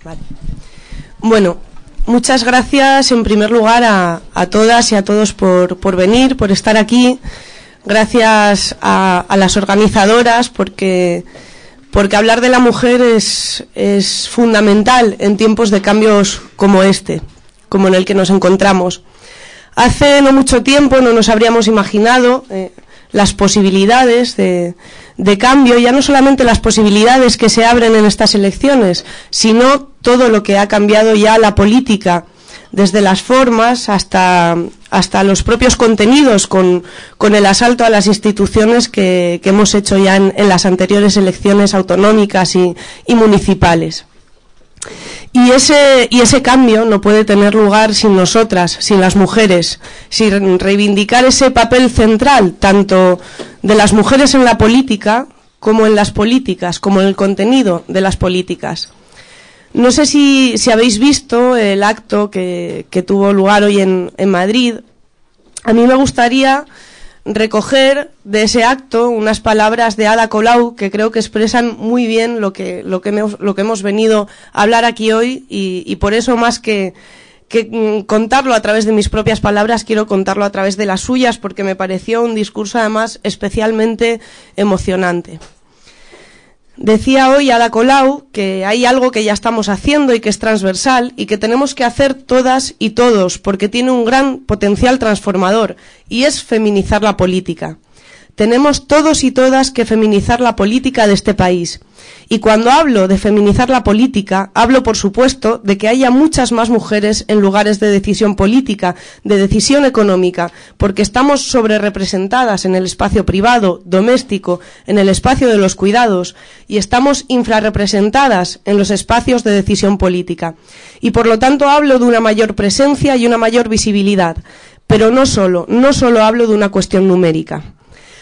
Vale. Bueno, muchas gracias en primer lugar a todas y a todos por venir, por estar aquí. Gracias a las organizadoras porque hablar de la mujer es fundamental en tiempos de cambios como este, como en el que nos encontramos. Hace no mucho tiempo no nos habríamos imaginado las posibilidades de cambio, ya no solamente las posibilidades que se abren en estas elecciones, sino todo lo que ha cambiado ya la política, desde las formas hasta los propios contenidos, con el asalto a las instituciones que hemos hecho ya en las anteriores elecciones autonómicas y municipales. Y ese cambio no puede tener lugar sin nosotras, sin las mujeres, sin reivindicar ese papel central, tanto de las mujeres en la política, como en las políticas, como en el contenido de las políticas. No sé si habéis visto el acto que tuvo lugar hoy en Madrid. A mí me gustaría recoger de ese acto unas palabras de Ada Colau que creo que expresan muy bien lo que hemos venido a hablar aquí hoy y por eso, más que contarlo a través de mis propias palabras, quiero contarlo a través de las suyas, porque me pareció un discurso además especialmente emocionante. Decía hoy Ada Colau que hay algo que ya estamos haciendo y que es transversal y que tenemos que hacer todas y todos porque tiene un gran potencial transformador, y es feminizar la política. Tenemos todos y todas que feminizar la política de este país. Y cuando hablo de feminizar la política, hablo, por supuesto, de que haya muchas más mujeres en lugares de decisión política, de decisión económica, porque estamos sobrerepresentadas en el espacio privado, doméstico, en el espacio de los cuidados, y estamos infrarrepresentadas en los espacios de decisión política. Y por lo tanto hablo de una mayor presencia y una mayor visibilidad. Pero no solo hablo de una cuestión numérica.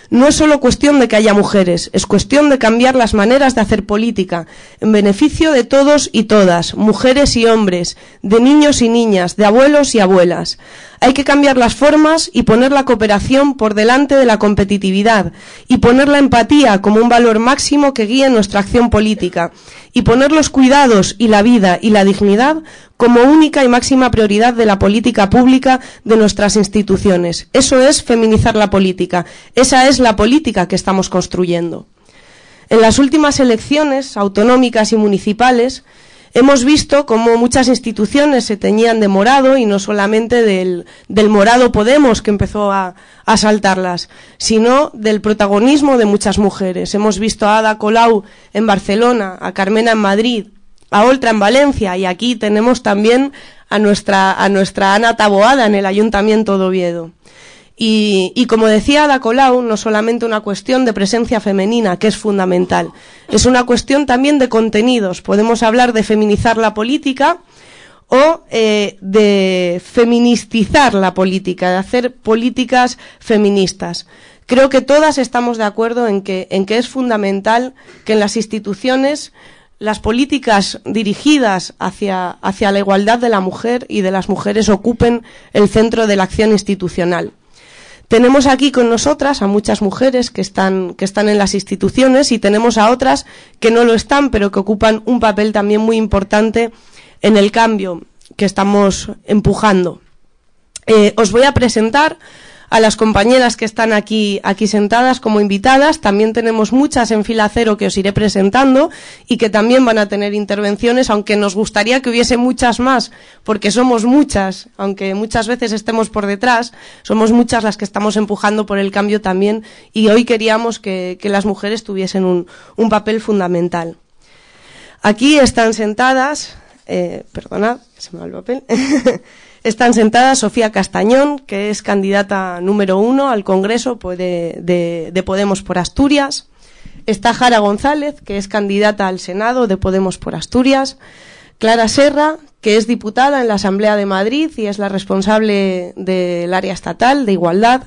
No es solo cuestión de que haya mujeres, es cuestión de cambiar las maneras de hacer política, en beneficio de todos y todas, mujeres y hombres, de niños y niñas, de abuelos y abuelas. Hay que cambiar las formas y poner la cooperación por delante de la competitividad, y poner la empatía como un valor máximo que guíe nuestra acción política, y poner los cuidados y la vida y la dignidad como única y máxima prioridad de la política pública de nuestras instituciones. Eso es feminizar la política. Esa es la política que estamos construyendo. En las últimas elecciones autonómicas y municipales hemos visto cómo muchas instituciones se teñían de morado, y no solamente del morado Podemos, que empezó a asaltarlas, sino del protagonismo de muchas mujeres. Hemos visto a Ada Colau en Barcelona, a Carmena en Madrid, a Oltra en Valencia, y aquí tenemos también a nuestra Ana Taboada en el Ayuntamiento de Oviedo. Y como decía Ada Colau, no solamente una cuestión de presencia femenina, que es fundamental, es una cuestión también de contenidos. Podemos hablar de feminizar la política o de feministizar la política, de hacer políticas feministas. Creo que todas estamos de acuerdo en que es fundamental que en las instituciones las políticas dirigidas hacia la igualdad de la mujer y de las mujeres ocupen el centro de la acción institucional. Tenemos aquí con nosotras a muchas mujeres que están en las instituciones, y tenemos a otras que no lo están, pero que ocupan un papel también muy importante en el cambio que estamos empujando. Os voy a presentar a las compañeras que están aquí sentadas como invitadas. También tenemos muchas en fila cero que os iré presentando y que también van a tener intervenciones, aunque nos gustaría que hubiese muchas más, porque somos muchas, aunque muchas veces estemos por detrás, somos muchas las que estamos empujando por el cambio también, y hoy queríamos que las mujeres tuviesen un papel fundamental. Aquí están sentadas, perdonad, que se me va el papel. Están sentadas Sofía Castañón, que es candidata número 1 al Congreso de Podemos por Asturias. Está Jara González, que es candidata al Senado de Podemos por Asturias. Clara Serra, que es diputada en la Asamblea de Madrid y es la responsable del área estatal de Igualdad.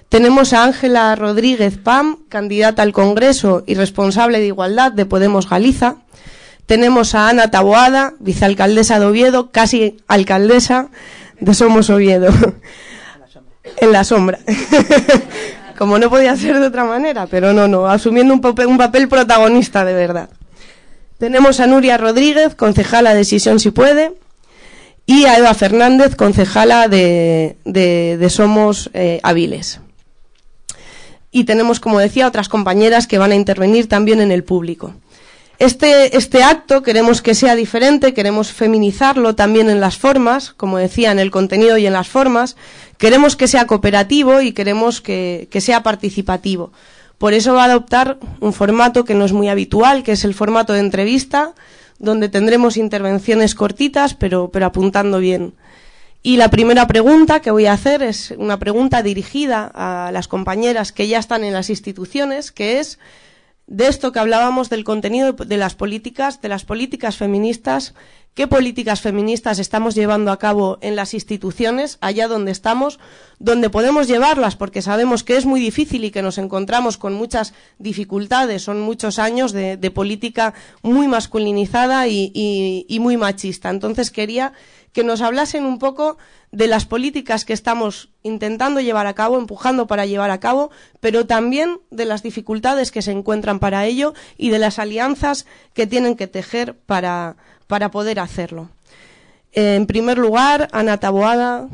Tenemos a Ángela Rodríguez Pam, candidata al Congreso y responsable de Igualdad de Podemos Galiza. Tenemos a Ana Taboada, vicealcaldesa de Oviedo, casi alcaldesa de Somos Oviedo. En la sombra. Como no podía ser de otra manera, pero no, asumiendo un papel protagonista de verdad. Tenemos a Nuria Rodríguez, concejala de Decisión Si Puede, y a Eva Fernández, concejala de Somos Aviles. Y tenemos, como decía, otras compañeras que van a intervenir también en el público. Este acto queremos que sea diferente, queremos feminizarlo también en las formas, como decía, en el contenido y en las formas. Queremos que sea cooperativo y queremos que sea participativo. Por eso va a adoptar un formato que no es muy habitual, que es el formato de entrevista, donde tendremos intervenciones cortitas, pero apuntando bien. Y la primera pregunta que voy a hacer es una pregunta dirigida a las compañeras que ya están en las instituciones, que es de esto que hablábamos del contenido de las políticas feministas. ¿Qué políticas feministas estamos llevando a cabo en las instituciones, allá donde estamos, donde podemos llevarlas? Porque sabemos que es muy difícil y que nos encontramos con muchas dificultades. Son muchos años de política muy masculinizada y muy machista. Entonces quería que nos hablasen un poco de las políticas que estamos intentando llevar a cabo, empujando para llevar a cabo, pero también de las dificultades que se encuentran para ello y de las alianzas que tienen que tejer para poder hacerlo. En primer lugar, Ana Taboada.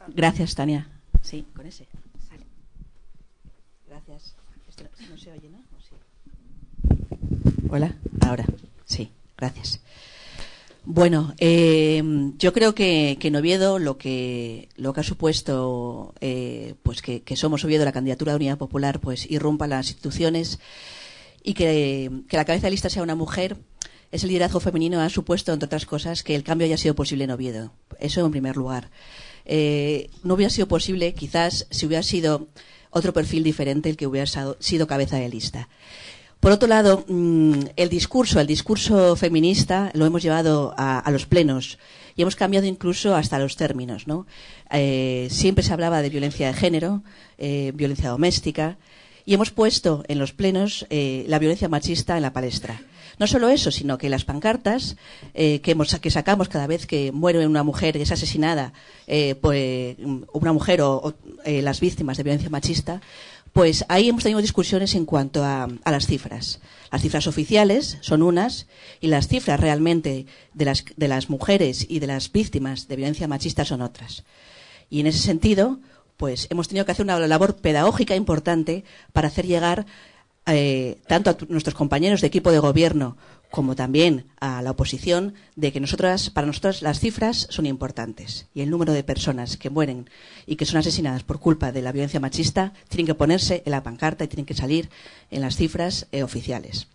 Gracias, Tania. Sí, con ese. Sale. Gracias. Esto no se oye, ¿no? ¿O sí? Hola, ahora. Sí, gracias. Bueno, yo creo que en Oviedo lo que ha supuesto pues que Somos Oviedo, la candidatura de Unidad Popular, pues irrumpa las instituciones y que la cabeza de lista sea una mujer, ese liderazgo femenino ha supuesto, entre otras cosas, que el cambio haya sido posible en Oviedo. Eso en primer lugar. No hubiera sido posible, quizás, si hubiera sido otro perfil diferente el que hubiera sido cabeza de lista. Por otro lado, el discurso feminista lo hemos llevado a los plenos y hemos cambiado incluso hasta los términos, ¿no? Siempre se hablaba de violencia de género, violencia doméstica, y hemos puesto en los plenos la violencia machista en la palestra. No solo eso, sino que las pancartas que sacamos cada vez que muere una mujer y es asesinada, pues una mujer o las víctimas de violencia machista, pues ahí hemos tenido discusiones en cuanto a las cifras. Las cifras oficiales son unas y las cifras realmente de las mujeres y de las víctimas de violencia machista son otras. Y en ese sentido, pues hemos tenido que hacer una labor pedagógica importante para hacer llegar tanto a nuestros compañeros de equipo de gobierno como también a la oposición de que para nosotras las cifras son importantes y el número de personas que mueren y que son asesinadas por culpa de la violencia machista tienen que ponerse en la pancarta y tienen que salir en las cifras oficiales.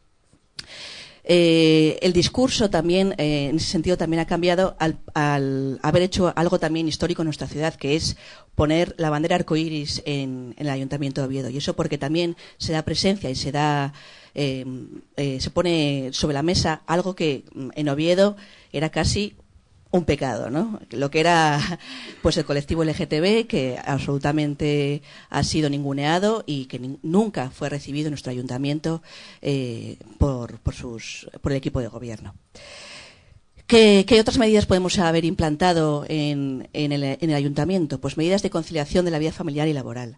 El discurso también, en ese sentido, también ha cambiado al haber hecho algo también histórico en nuestra ciudad, que es poner la bandera arcoíris en el Ayuntamiento de Oviedo. Y eso porque también se da presencia y se pone sobre la mesa algo que en Oviedo era casi un pecado, ¿no? Lo que era pues el colectivo LGTB, que absolutamente ha sido ninguneado y que nunca fue recibido en nuestro ayuntamiento por el equipo de gobierno. ¿Qué otras medidas podemos haber implantado en el ayuntamiento? Pues medidas de conciliación de la vida familiar y laboral.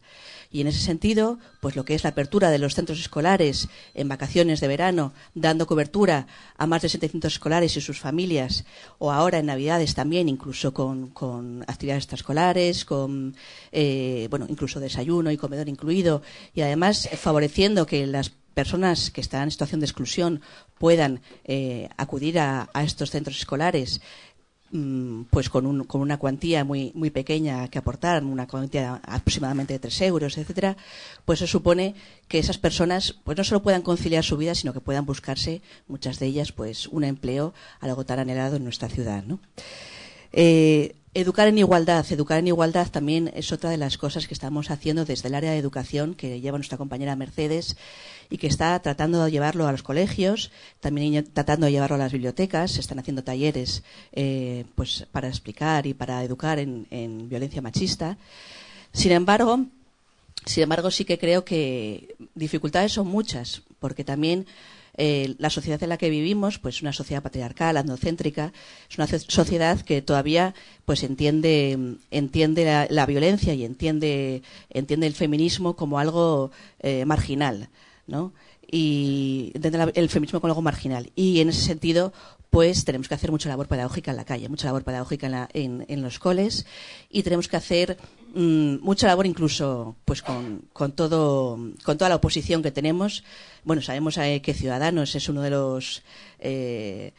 Y en ese sentido, pues lo que es la apertura de los centros escolares en vacaciones de verano, dando cobertura a más de 700 escolares y sus familias, o ahora en Navidades también, incluso con actividades extraescolares, con incluso desayuno y comedor incluido, y además favoreciendo que las personas que están en situación de exclusión puedan acudir a estos centros escolares, pues con una cuantía muy pequeña que aportar, una cuantía aproximadamente de 3 euros, etcétera, pues eso supone que esas personas pues no solo puedan conciliar su vida, sino que puedan buscarse, muchas de ellas, pues un empleo, algo tan anhelado en nuestra ciudad, ¿no? Educar en igualdad también es otra de las cosas que estamos haciendo desde el área de educación que lleva nuestra compañera Mercedes y que está tratando de llevarlo a los colegios, también tratando de llevarlo a las bibliotecas. Se están haciendo talleres pues para explicar y para educar en violencia machista. Sin embargo, sí que creo que dificultades son muchas, porque también la sociedad en la que vivimos, pues una sociedad patriarcal, androcéntrica, es una sociedad que todavía pues entiende la violencia y entiende el feminismo como algo marginal, ¿no? y entender el feminismo como algo marginal. Y en ese sentido, pues tenemos que hacer mucha labor pedagógica en la calle, mucha labor pedagógica en los coles, y tenemos que hacer mucha labor incluso pues con toda la oposición que tenemos. Bueno, sabemos que Ciudadanos es uno de los que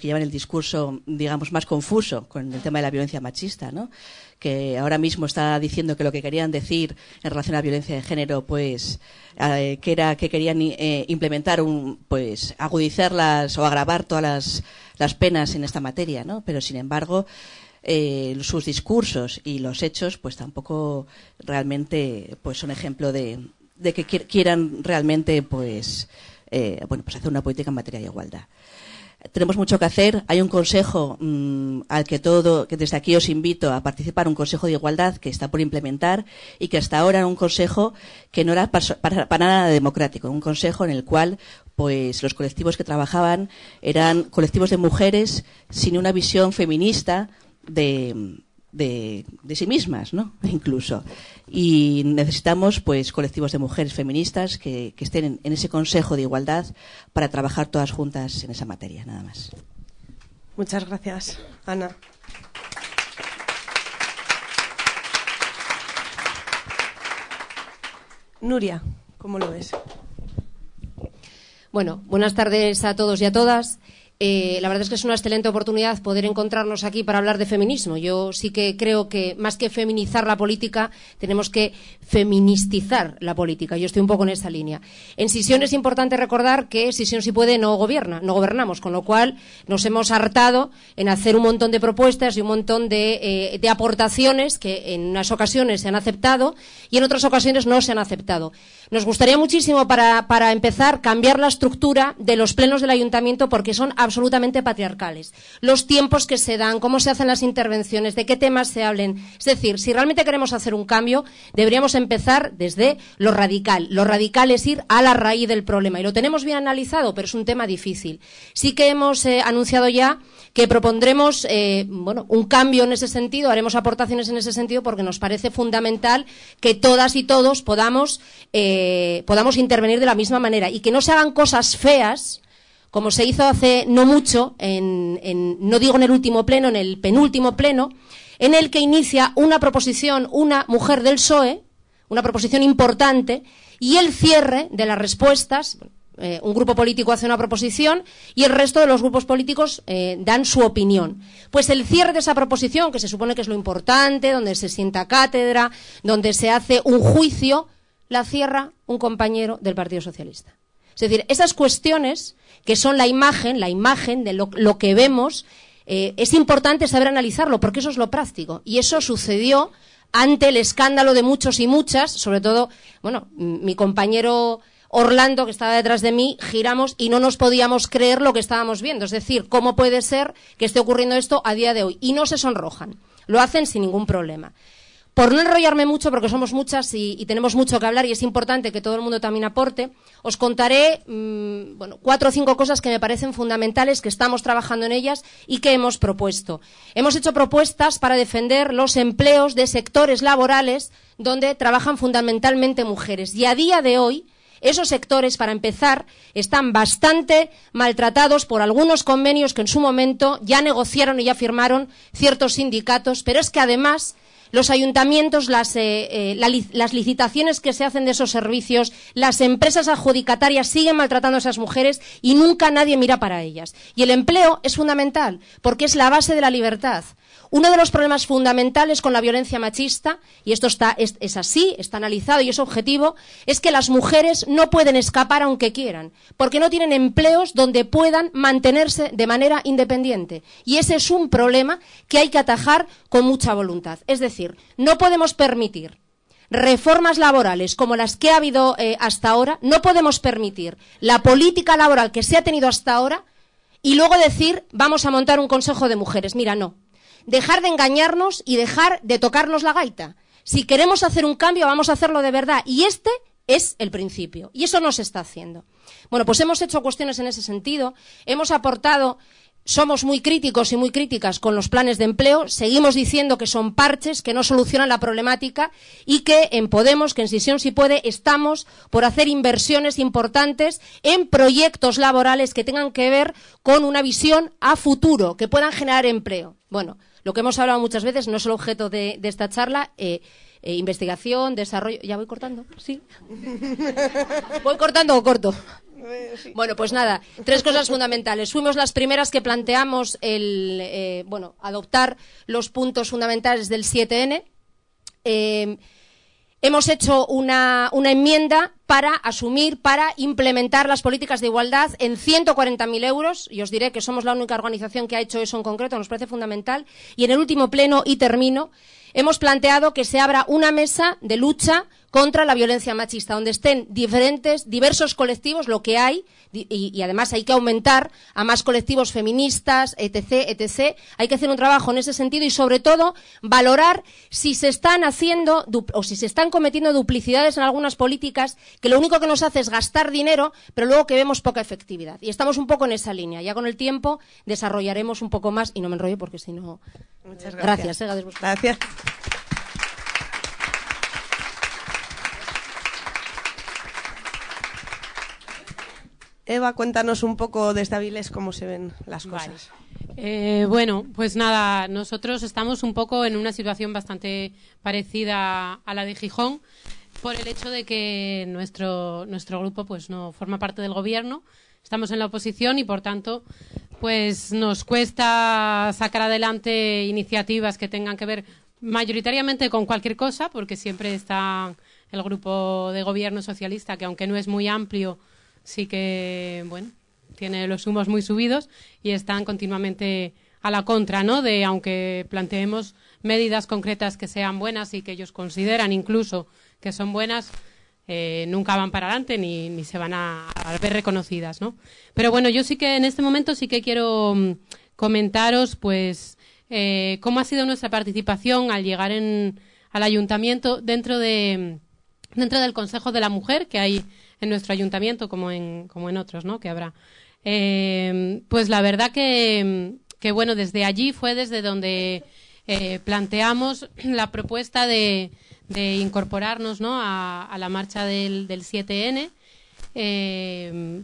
llevan el discurso, digamos, más confuso con el tema de la violencia machista, ¿no? Que ahora mismo está diciendo que lo que querían decir en relación a la violencia de género, pues, que era que querían implementar pues, agudizarlas o agravar todas las penas en esta materia, ¿no? Pero, sin embargo, sus discursos y los hechos, pues, tampoco realmente, pues, son ejemplo de que quieran realmente, pues, pues, hacer una política en materia de igualdad. Tenemos mucho que hacer. Hay un consejo que desde aquí os invito a participar, un consejo de igualdad que está por implementar y que hasta ahora era un consejo que no era para nada democrático, un consejo en el cual pues los colectivos que trabajaban eran colectivos de mujeres sin una visión feminista de sí mismas, ¿no? Incluso. Y necesitamos, pues, colectivos de mujeres feministas que estén en ese Consejo de Igualdad para trabajar todas juntas en esa materia, nada más. Muchas gracias, Ana. Nuria, ¿cómo lo ves? Bueno, buenas tardes a todos y a todas. La verdad es que es una excelente oportunidad poder encontrarnos aquí para hablar de feminismo. Yo sí que creo que más que feminizar la política, tenemos que feministizar la política. Yo estoy un poco en esa línea. En Sisión es importante recordar que Sisión si puede no gobernamos, con lo cual nos hemos hartado en hacer un montón de propuestas y un montón de aportaciones que en unas ocasiones se han aceptado y en otras ocasiones no se han aceptado. Nos gustaría muchísimo para empezar cambiar la estructura de los plenos del ayuntamiento porque son absolutamente patriarcales. Los tiempos que se dan, cómo se hacen las intervenciones, de qué temas se hablen. Es decir, si realmente queremos hacer un cambio, deberíamos empezar desde lo radical. Lo radical es ir a la raíz del problema. Y lo tenemos bien analizado, pero es un tema difícil. Sí que hemos anunciado ya que propondremos un cambio en ese sentido, haremos aportaciones en ese sentido porque nos parece fundamental que todas y todos podamos intervenir de la misma manera y que no se hagan cosas feas como se hizo hace no mucho, no digo en el último pleno, en el penúltimo pleno, en el que inicia una proposición una mujer del PSOE, una proposición importante, y el cierre de las respuestas, un grupo político hace una proposición y el resto de los grupos políticos dan su opinión. Pues el cierre de esa proposición, que se supone que es lo importante, donde se sienta cátedra, donde se hace un juicio, la cierra un compañero del Partido Socialista. Es decir, esas cuestiones que son la imagen de lo que vemos, es importante saber analizarlo porque eso es lo práctico. Y eso sucedió ante el escándalo de muchos y muchas, sobre todo, mi compañero Orlando, que estaba detrás de mí, giramos y no nos podíamos creer lo que estábamos viendo. Es decir, ¿cómo puede ser que esté ocurriendo esto a día de hoy? Y no se sonrojan, lo hacen sin ningún problema. Por no enrollarme mucho, porque somos muchas y tenemos mucho que hablar y es importante que todo el mundo también aporte, os contaré 4 o 5 cosas que me parecen fundamentales, que estamos trabajando en ellas y que hemos propuesto. Hemos hecho propuestas para defender los empleos de sectores laborales donde trabajan fundamentalmente mujeres. Y a día de hoy, esos sectores, para empezar, están bastante maltratados por algunos convenios que en su momento ya negociaron y ya firmaron ciertos sindicatos, pero es que además los ayuntamientos, las licitaciones que se hacen de esos servicios, las empresas adjudicatarias siguen maltratando a esas mujeres y nunca nadie mira para ellas. Y el empleo es fundamental porque es la base de la libertad. Uno de los problemas fundamentales con la violencia machista, y esto es así, está analizado y es objetivo, es que las mujeres no pueden escapar aunque quieran, porque no tienen empleos donde puedan mantenerse de manera independiente. Y ese es un problema que hay que atajar con mucha voluntad. Es decir, no podemos permitir reformas laborales como las que ha habido hasta ahora, no podemos permitir la política laboral que se ha tenido hasta ahora y luego decir, vamos a montar un consejo de mujeres. Mira, no. Dejar de engañarnos y dejar de tocarnos la gaita. Si queremos hacer un cambio, vamos a hacerlo de verdad. Y este es el principio. Y eso no se está haciendo. Bueno, pues hemos hecho cuestiones en ese sentido. Hemos aportado somos muy críticos y muy críticas con los planes de empleo, seguimos diciendo que son parches, que no solucionan la problemática y que en Podemos, que en Decisión Si Puede, estamos por hacer inversiones importantes en proyectos laborales que tengan que ver con una visión a futuro, que puedan generar empleo. Bueno, lo que hemos hablado muchas veces no es el objeto de esta charla. Investigación, desarrollo... ¿Ya voy cortando? Sí. ¿Voy cortando o corto? Sí. Bueno, pues nada, 3 cosas fundamentales. Fuimos las primeras que planteamos adoptar los puntos fundamentales del 7N. Hemos hecho una enmienda para asumir, para implementar las políticas de igualdad en 140.000 euros. Y os diré que somos la única organización que ha hecho eso en concreto, nos parece fundamental. Y en el último pleno, y termino, hemos planteado que se abra una mesa de lucha contra la violencia machista, donde estén diversos colectivos, lo que hay, y además hay que aumentar a más colectivos feministas, etc. Hay que hacer un trabajo en ese sentido y, sobre todo, valorar si se están haciendo o si se están cometiendo duplicidades en algunas políticas, que lo único que nos hace es gastar dinero, pero luego que vemos poca efectividad. Y estamos un poco en esa línea. Ya con el tiempo desarrollaremos un poco más, y no me enrollo porque si no... Muchas gracias. Gracias. Eva, cuéntanos un poco desde Avilés cómo se ven las cosas. Vale. Bueno, pues nada, nosotros estamos un poco en una situación bastante parecida a la de Gijón, por el hecho de que nuestro grupo pues no forma parte del gobierno, estamos en la oposición y por tanto pues nos cuesta sacar adelante iniciativas que tengan que ver mayoritariamente con cualquier cosa, porque siempre está el grupo de gobierno socialista, que aunque no es muy amplio, sí que, bueno, tiene los humos muy subidos y están continuamente a la contra, ¿no? De, aunque planteemos medidas concretas que sean buenas y que ellos consideran incluso que son buenas, nunca van para adelante ni se van a ver reconocidas, ¿no? Pero bueno, yo sí que en este momento sí que quiero comentaros, pues, cómo ha sido nuestra participación al llegar al ayuntamiento dentro del Consejo de la Mujer que hay en nuestro ayuntamiento, como en otros, ¿no? Que habrá. Pues la verdad que bueno, desde allí fue desde donde planteamos la propuesta de incorporarnos, ¿no? a la marcha del 7N,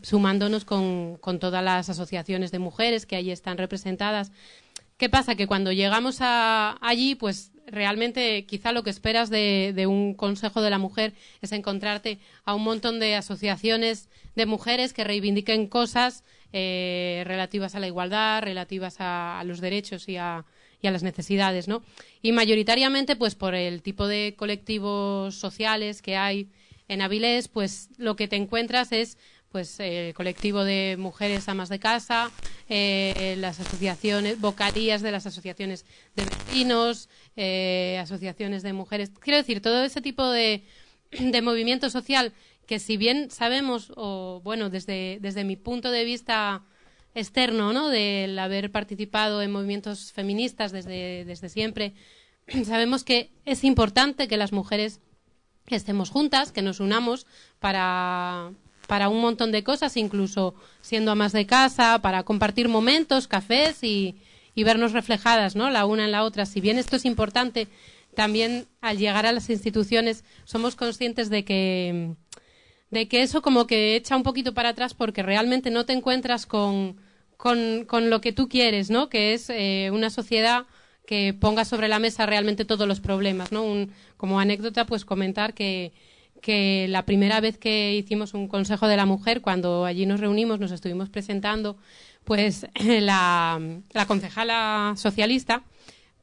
sumándonos con todas las asociaciones de mujeres que allí están representadas. ¿Qué pasa? Que cuando llegamos allí, pues realmente quizá lo que esperas de un Consejo de la Mujer es encontrarte a un montón de asociaciones de mujeres que reivindiquen cosas relativas a la igualdad, relativas a los derechos y a las necesidades, ¿no? Y mayoritariamente, pues por el tipo de colectivos sociales que hay en Avilés, pues lo que te encuentras es pues el colectivo de mujeres amas de casa, las asociaciones, vocalías de las asociaciones de vecinos, asociaciones de mujeres. Quiero decir, todo ese tipo de movimiento social que, si bien sabemos, o bueno, desde mi punto de vista externo, ¿no? Del haber participado en movimientos feministas desde siempre, sabemos que es importante que las mujeres estemos juntas, que nos unamos para un montón de cosas, incluso siendo amas de casa, para compartir momentos, cafés y vernos reflejadas, ¿no? La una en la otra. Si bien esto es importante, también al llegar a las instituciones somos conscientes de que eso como que echa un poquito para atrás, porque realmente no te encuentras con lo que tú quieres, ¿no? Que es una sociedad que ponga sobre la mesa realmente todos los problemas, ¿no? Como anécdota, pues comentar que la primera vez que hicimos un Consejo de la Mujer, cuando allí nos reunimos, nos estuvimos presentando, pues la concejala socialista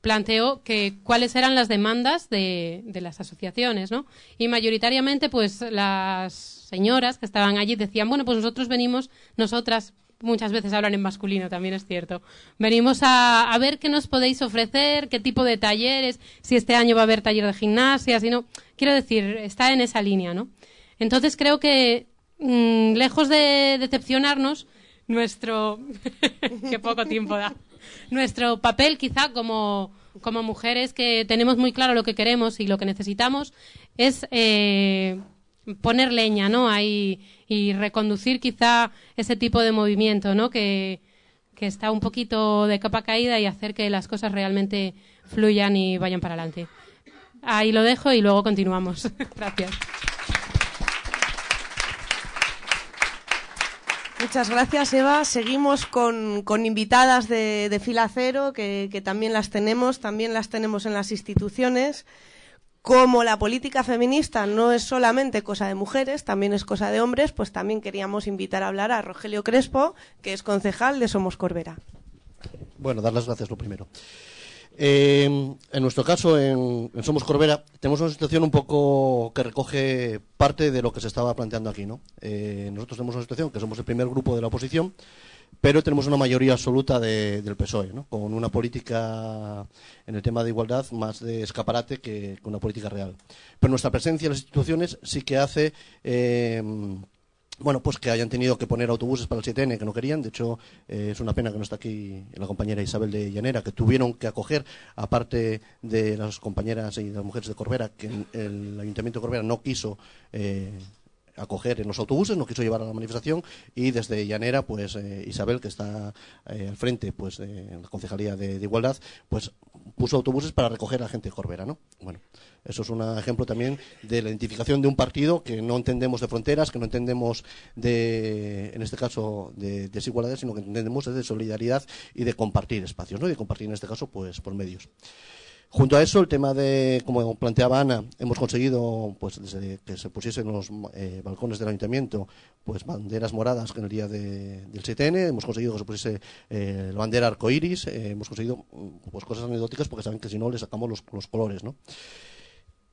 planteó que cuáles eran las demandas de las asociaciones, ¿no? Y mayoritariamente, pues las señoras que estaban allí decían, bueno, pues nosotras muchas veces hablan en masculino, también es cierto. Venimos a ver qué nos podéis ofrecer, qué tipo de talleres, si este año va a haber taller de gimnasia, si no. Quiero decir, está en esa línea, ¿no? Entonces creo que, lejos de decepcionarnos, qué poco tiempo da, nuestro papel quizá como mujeres que tenemos muy claro lo que queremos y lo que necesitamos es poner leña, ¿no? Ahí, y reconducir quizá ese tipo de movimiento, ¿no? Que que está un poquito de capa caída y hacer que las cosas realmente fluyan y vayan para adelante. Ahí lo dejo y luego continuamos. Gracias. Muchas gracias, Eva. Seguimos con invitadas de fila cero, que también las tenemos en las instituciones. Como la política feminista no es solamente cosa de mujeres, también es cosa de hombres, pues también queríamos invitar a hablar a Rogelio Crespo, que es concejal de Somos Corbera. Bueno, dar las gracias lo primero. En nuestro caso, en Somos Corbera, tenemos una situación un poco que recoge parte de lo que se estaba planteando aquí, ¿no? Nosotros tenemos una situación que somos el primer grupo de la oposición, pero tenemos una mayoría absoluta del PSOE, ¿no? Con una política en el tema de igualdad más de escaparate que una política real. Pero nuestra presencia en las instituciones sí que hace... pues que hayan tenido que poner autobuses para el 7N que no querían. De hecho, es una pena que no está aquí la compañera Isabel de Llanera, que tuvieron que acoger, aparte de las compañeras y las mujeres de Corbera, que el Ayuntamiento de Corbera no quiso acoger en los autobuses, no quiso llevar a la manifestación, y desde Llanera, pues Isabel, que está al frente pues en la Concejalía de Igualdad, pues puso autobuses para recoger a la gente de Corbera, ¿no? Bueno, eso es un ejemplo también de la identificación de un partido que no entendemos de fronteras, que no entendemos en este caso, de desigualdades, sino que entendemos de solidaridad y de compartir espacios, ¿no? Y de compartir, en este caso, pues por medios. Junto a eso, el tema de, como planteaba Ana, hemos conseguido, pues desde que se pusiesen en los balcones del ayuntamiento, pues banderas moradas en el día del 7N, hemos conseguido que se pusiese la bandera arcoíris, hemos conseguido pues cosas anecdóticas, porque saben que si no le sacamos los colores, ¿no?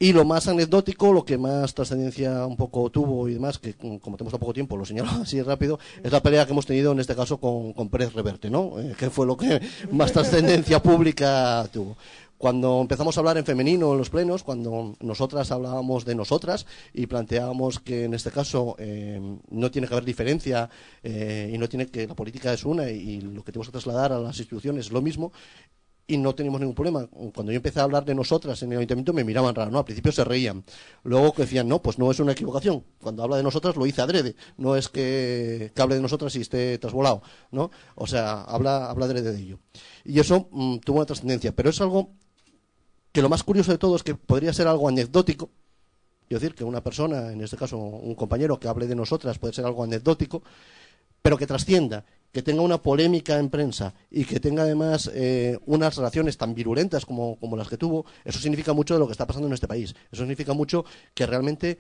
Y lo más anecdótico, lo que más trascendencia un poco tuvo y demás, que como tenemos tan poco tiempo, lo señalo así rápido, es la pelea que hemos tenido en este caso con Pérez Reverte, ¿no? Que fue lo que más trascendencia pública tuvo. Cuando empezamos a hablar en femenino en los plenos, cuando nosotras hablábamos de nosotras y planteábamos que en este caso no tiene que haber diferencia y no tiene que la política es una y lo que tenemos que trasladar a las instituciones es lo mismo, y no teníamos ningún problema. Cuando yo empecé a hablar de nosotras en el ayuntamiento me miraban raro, ¿no? Al principio se reían. Luego decían, no, pues no es una equivocación. Cuando habla de nosotras lo hice adrede. No es que hable de nosotras y esté trasvolado, ¿no? O sea, habla adrede de ello. Y eso tuvo una trascendencia. Pero es algo que lo más curioso de todo es que podría ser algo anecdótico. Quiero decir, que una persona, en este caso un compañero que hable de nosotras puede ser algo anecdótico, pero que trascienda, que tenga una polémica en prensa y que tenga además unas relaciones tan virulentas como las que tuvo. Eso significa mucho de lo que está pasando en este país. Eso significa mucho que realmente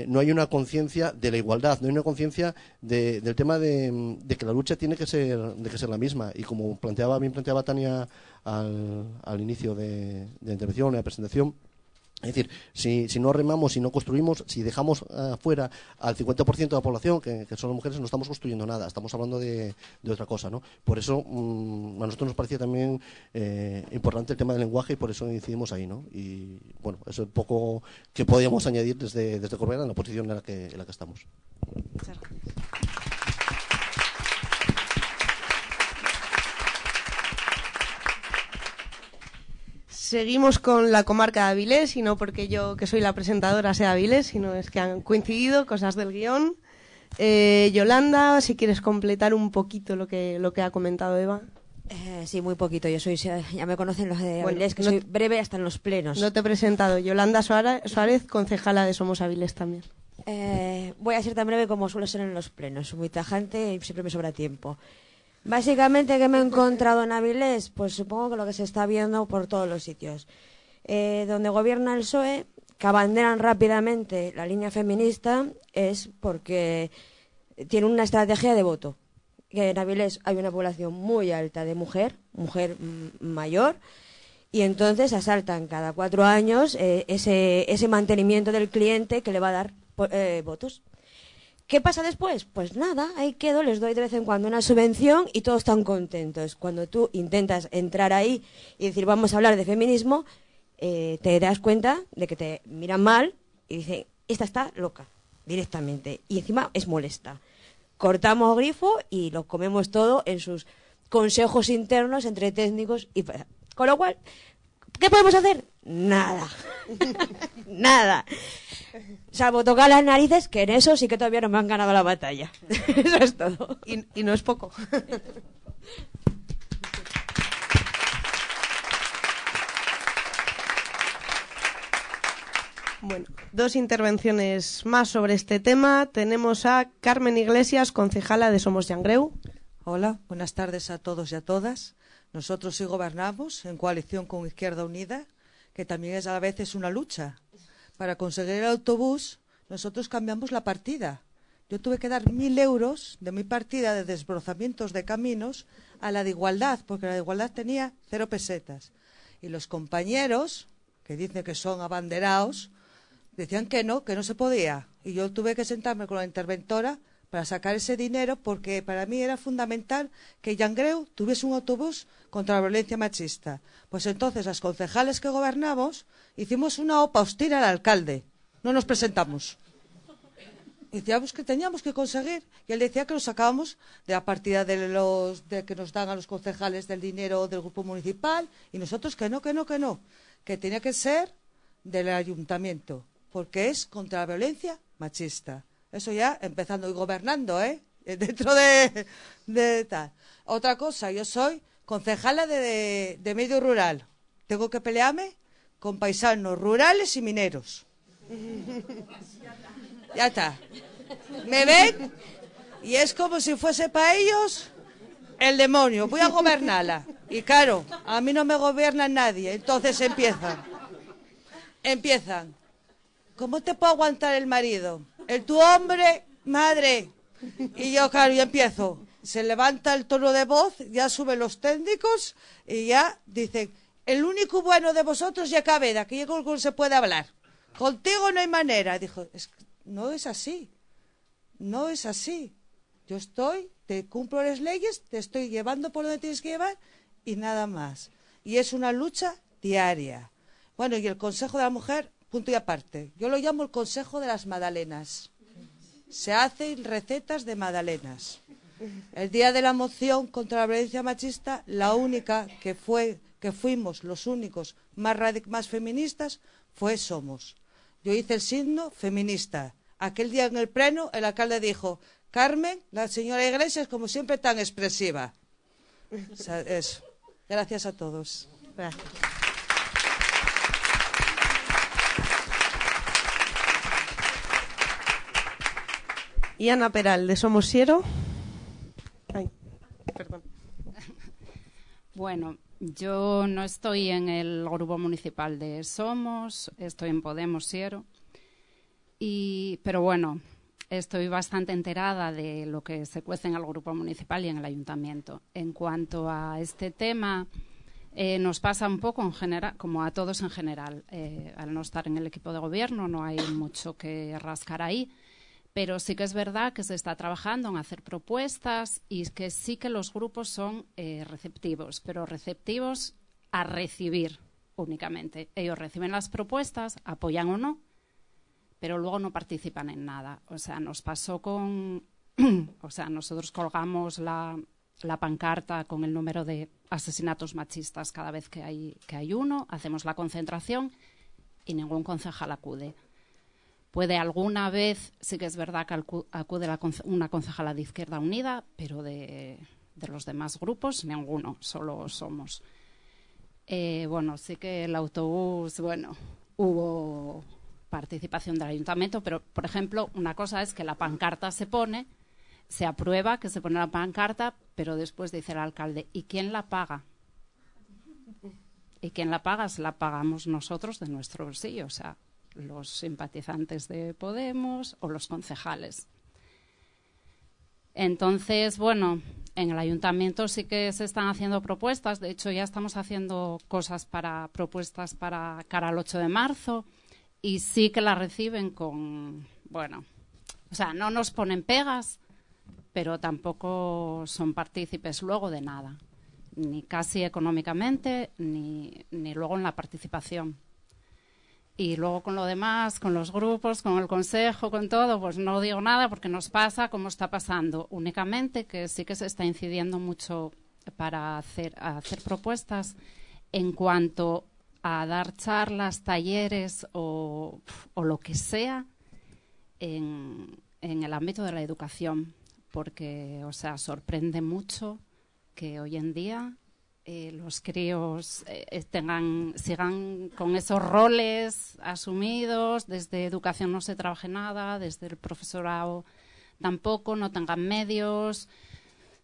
no hay una conciencia de la igualdad, no hay una conciencia del tema de que la lucha tiene que ser la misma. Y como bien planteaba Tania al inicio de la intervención, de la presentación, es decir, si no remamos, si no construimos, si dejamos fuera al 50% de la población, que son las mujeres, no estamos construyendo nada, estamos hablando de otra cosa, ¿no? Por eso a nosotros nos parecía también importante el tema del lenguaje y por eso decidimos ahí, ¿no? Y bueno, eso es un poco que podíamos añadir desde Corbera en la posición en la que estamos. Muchas gracias. Seguimos con la comarca de Avilés, y no porque yo, que soy la presentadora, sea Avilés, sino es que han coincidido cosas del guión. Yolanda, si quieres completar un poquito lo que ha comentado Eva. Sí, muy poquito. Ya me conocen los de Avilés, que soy breve hasta en los plenos. No te he presentado. Yolanda Suárez, concejala de Somos Avilés también. Voy a ser tan breve como suelo ser en los plenos. Soy muy tajante y siempre me sobra tiempo. Básicamente, ¿qué me he encontrado en Avilés? Pues supongo que lo que se está viendo por todos los sitios. Donde gobierna el PSOE, que abanderan rápidamente la línea feminista, es porque tiene una estrategia de voto. Que en Avilés hay una población muy alta de mujer mayor, y entonces asaltan cada 4 años ese mantenimiento del cliente que le va a dar votos. ¿Qué pasa después? Pues nada, ahí quedo, les doy de vez en cuando una subvención y todos están contentos. Cuando tú intentas entrar ahí y decir vamos a hablar de feminismo, te das cuenta de que te miran mal y dicen, esta está loca, directamente. Y encima es molesta. Cortamos grifo y lo comemos todo en sus consejos internos entre técnicos. Con lo cual, ¿qué podemos hacer? Nada. Nada. Salvo tocar las narices, que en eso sí que todavía no me han ganado la batalla. Eso es todo. Y no es poco. 2 intervenciones más sobre este tema. Tenemos a Carmen Iglesias, concejala de Somos Llangreu. Hola, buenas tardes a todos y a todas. Nosotros sí gobernamos en coalición con Izquierda Unida, que también a la vez es una lucha. Para conseguir el autobús, nosotros cambiamos la partida. Yo tuve que dar 1.000 euros de mi partida de desbrozamientos de caminos a la de igualdad, porque la de igualdad tenía 0 pesetas. Y los compañeros, que dicen que son abanderados, decían que no se podía. Y yo tuve que sentarme con la interventora para sacar ese dinero, porque para mí era fundamental que Llangreu tuviese un autobús contra la violencia machista. Pues entonces las concejales que gobernamos hicimos una OPA hostil al alcalde. No nos presentamos. Decíamos que teníamos que conseguir, y él decía que lo sacábamos de la partida de que nos dan a los concejales del dinero del grupo municipal, y nosotros que no, que tenía que ser del ayuntamiento, porque es contra la violencia machista. Eso ya empezando y gobernando, dentro de tal. Otra cosa, yo soy concejala de medio rural. Tengo que pelearme con paisanos rurales y mineros. Ya está. Me ven y es como si fuese para ellos el demonio. Voy a gobernarla. Y claro, a mí no me gobierna nadie. Entonces empiezan. ¿Cómo te puedo aguantar el marido? El tu hombre, madre. Y yo, claro, ya empiezo. Se levanta el tono de voz, ya suben los técnicos y ya dicen, el único bueno de vosotros ya Cabeda, que ya con el que se puede hablar. Contigo no hay manera. Dijo, no es así. No es así. Yo te cumplo las leyes, te estoy llevando por donde tienes que llevar y nada más. Y es una lucha diaria. Bueno, y el Consejo de la Mujer, punto y aparte. Yo lo llamo el Consejo de las Magdalenas. Se hacen recetas de magdalenas. El día de la moción contra la violencia machista, la única que fuimos los únicos más feministas fue Somos. Yo hice el signo feminista. Aquel día en el pleno el alcalde dijo, Carmen, la señora Iglesias, como siempre, tan expresiva. O sea, eso. Gracias a todos. Gracias. Y Ana Peral, de Somos Siero. Ay, perdón. Bueno, yo no estoy en el grupo municipal de Somos, estoy en Podemos Siero. Pero bueno, estoy bastante enterada de lo que se cuece en el grupo municipal y en el ayuntamiento. En cuanto a este tema, nos pasa un poco en general, como a todos en general. Al no estar en el equipo de gobierno no hay mucho que rascar ahí, pero sí que es verdad que se está trabajando en hacer propuestas y que sí que los grupos son receptivos, pero receptivos a recibir únicamente. Ellos reciben las propuestas, apoyan o no, pero luego no participan en nada. O sea, nos pasó nosotros colgamos la pancarta con el número de asesinatos machistas cada vez que hay uno, hacemos la concentración y ningún concejal acude. Puede alguna vez, sí que es verdad que acude una concejala de Izquierda Unida, pero de los demás grupos, ninguno, solo Somos. Bueno, sí que el autobús, hubo participación del ayuntamiento, pero, por ejemplo, una cosa es que la pancarta se aprueba que se pone la pancarta, pero después dice el alcalde, ¿y quién la paga? ¿Y quién la paga? Se la pagamos nosotros de nuestro bolsillo, o sea, los simpatizantes de Podemos o los concejales. Entonces, bueno, en el ayuntamiento sí que se están haciendo propuestas, de hecho ya estamos haciendo propuestas para cara al 8 de marzo, y sí que la reciben con, no nos ponen pegas, pero tampoco son partícipes luego de nada, ni casi económicamente, ni luego en la participación. Y luego con lo demás, con los grupos, con el consejo, con todo, pues no digo nada porque nos pasa como está pasando. Únicamente que sí que se está incidiendo mucho para hacer propuestas en cuanto a dar charlas, talleres o lo que sea en el ámbito de la educación, porque, sorprende mucho que hoy en día los críos sigan con esos roles asumidos. Desde educación no se trabaje nada, desde el profesorado tampoco, no tengan medios.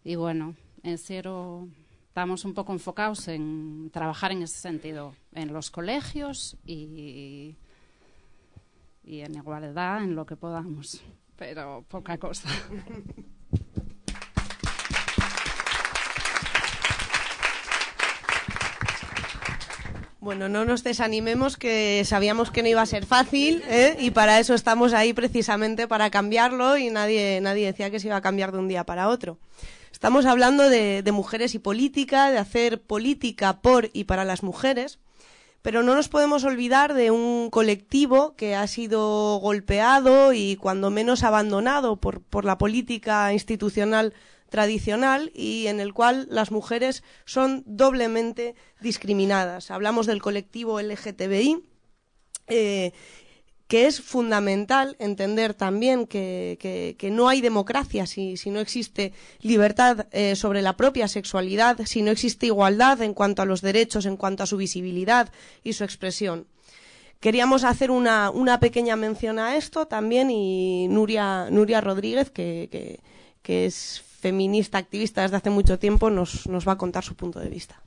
Y bueno, en serio, estamos un poco enfocados en trabajar en ese sentido, en los colegios y en igualdad, en lo que podamos, pero poca cosa. Bueno, no nos desanimemos, que sabíamos que no iba a ser fácil, ¿eh? Y para eso estamos ahí precisamente, para cambiarlo, y nadie decía que se iba a cambiar de un día para otro. Estamos hablando de mujeres y política, de hacer política por y para las mujeres, pero no nos podemos olvidar de un colectivo que ha sido golpeado y cuando menos abandonado por la política institucional tradicional, y en el cual las mujeres son doblemente discriminadas. Hablamos del colectivo LGTBI, que es fundamental entender también que no hay democracia si no existe libertad sobre la propia sexualidad, si no existe igualdad en cuanto a los derechos, en cuanto a su visibilidad y su expresión. Queríamos hacer una pequeña mención a esto también, y Nuria Rodríguez, que es feminista, activista desde hace mucho tiempo, nos va a contar su punto de vista.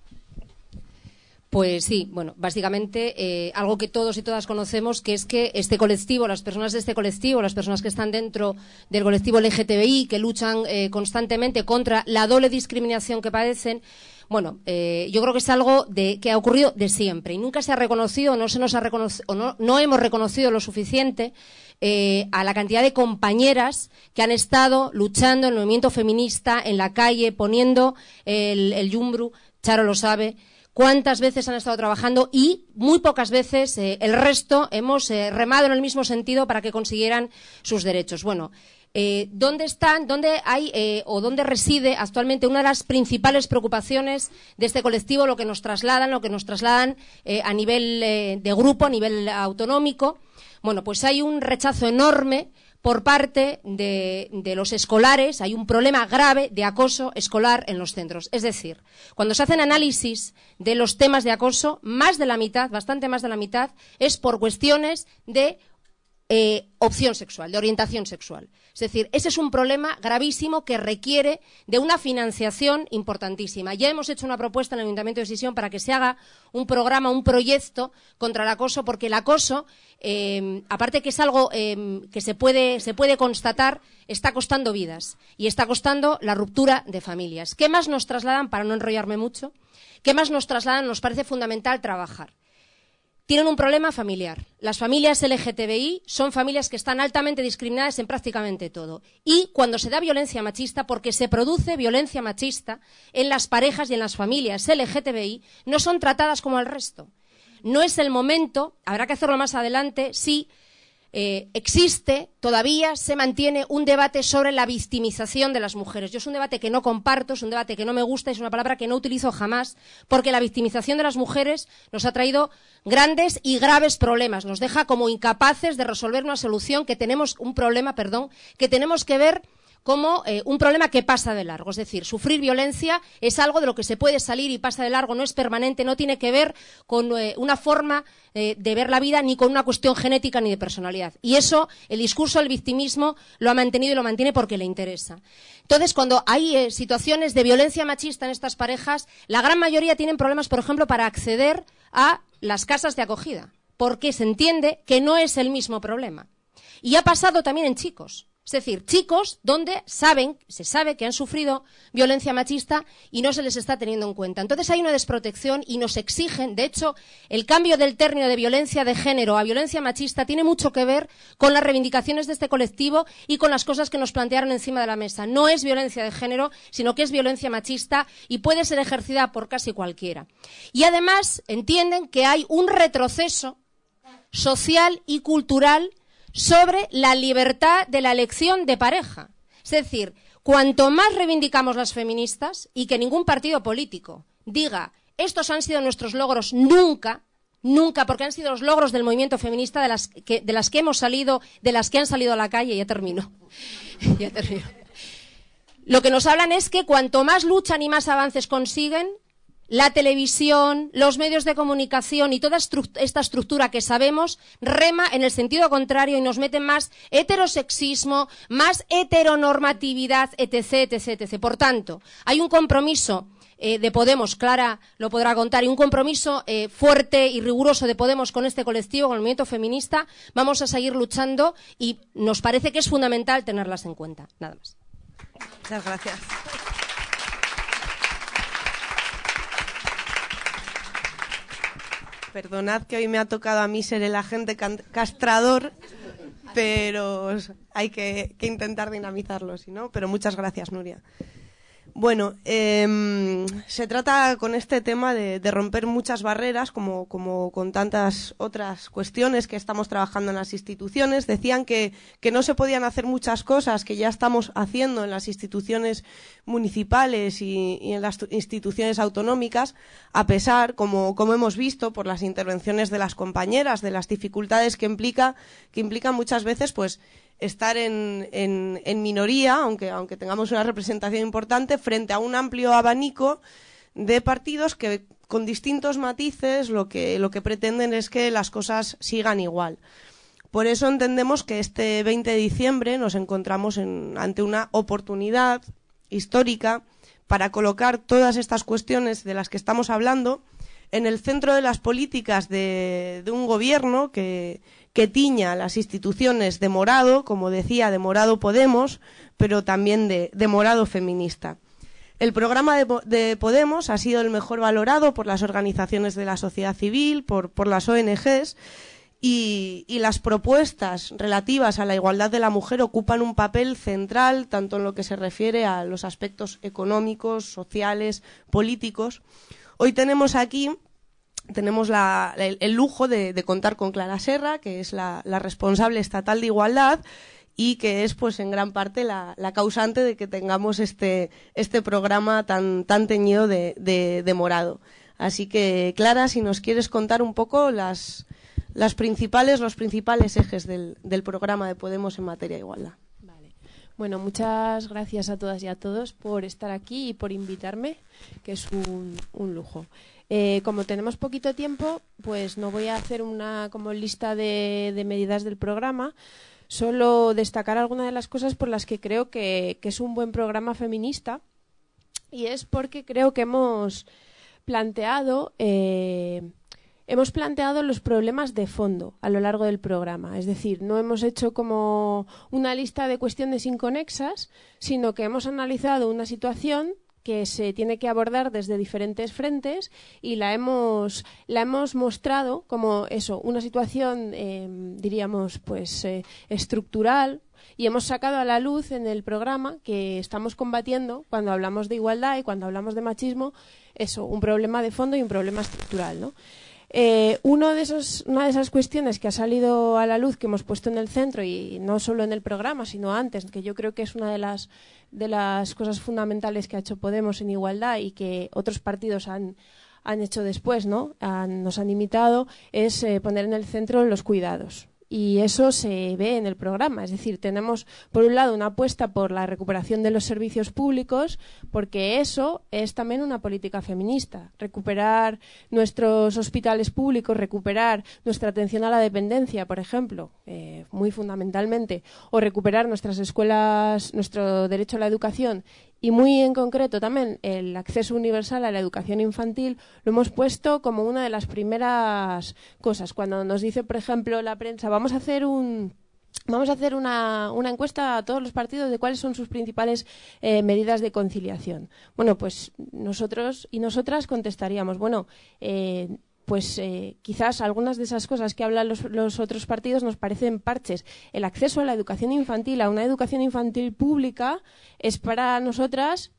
Pues sí, bueno, básicamente algo que todos y todas conocemos, que es que este colectivo, las personas de este colectivo, las personas que están dentro del colectivo LGTBI, que luchan constantemente contra la doble discriminación que padecen, bueno, yo creo que es algo que ha ocurrido de siempre y nunca se ha reconocido, no se nos ha reconocido, o no hemos reconocido lo suficiente a la cantidad de compañeras que han estado luchando en el movimiento feminista, en la calle, poniendo el yumbru. Charo lo sabe. Cuántas veces han estado trabajando, y muy pocas veces el resto hemos remado en el mismo sentido para que consiguieran sus derechos. Bueno, ¿dónde están, dónde hay o dónde reside actualmente una de las principales preocupaciones de este colectivo, lo que nos trasladan a nivel de grupo, a nivel autonómico? Bueno, pues hay un rechazo enorme por parte de los escolares. Hay un problema grave de acoso escolar en los centros. Es decir, cuando se hacen análisis de los temas de acoso, más de la mitad, bastante más de la mitad, es por cuestiones de opción sexual, de orientación sexual. Es decir, ese es un problema gravísimo que requiere de una financiación importantísima. Ya hemos hecho una propuesta en el Ayuntamiento de Sisión para que se haga un programa, un proyecto contra el acoso, porque el acoso, aparte que es algo que se puede constatar, está costando vidas y está costando la ruptura de familias. ¿Qué más nos trasladan, para no enrollarme mucho, qué más nos trasladan? Nos parece fundamental trabajar. Tienen un problema familiar. Las familias LGTBI son familias que están altamente discriminadas en prácticamente todo. Y cuando se da violencia machista, porque se produce violencia machista en las parejas y en las familias LGTBI, no son tratadas como el resto. No es el momento, habrá que hacerlo más adelante, si existe, todavía se mantiene un debate sobre la victimización de las mujeres. Yo es un debate que no comparto, es un debate que no me gusta, es una palabra que no utilizo jamás, porque la victimización de las mujeres nos ha traído grandes y graves problemas, nos deja como incapaces de resolver una solución, que tenemos un problema, que tenemos que ver como un problema que pasa de largo. Es decir, sufrir violencia es algo de lo que se puede salir y pasa de largo, no es permanente, no tiene que ver con una forma de ver la vida, ni con una cuestión genética ni de personalidad. Y eso, el discurso del victimismo lo ha mantenido y lo mantiene porque le interesa. Entonces, cuando hay situaciones de violencia machista en estas parejas, la gran mayoría tienen problemas, por ejemplo, para acceder a las casas de acogida, porque se entiende que no es el mismo problema. Y ha pasado también en chicos. Es decir, chicos donde se sabe que han sufrido violencia machista y no se les está teniendo en cuenta. Entonces hay una desprotección y nos exigen, de hecho, el cambio del término de violencia de género a violencia machista tiene mucho que ver con las reivindicaciones de este colectivo y con las cosas que nos plantearon encima de la mesa. No es violencia de género, sino que es violencia machista y puede ser ejercida por casi cualquiera. Y además entienden que hay un retroceso social y cultural sobre la libertad de la elección de pareja. Es decir, cuanto más reivindicamos las feministas, y que ningún partido político diga estos han sido nuestros logros, nunca, porque han sido los logros del movimiento feminista de las que hemos salido, de las que han salido a la calle. Ya termino. Lo que nos hablan es que cuanto más luchan y más avances consiguen, la televisión, los medios de comunicación y toda esta estructura que sabemos rema en el sentido contrario y nos mete más heterosexismo, más heteronormatividad, etc., etc., etc. Por tanto, hay un compromiso de Podemos, Clara lo podrá contar, y un compromiso fuerte y riguroso de Podemos con este colectivo, con el movimiento feminista. Vamos a seguir luchando y nos parece que es fundamental tenerlas en cuenta. Nada más. Muchas gracias. Perdonad que hoy me ha tocado a mí ser el agente castrador, pero hay que intentar dinamizarlo, si no. Pero muchas gracias, Nuria. Bueno, se trata con este tema de romper muchas barreras, como con tantas otras cuestiones que estamos trabajando en las instituciones. Decían que no se podían hacer muchas cosas que ya estamos haciendo en las instituciones municipales y en las instituciones autonómicas, a pesar, como hemos visto por las intervenciones de las compañeras, de las dificultades que implican muchas veces, pues, estar en minoría, aunque tengamos una representación importante, frente a un amplio abanico de partidos que, con distintos matices, lo que pretenden es que las cosas sigan igual. Por eso entendemos que este 20 de diciembre nos encontramos ante una oportunidad histórica para colocar todas estas cuestiones de las que estamos hablando en el centro de las políticas de un gobierno que tiña las instituciones de morado, como decía, de morado Podemos, pero también de morado feminista. El programa de Podemos ha sido el mejor valorado por las organizaciones de la sociedad civil, por las ONGs, y las propuestas relativas a la igualdad de la mujer ocupan un papel central, tanto en lo que se refiere a los aspectos económicos, sociales, políticos. Hoy tenemos aquí el lujo de contar con Clara Serra, que es la responsable estatal de igualdad y que es, pues, en gran parte la causante de que tengamos este programa tan teñido de morado. Así que, Clara, si nos quieres contar un poco los principales ejes del programa de Podemos en materia de igualdad. Bueno, muchas gracias a todas y a todos por estar aquí y por invitarme, que es un lujo. Como tenemos poquito tiempo, pues no voy a hacer una como lista de medidas del programa, solo destacar algunas de las cosas por las que creo que es un buen programa feminista, y es porque creo que hemos planteado los problemas de fondo a lo largo del programa. Es decir, no hemos hecho como una lista de cuestiones inconexas, sino que hemos analizado una situación que se tiene que abordar desde diferentes frentes y la hemos mostrado como eso, una situación, diríamos, pues estructural, y hemos sacado a la luz en el programa que estamos combatiendo cuando hablamos de igualdad y cuando hablamos de machismo, eso, un problema de fondo y un problema estructural, ¿no? Una de esas cuestiones que ha salido a la luz, que hemos puesto en el centro, y no solo en el programa, sino antes, que yo creo que es una de las cosas fundamentales que ha hecho Podemos en igualdad y que otros partidos han hecho después, ¿no? Nos han imitado, es poner en el centro los cuidados. Y eso se ve en el programa. Es decir, tenemos, por un lado, una apuesta por la recuperación de los servicios públicos, porque eso es también una política feminista. Recuperar nuestros hospitales públicos, recuperar nuestra atención a la dependencia, por ejemplo, muy fundamentalmente, o recuperar nuestras escuelas, nuestro derecho a la educación, y muy en concreto también el acceso universal a la educación infantil, lo hemos puesto como una de las primeras cosas. Cuando nos dice, por ejemplo, la prensa, vamos a hacer una encuesta a todos los partidos de cuáles son sus principales medidas de conciliación. Bueno, pues nosotros y nosotras contestaríamos, quizás algunas de esas cosas que hablan los otros partidos nos parecen parches. El acceso a la educación infantil, a una educación infantil pública, es para nosotras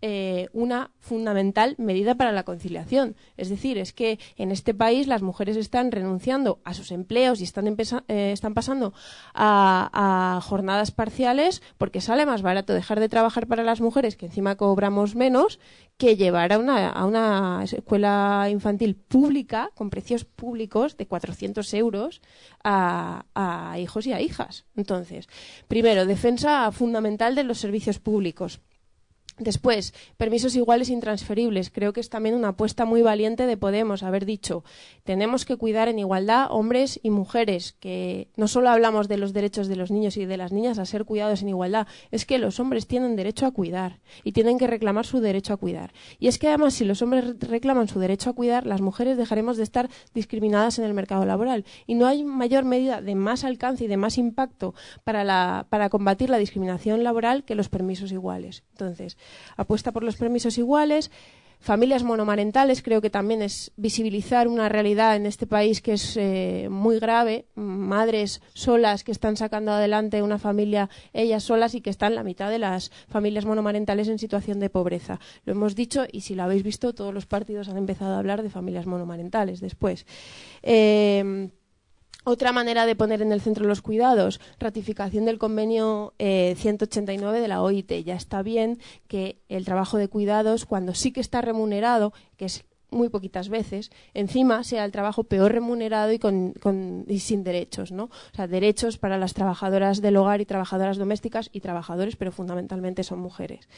una fundamental medida para la conciliación. Es decir, es que en este país las mujeres están renunciando a sus empleos y están pasando a jornadas parciales porque sale más barato dejar de trabajar para las mujeres, que encima cobramos menos, que llevar a una escuela infantil pública con precios públicos de 400 euros a hijos y a hijas. Entonces, primero, defensa fundamental de los servicios públicos. Después, permisos iguales intransferibles. Creo que es también una apuesta muy valiente de Podemos haber dicho tenemos que cuidar en igualdad hombres y mujeres, que no solo hablamos de los derechos de los niños y de las niñas a ser cuidados en igualdad, es que los hombres tienen derecho a cuidar y tienen que reclamar su derecho a cuidar. Y es que además si los hombres reclaman su derecho a cuidar, las mujeres dejaremos de estar discriminadas en el mercado laboral. Y no hay mayor medida de más alcance y de más impacto para combatir la discriminación laboral que los permisos iguales. Entonces, apuesta por los permisos iguales. Familias monomarentales, creo que también es visibilizar una realidad en este país que es muy grave. Madres solas que están sacando adelante una familia ellas solas y que están la mitad de las familias monomarentales en situación de pobreza. Lo hemos dicho y si lo habéis visto, todos los partidos han empezado a hablar de familias monomarentales después. Otra manera de poner en el centro los cuidados, ratificación del convenio 189 de la OIT. Ya está bien que el trabajo de cuidados, cuando sí que está remunerado, que es muy poquitas veces, encima sea el trabajo peor remunerado y sin derechos, ¿no? O sea, derechos para las trabajadoras del hogar y trabajadoras domésticas y trabajadores, pero fundamentalmente son mujeres.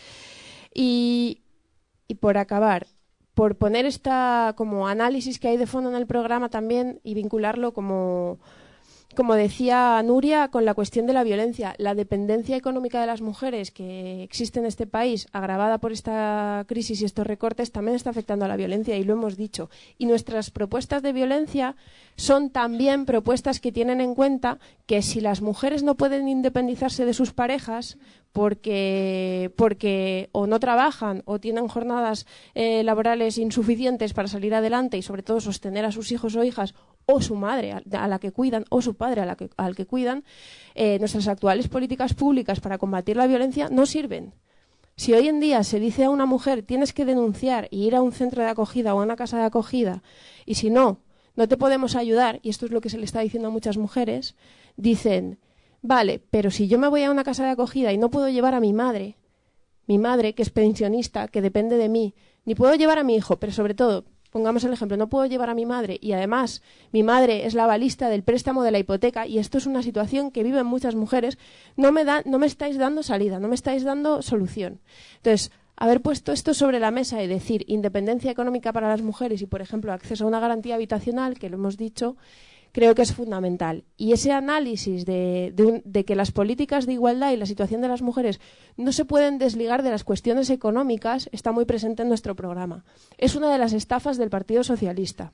Y por acabar, por poner esta como análisis que hay de fondo en el programa también y vincularlo como decía Nuria, con la cuestión de la violencia. La dependencia económica de las mujeres que existe en este país, agravada por esta crisis y estos recortes, también está afectando a la violencia y lo hemos dicho. Y nuestras propuestas de violencia son también propuestas que tienen en cuenta que si las mujeres no pueden independizarse de sus parejas porque o no trabajan o tienen jornadas laborales insuficientes para salir adelante y sobre todo sostener a sus hijos o hijas o su madre a la que cuidan o su padre al que cuidan, nuestras actuales políticas públicas para combatir la violencia no sirven. Si hoy en día se dice a una mujer tienes que denunciar y ir a un centro de acogida o a una casa de acogida y si no te podemos ayudar, y esto es lo que se le está diciendo a muchas mujeres, dicen vale, pero si yo me voy a una casa de acogida y no puedo llevar a mi madre que es pensionista, que depende de mí, ni puedo llevar a mi hijo, pero sobre todo, pongamos el ejemplo, no puedo llevar a mi madre y además mi madre es la avalista del préstamo de la hipoteca y esto es una situación que viven muchas mujeres, no me estáis dando salida, no me estáis dando solución. Entonces, haber puesto esto sobre la mesa y decir independencia económica para las mujeres y, por ejemplo, acceso a una garantía habitacional, que lo hemos dicho, creo que es fundamental. Y ese análisis de que las políticas de igualdad y la situación de las mujeres no se pueden desligar de las cuestiones económicas está muy presente en nuestro programa. Es una de las estafas del Partido Socialista.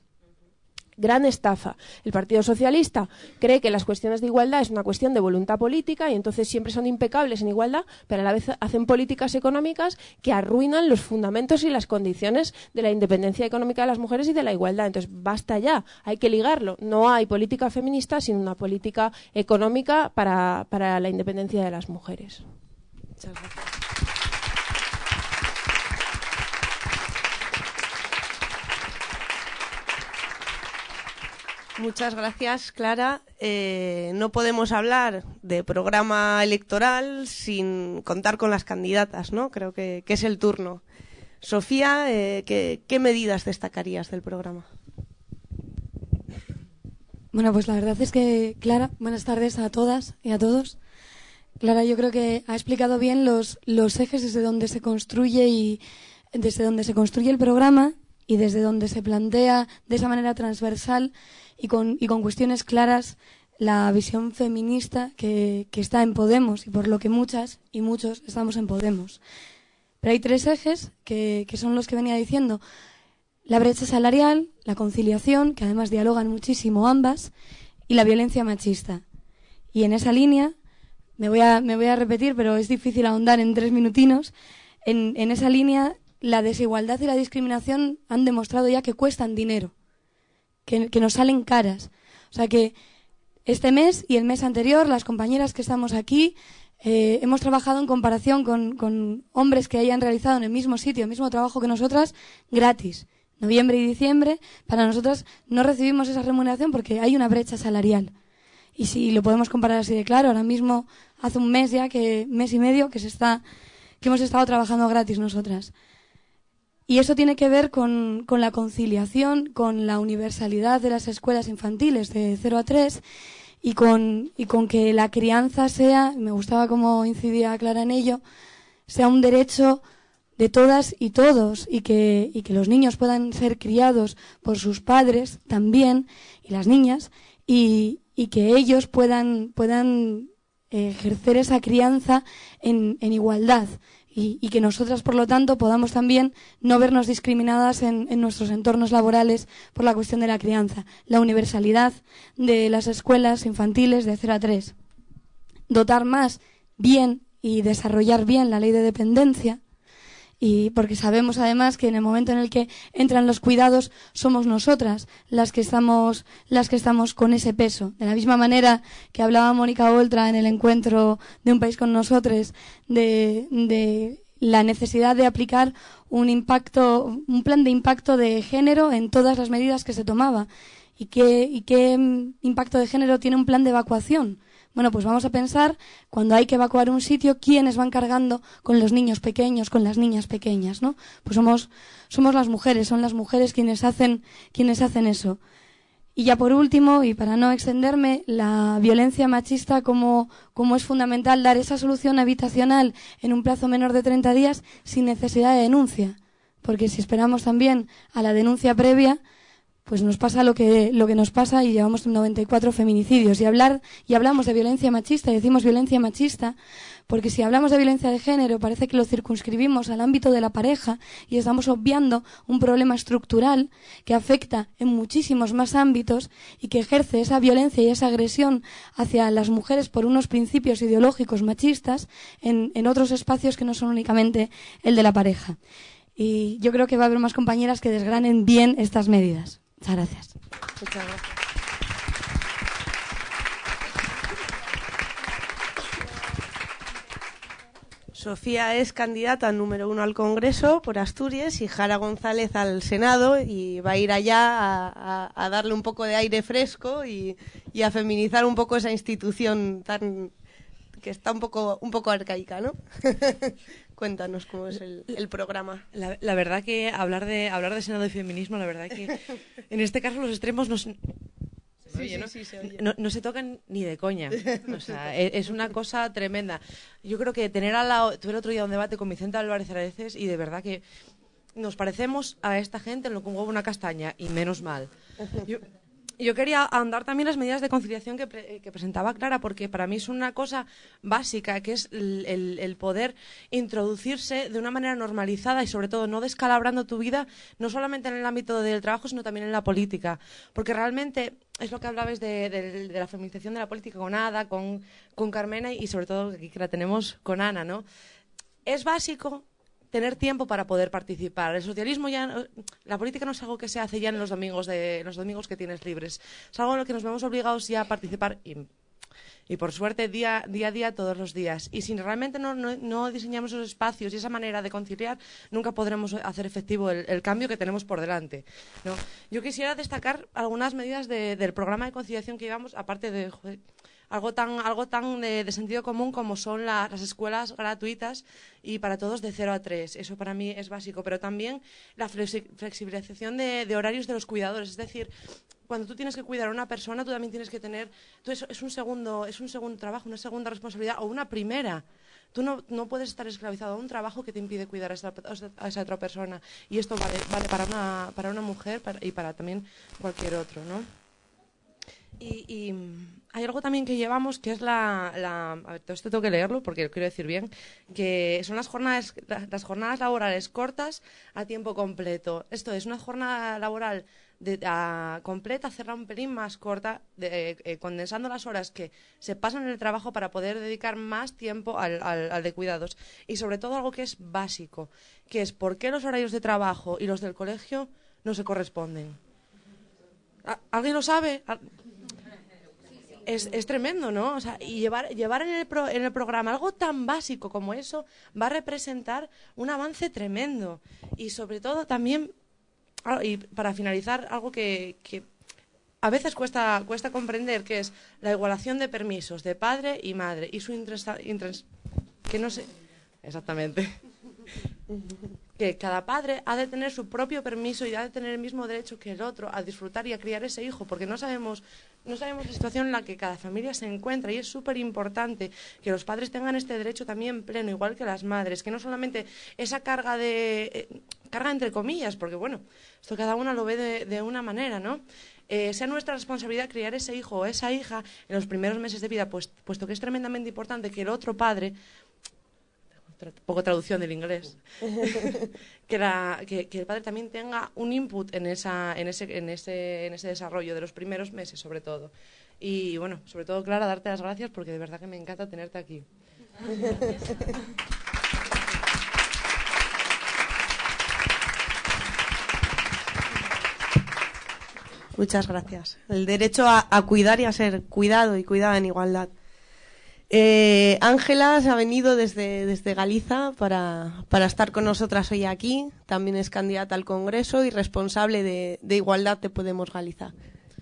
Gran estafa. El Partido Socialista cree que las cuestiones de igualdad es una cuestión de voluntad política y entonces siempre son impecables en igualdad, pero a la vez hacen políticas económicas que arruinan los fundamentos y las condiciones de la independencia económica de las mujeres y de la igualdad. Entonces, basta ya, hay que ligarlo. No hay política feminista sin una política económica para la independencia de las mujeres. Muchas gracias. Muchas gracias, Clara. No podemos hablar de programa electoral sin contar con las candidatas, ¿no? Creo que es el turno. Sofía, ¿qué medidas destacarías del programa? Bueno, pues la verdad es que, Clara, buenas tardes a todas y a todos. Clara, yo creo que ha explicado bien los ejes desde donde se construye el programa y desde donde se plantea de esa manera transversal y con cuestiones claras la visión feminista que está en Podemos y por lo que muchas y muchos estamos en Podemos. Pero hay tres ejes que son los que venía diciendo: la brecha salarial, la conciliación, que además dialogan muchísimo ambas, y la violencia machista. Y en esa línea, me voy a repetir, pero es difícil ahondar en 3 minutinos, en esa línea la desigualdad y la discriminación han demostrado ya que cuestan dinero, que nos salen caras. O sea que este mes y el mes anterior, las compañeras que estamos aquí, hemos trabajado en comparación con hombres que hayan realizado en el mismo sitio, el mismo trabajo que nosotras, gratis. Noviembre y diciembre, para nosotras no recibimos esa remuneración porque hay una brecha salarial. Y si lo podemos comparar así de claro, ahora mismo hace un mes ya, mes y medio, que hemos estado trabajando gratis nosotras. Y eso tiene que ver con la conciliación, con la universalidad de las escuelas infantiles de 0 a 3 y con que la crianza sea, me gustaba cómo incidía Clara en ello, sea un derecho todas y todos, y que los niños puedan ser criados por sus padres también, y las niñas, y que ellos puedan ejercer esa crianza en igualdad, y que nosotras, por lo tanto, podamos también no vernos discriminadas en nuestros entornos laborales por la cuestión de la crianza. La universalidad de las escuelas infantiles de 0 a 3. Dotar más bien y desarrollar bien la ley de dependencia, y porque sabemos además que en el momento en el que entran los cuidados somos nosotras las que estamos con ese peso. De la misma manera que hablaba Mónica Oltra en el encuentro de Un País con Nosotros de la necesidad de aplicar un plan de impacto de género en todas las medidas que se tomaba. ¿Y qué impacto de género tiene un plan de evacuación? Bueno, pues vamos a pensar, cuando hay que evacuar un sitio, quiénes van cargando con los niños pequeños, con las niñas pequeñas, ¿no? Pues somos las mujeres, son las mujeres quienes hacen eso. Y ya por último, y para no extenderme, la violencia machista, como es fundamental dar esa solución habitacional en un plazo menor de 30 días sin necesidad de denuncia. Porque si esperamos también a la denuncia previa, pues nos pasa lo que nos pasa, y llevamos 94 feminicidios. Y hablamos de violencia machista, y decimos violencia machista, porque si hablamos de violencia de género parece que lo circunscribimos al ámbito de la pareja, y estamos obviando un problema estructural que afecta en muchísimos más ámbitos, y que ejerce esa violencia y esa agresión hacia las mujeres por unos principios ideológicos machistas en otros espacios que no son únicamente el de la pareja. Y yo creo que va a haber más compañeras que desgranen bien estas medidas. Muchas gracias. Muchas gracias. Sofía es candidata número 1 al Congreso por Asturias y Jara González al Senado, y va a ir allá a darle un poco de aire fresco y a feminizar un poco esa institución que está un poco arcaica, ¿no? Cuéntanos cómo es el programa. La verdad que hablar de Senado y feminismo, la verdad que en este caso los extremos no se tocan ni de coña. O sea, es una cosa tremenda. Yo creo que tuve el otro día un debate con Vicente Álvarez Areces, y de verdad que nos parecemos a esta gente en lo que un huevo una castaña, y menos mal. Yo quería ahondar también las medidas de conciliación que presentaba Clara, porque para mí es una cosa básica, que es el poder introducirse de una manera normalizada y sobre todo no descalabrando tu vida, no solamente en el ámbito del trabajo, sino también en la política. Porque realmente es lo que hablabais de la feminización de la política con Ada, con Carmena, y sobre todo aquí que la tenemos con Ana, ¿no? Es básico tener tiempo para poder participar. El socialismo la política no es algo que se hace ya en los domingos que tienes libres. Es algo en lo que nos vemos obligados ya a participar y por suerte día a día todos los días. Y si realmente no diseñamos esos espacios y esa manera de conciliar, nunca podremos hacer efectivo el cambio que tenemos por delante, ¿no? Yo quisiera destacar algunas medidas del programa de conciliación que llevamos, aparte de algo tan de sentido común como son las escuelas gratuitas y para todos de 0 a 3. Eso para mí es básico. Pero también la flexibilización de horarios de los cuidadores. Es decir, cuando tú tienes que cuidar a una persona, tú también tienes que tener... Es un segundo trabajo, una segunda responsabilidad o una primera. Tú no puedes estar esclavizado a un trabajo que te impide cuidar a esa otra persona. Y esto vale para una mujer y para también cualquier otro, ¿no? Y hay algo también que llevamos, que es a ver, todo esto tengo que leerlo porque lo quiero decir bien, que son las jornadas laborales cortas a tiempo completo. Esto es una jornada laboral completa, hacerla un pelín más corta, condensando las horas que se pasan en el trabajo para poder dedicar más tiempo al de cuidados. Y sobre todo algo que es básico, que es por qué los horarios de trabajo y los del colegio no se corresponden. ¿Alguien lo sabe? Es tremendo, ¿no? O sea, y llevar en el programa algo tan básico como eso va a representar un avance tremendo. Y sobre todo también, y para finalizar, algo que a veces cuesta comprender, que es la igualación de permisos de padre y madre y su que no sé exactamente. que cada padre ha de tener su propio permiso y ha de tener el mismo derecho que el otro a disfrutar y a criar ese hijo, porque no sabemos la situación en la que cada familia se encuentra, y es súper importante que los padres tengan este derecho también pleno, igual que las madres, que no solamente esa carga carga entre comillas, porque bueno, esto cada una lo ve de una manera, ¿no? Sea nuestra responsabilidad criar ese hijo o esa hija en los primeros meses de vida, puesto que es tremendamente importante que el otro padre, poco traducción del inglés, que el padre también tenga un input en ese desarrollo de los primeros meses, sobre todo. Y bueno, sobre todo, Clara, darte las gracias porque de verdad que me encanta tenerte aquí. Muchas gracias. El derecho a cuidar y a ser cuidado y cuidada en igualdad. Ángela se ha venido desde Galiza para estar con nosotras hoy aquí. También es candidata al Congreso y responsable de Igualdad de Podemos Galiza.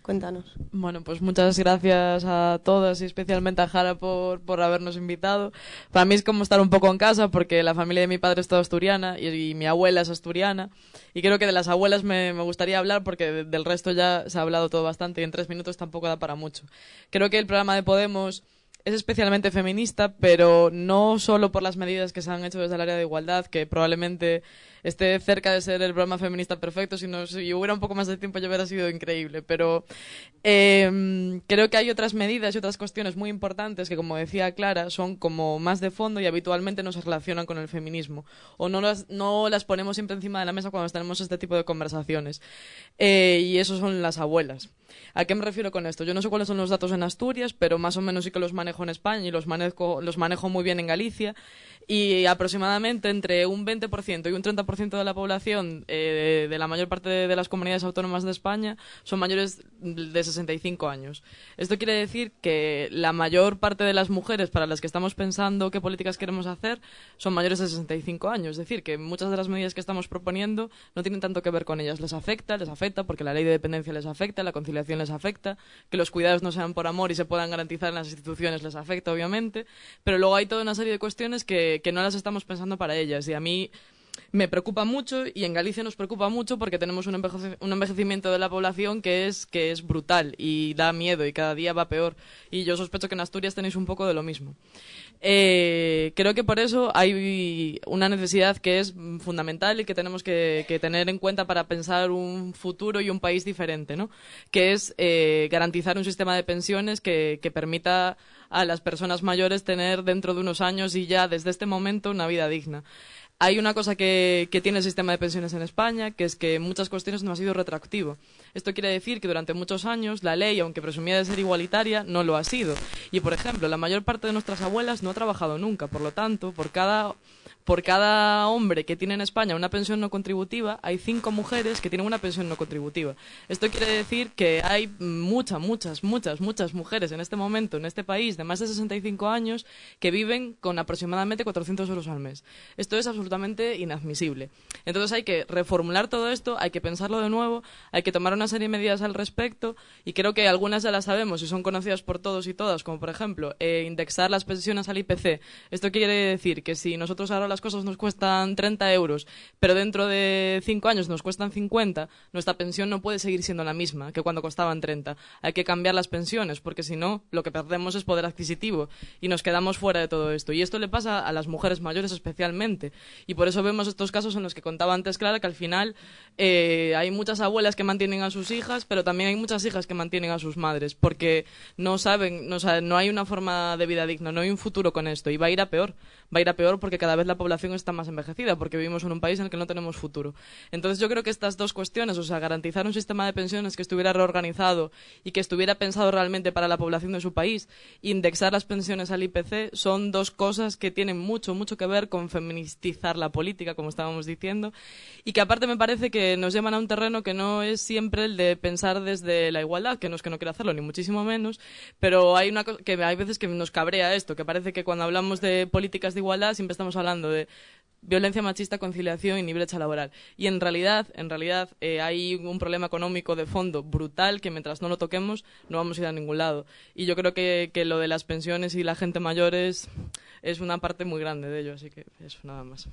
Cuéntanos. Bueno, pues muchas gracias a todas y especialmente a Jara por habernos invitado. Para mí es como estar un poco en casa porque la familia de mi padre es toda asturiana y mi abuela es asturiana. Y creo que de las abuelas me gustaría hablar porque del resto ya se ha hablado todo bastante y en 3 minutos tampoco da para mucho. Creo que el programa de Podemos es especialmente feminista, pero no solo por las medidas que se han hecho desde el área de igualdad, que probablemente esté cerca de ser el programa feminista perfecto, sino si hubiera un poco más de tiempo ya hubiera sido increíble, pero creo que hay otras medidas y otras cuestiones muy importantes que, como decía Clara, son como más de fondo y habitualmente no se relacionan con el feminismo, o no las ponemos siempre encima de la mesa cuando tenemos este tipo de conversaciones, y eso son las abuelas. ¿A qué me refiero con esto? Yo no sé cuáles son los datos en Asturias, pero más o menos sí que los manejo en España y los manejo muy bien en Galicia, y aproximadamente entre un 20% y un 30% de la población de la mayor parte de las comunidades autónomas de España son mayores de 65 años. Esto quiere decir que la mayor parte de las mujeres para las que estamos pensando qué políticas queremos hacer son mayores de 65 años. Es decir, que muchas de las medidas que estamos proponiendo no tienen tanto que ver con ellas. Les afecta porque la ley de dependencia les afecta, la conciliación les afecta, que los cuidados no sean por amor y se puedan garantizar en las instituciones les afecta, obviamente, pero luego hay toda una serie de cuestiones que no las estamos pensando para ellas, y a mí me preocupa mucho, y en Galicia nos preocupa mucho porque tenemos un envejecimiento de la población que es brutal y da miedo y cada día va peor, y yo sospecho que en Asturias tenéis un poco de lo mismo. Creo que por eso hay una necesidad que es fundamental y que tenemos que tener en cuenta para pensar un futuro y un país diferente, ¿no? Que es garantizar un sistema de pensiones que permita a las personas mayores tener dentro de unos años y ya desde este momento una vida digna. Hay una cosa que tiene el sistema de pensiones en España, que es que en muchas cuestiones no ha sido retroactivo. Esto quiere decir que durante muchos años la ley, aunque presumía de ser igualitaria, no lo ha sido. Y, por ejemplo, la mayor parte de nuestras abuelas no ha trabajado nunca. Por lo tanto, por cada hombre que tiene en España una pensión no contributiva, hay 5 mujeres que tienen una pensión no contributiva. Esto quiere decir que hay muchas mujeres en este momento, en este país, de más de 65 años, que viven con aproximadamente 400 euros al mes. Esto es absolutamente inadmisible. Entonces hay que reformular todo esto, hay que pensarlo de nuevo, hay que tomar una serie de medidas al respecto, y creo que algunas ya las sabemos y son conocidas por todos y todas, como por ejemplo indexar las pensiones al IPC. Esto quiere decir que si nosotros ahora las cosas nos cuestan 30 euros, pero dentro de 5 años nos cuestan 50, nuestra pensión no puede seguir siendo la misma que cuando costaban 30. Hay que cambiar las pensiones, porque si no, lo que perdemos es poder adquisitivo y nos quedamos fuera de todo esto. Y esto le pasa a las mujeres mayores especialmente. Y por eso vemos estos casos en los que contaba antes Clara, que al final hay muchas abuelas que mantienen a sus hijas, pero también hay muchas hijas que mantienen a sus madres, porque no hay una forma de vida digna, no hay un futuro con esto, y va a ir a peor porque cada vez la población está más envejecida, porque vivimos en un país en el que no tenemos futuro. Entonces yo creo que estas dos cuestiones, o sea, garantizar un sistema de pensiones que estuviera reorganizado y que estuviera pensado realmente para la población de su país, indexar las pensiones al IPC, son dos cosas que tienen mucho que ver con feministizar la política, como estábamos diciendo, y que aparte me parece que nos llevan a un terreno que no es siempre el de pensar desde la igualdad, que no es que no quiera hacerlo, ni muchísimo menos, pero hay veces que nos cabrea esto, que parece que cuando hablamos de políticas de igualdad siempre estamos hablando de violencia machista, conciliación y ni brecha laboral. Y en realidad hay un problema económico de fondo brutal que mientras no lo toquemos no vamos a ir a ningún lado. Y yo creo que lo de las pensiones y la gente mayor es una parte muy grande de ello, así que eso, nada más.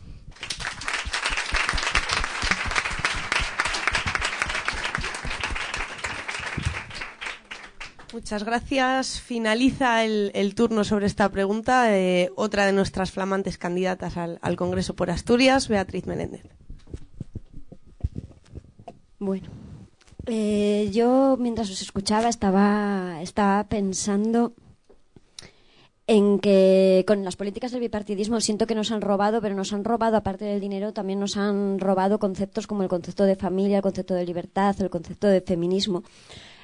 Muchas gracias. Finaliza el turno sobre esta pregunta otra de nuestras flamantes candidatas al Congreso por Asturias, Beatriz Menéndez. Bueno, yo mientras os escuchaba estaba pensando en que con las políticas del bipartidismo siento que nos han robado, pero nos han robado, aparte del dinero, también nos han robado conceptos como el concepto de familia, el concepto de libertad, el concepto de feminismo,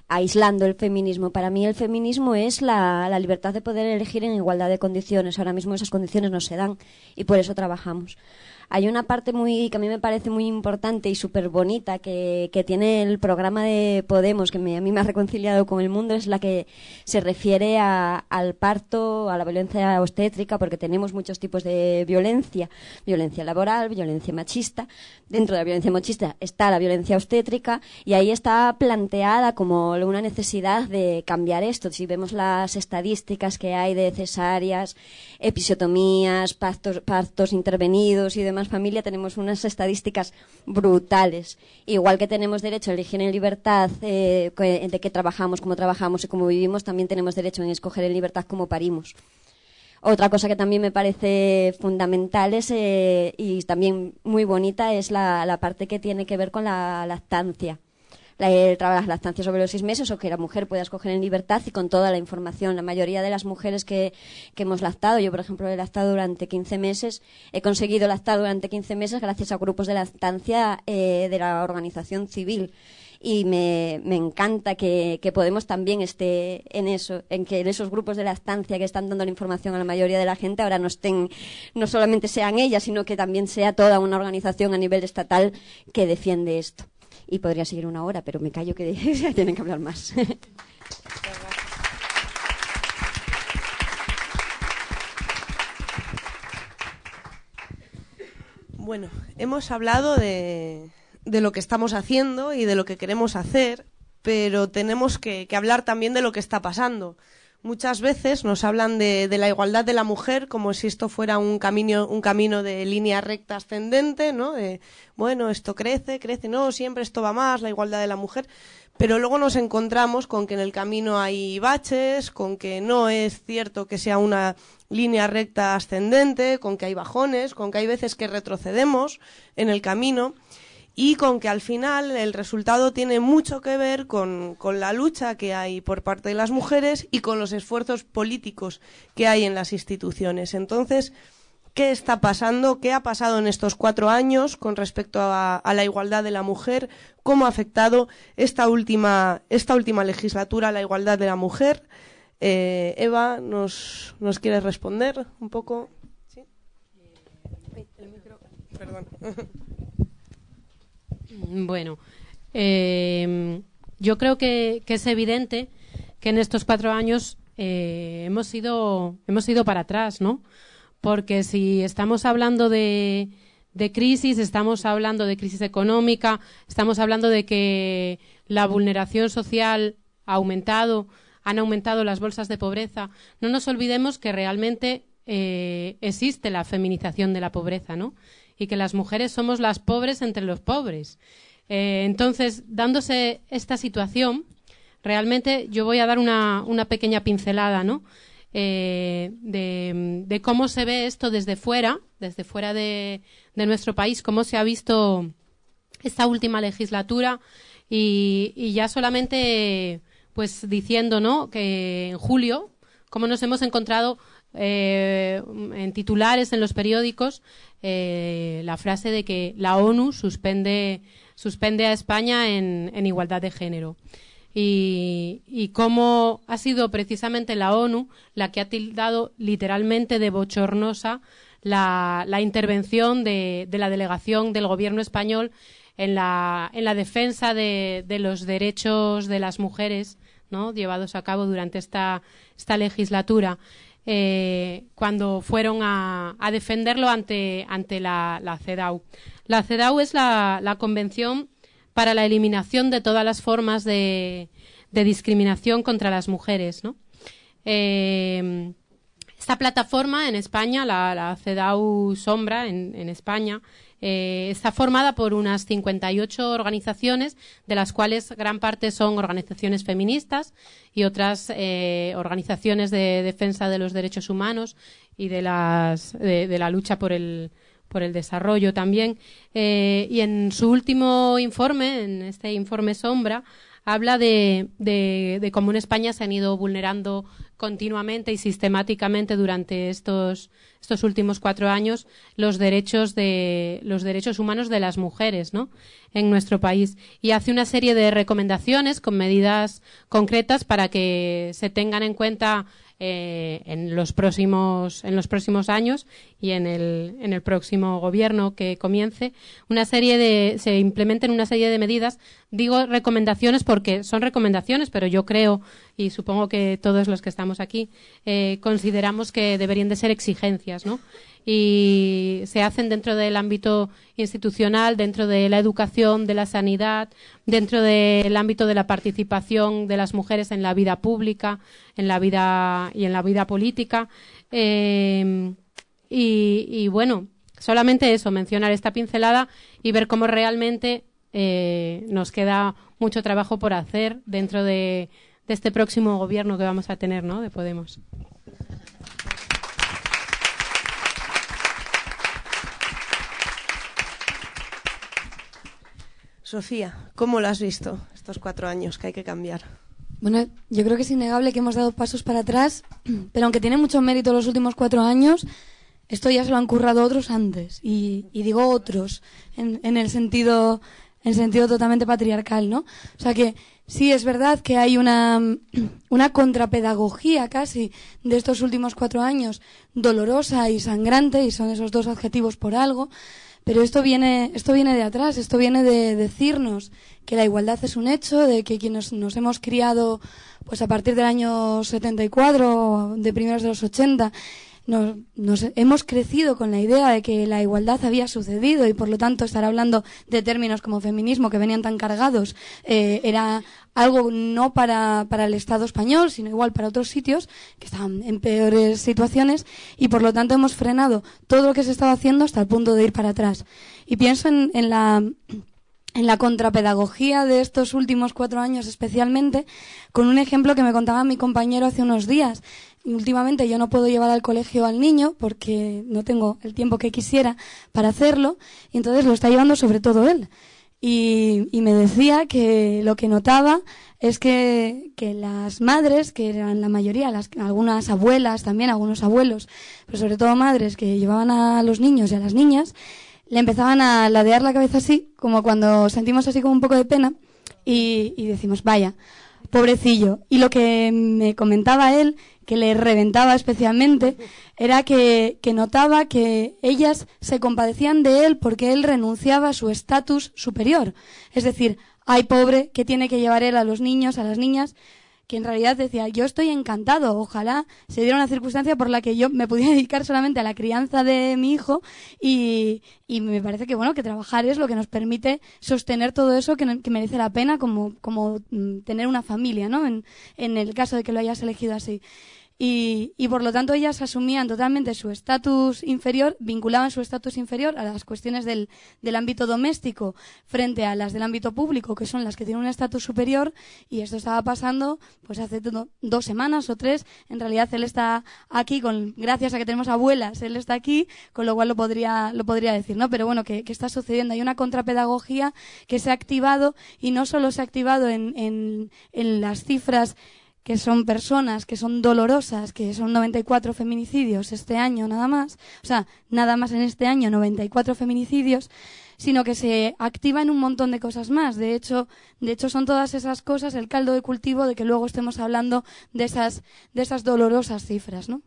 aislando el feminismo. Para mí el feminismo es la libertad de poder elegir en igualdad de condiciones. Ahora mismo esas condiciones no se dan y por eso trabajamos. Hay una parte que a mí me parece muy importante y súper bonita que tiene el programa de Podemos, que a mí me ha reconciliado con el mundo, es la que se refiere al parto, a la violencia obstétrica, porque tenemos muchos tipos de violencia. Violencia laboral, violencia machista. Dentro de la violencia machista está la violencia obstétrica y ahí está planteada como una necesidad de cambiar esto. Si vemos las estadísticas que hay de cesáreas, episiotomías, partos intervenidos y demás familia, tenemos unas estadísticas brutales. Igual que tenemos derecho a elegir en libertad de qué trabajamos, cómo trabajamos y cómo vivimos, también tenemos derecho en escoger en libertad cómo parimos. Otra cosa que también me parece fundamental y también muy bonita es la parte que tiene que ver con la lactancia. La lactancia sobre los 6 meses, o que la mujer pueda escoger en libertad y con toda la información. La mayoría de las mujeres que hemos lactado, yo por ejemplo he lactado durante 15 meses, he conseguido lactar durante 15 meses gracias a grupos de lactancia de la organización civil. Y me encanta que Podemos también esté en eso, en que en esos grupos de lactancia que están dando la información a la mayoría de la gente ahora no solamente sean ellas, sino que también sea toda una organización a nivel estatal que defiende esto. Y podría seguir 1 hora, pero me callo que tienen que hablar más. Bueno, hemos hablado de lo que estamos haciendo y de lo que queremos hacer, pero tenemos que hablar también de lo que está pasando. Muchas veces nos hablan de la igualdad de la mujer como si esto fuera un camino de línea recta ascendente, ¿no? Bueno, esto crece, no, siempre esto va más, la igualdad de la mujer. Pero luego nos encontramos con que en el camino hay baches, con que no es cierto que sea una línea recta ascendente, con que hay bajones, con que hay veces que retrocedemos en el camino. Y con que al final el resultado tiene mucho que ver con la lucha que hay por parte de las mujeres y con los esfuerzos políticos que hay en las instituciones. Entonces, ¿qué está pasando? ¿Qué ha pasado en estos 4 años con respecto a la igualdad de la mujer? ¿Cómo ha afectado esta última legislatura a la igualdad de la mujer? Eva, ¿nos quieres responder un poco? ¿Sí? El micro. Perdón. Bueno, yo creo que es evidente que en estos 4 años hemos ido para atrás, ¿no? Porque si estamos hablando de crisis, estamos hablando de crisis económica, estamos hablando de que la vulneración social han aumentado las bolsas de pobreza, no nos olvidemos que realmente existe la feminización de la pobreza, ¿no? Y que las mujeres somos las pobres entre los pobres. Entonces, dándose esta situación, realmente yo voy a dar una pequeña pincelada, ¿no? De cómo se ve esto desde fuera de nuestro país, cómo se ha visto esta última legislatura y ya solamente pues diciendo, ¿no?, que en julio, cómo nos hemos encontrado en titulares en los periódicos la frase de que la ONU suspende a España en igualdad de género y cómo ha sido precisamente la ONU la que ha tildado literalmente de bochornosa la intervención de la delegación del gobierno español en la defensa de los derechos de las mujeres, ¿no?, llevados a cabo durante esta legislatura. Cuando fueron a defenderlo ante la CEDAW. La CEDAW es la Convención para la Eliminación de todas las formas de discriminación contra las mujeres, ¿no? Esta plataforma en España, la CEDAW Sombra en España, Está formada por unas 58 organizaciones, de las cuales gran parte son organizaciones feministas y otras organizaciones de defensa de los derechos humanos y de la lucha por el desarrollo también. Y en su último informe, en este informe Sombra, habla de cómo en España se han ido vulnerando continuamente y sistemáticamente durante estos últimos 4 años los derechos humanos de las mujeres, ¿no?, en nuestro país, y hace una serie de recomendaciones con medidas concretas para que se tengan en cuenta en los próximos años y en el próximo gobierno que comience, se implementen una serie de medidas. Digo recomendaciones porque son recomendaciones, pero yo creo, y supongo que todos los que estamos aquí consideramos que deberían de ser exigencias, ¿no? Y se hacen dentro del ámbito institucional, dentro de la educación, de la sanidad, dentro del ámbito de la participación de las mujeres en la vida pública, en la vida política. Y bueno, solamente eso, mencionar esta pincelada y ver cómo realmente nos queda mucho trabajo por hacer dentro de este próximo gobierno que vamos a tener, ¿no?, de Podemos. Sofía, ¿cómo lo has visto estos 4 años que hay que cambiar? Bueno, yo creo que es innegable que hemos dado pasos para atrás, pero aunque tiene mucho mérito los últimos 4 años, esto ya se lo han currado otros antes. Y digo otros, en el sentido totalmente patriarcal, ¿no? O sea que sí, es verdad que hay una contrapedagogía casi de estos últimos 4 años, dolorosa y sangrante, y son esos 2 adjetivos por algo. Pero esto viene de atrás, esto viene de decirnos que la igualdad es un hecho, de que quienes nos hemos criado pues a partir del año 74, de primeros de los 80, nos hemos crecido con la idea de que la igualdad había sucedido y por lo tanto estar hablando de términos como feminismo que venían tan cargados era algo no para el Estado español, sino igual para otros sitios que estaban en peores situaciones, y por lo tanto hemos frenado todo lo que se estaba haciendo hasta el punto de ir para atrás. Y pienso en la contrapedagogía de estos últimos 4 años especialmente, con un ejemplo que me contaba mi compañero hace unos días. Últimamente yo no puedo llevar al colegio al niño porque no tengo el tiempo que quisiera para hacerlo, y entonces lo está llevando sobre todo él. Y me decía que lo que notaba es que las madres, que eran la mayoría, algunas abuelas también, algunos abuelos, pero sobre todo madres que llevaban a los niños y a las niñas, le empezaban a ladear la cabeza así, como cuando sentimos así como un poco de pena, y decimos, vaya, pobrecillo. Y lo que me comentaba él, que le reventaba especialmente, era que notaba que ellas se compadecían de él porque él renunciaba a su estatus superior. Es decir, ay, pobre, que tiene que llevar él a los niños, a las niñas, que en realidad decía, yo estoy encantado, ojalá se diera una circunstancia por la que yo me pudiera dedicar solamente a la crianza de mi hijo, y me parece que bueno, que trabajar es lo que nos permite sostener todo eso que merece la pena, como tener una familia, ¿no? En el caso de que lo hayas elegido así. Y por lo tanto ellas asumían totalmente su estatus inferior, vinculaban su estatus inferior a las cuestiones del ámbito doméstico frente a las del ámbito público, que son las que tienen un estatus superior, y esto estaba pasando pues hace 2 semanas o 3. En realidad él está aquí gracias a que tenemos abuelas, él está aquí, con lo cual lo podría decir, ¿no? Pero bueno, que está sucediendo. Hay una contrapedagogía que se ha activado, y no solo se ha activado en las cifras, que son personas que son dolorosas, que son 94 feminicidios este año nada más, o sea, nada más en este año 94 feminicidios, sino que se activa en un montón de cosas más. De hecho son todas esas cosas el caldo de cultivo de que luego estemos hablando de esas dolorosas cifras, ¿no?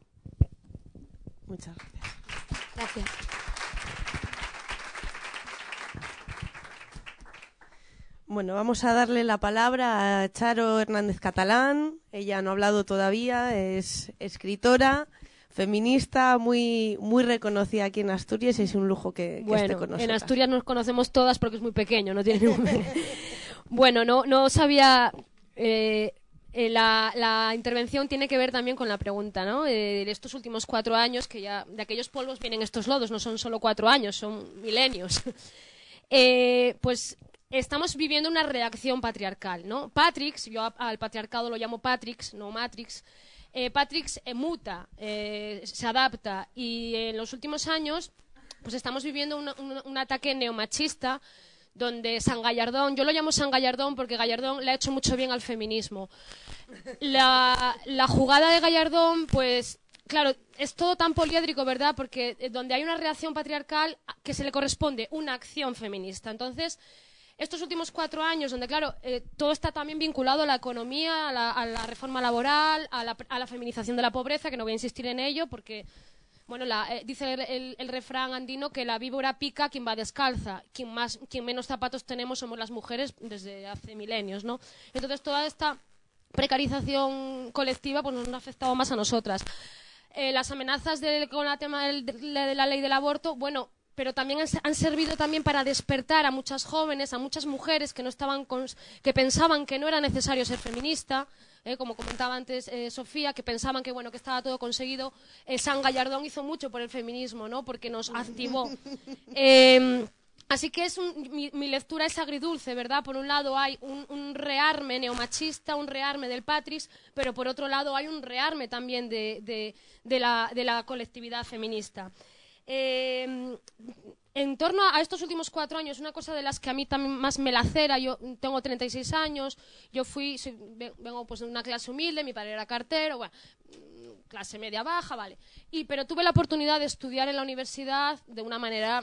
Muchas gracias. Gracias. Bueno, vamos a darle la palabra a Charo Hernández Catalán. Ella no ha hablado todavía, es escritora, feminista, muy reconocida aquí en Asturias, y es un lujo que esté con nosotros. En Asturias nos conocemos todas porque es muy pequeño, no tiene ningún... Bueno, no sabía... la intervención tiene que ver también con la pregunta, ¿no? De estos últimos 4 años, que ya de aquellos polvos vienen estos lodos, no son solo 4 años, son milenios. Pues estamos viviendo una reacción patriarcal, ¿no? Patrix, yo al patriarcado lo llamo Patrix, no Matrix. Patrix muta, se adapta, y en los últimos años pues estamos viviendo un ataque neomachista, donde San Gallardón, yo lo llamo San Gallardón porque Gallardón le ha hecho mucho bien al feminismo. La jugada de Gallardón, pues, claro, es todo tan poliédrico, ¿verdad? Porque donde hay una reacción patriarcal que se le corresponde una acción feminista. Entonces, estos últimos 4 años, donde, claro, todo está también vinculado a la economía, a la reforma laboral, a la feminización de la pobreza, que no voy a insistir en ello porque... Bueno, dice el refrán andino que la víbora pica quien va descalza. Quien menos zapatos tenemos somos las mujeres desde hace milenios, ¿no? Entonces, toda esta precarización colectiva pues nos ha afectado más a nosotras. Las amenazas con el tema de la ley del aborto, bueno, pero también han servido también para despertar a muchas jóvenes, a muchas mujeres que que pensaban que no era necesario ser feminista, como comentaba antes Sofía, que pensaban que bueno, que estaba todo conseguido. San Gallardón hizo mucho por el feminismo, ¿no? Porque nos activó. Así que mi lectura es agridulce, ¿verdad? Por un lado hay un rearme neomachista, un rearme del Patrix, pero por otro lado hay un rearme también de la colectividad feminista. En torno a estos últimos 4 años, una cosa de las que a mí también más me lacera, yo tengo 36 años, vengo pues de una clase humilde, mi padre era cartero, bueno, clase media baja, vale. Pero tuve la oportunidad de estudiar en la universidad de una manera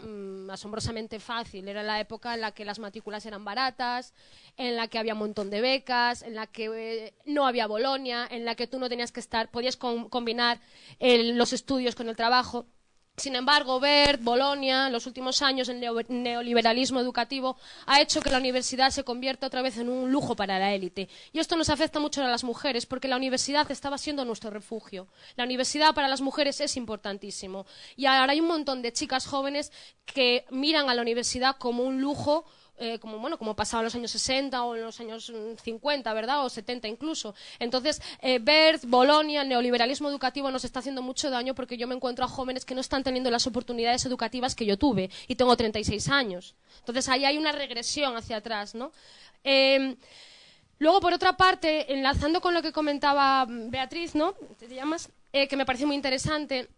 asombrosamente fácil. Era la época en la que las matrículas eran baratas, en la que había un montón de becas, en la que no había Bolonia, en la que tú no tenías que podías combinar los estudios con el trabajo. Sin embargo, Bolonia, en los últimos años, el neoliberalismo educativo ha hecho que la universidad se convierta otra vez en un lujo para la élite. Y esto nos afecta mucho a las mujeres, porque la universidad estaba siendo nuestro refugio. La universidad para las mujeres es importantísimo. Y ahora hay un montón de chicas jóvenes que miran a la universidad como un lujo, como pasaba en los años 60 o en los años 50, ¿verdad? O 70 incluso. Entonces, Bolonia, el neoliberalismo educativo nos está haciendo mucho daño, porque yo me encuentro a jóvenes que no están teniendo las oportunidades educativas que yo tuve, y tengo 36 años. Entonces, ahí hay una regresión hacia atrás, ¿no? Luego, por otra parte, enlazando con lo que comentaba Beatriz, ¿no? ¿Te llamas? Que me pareció muy interesante.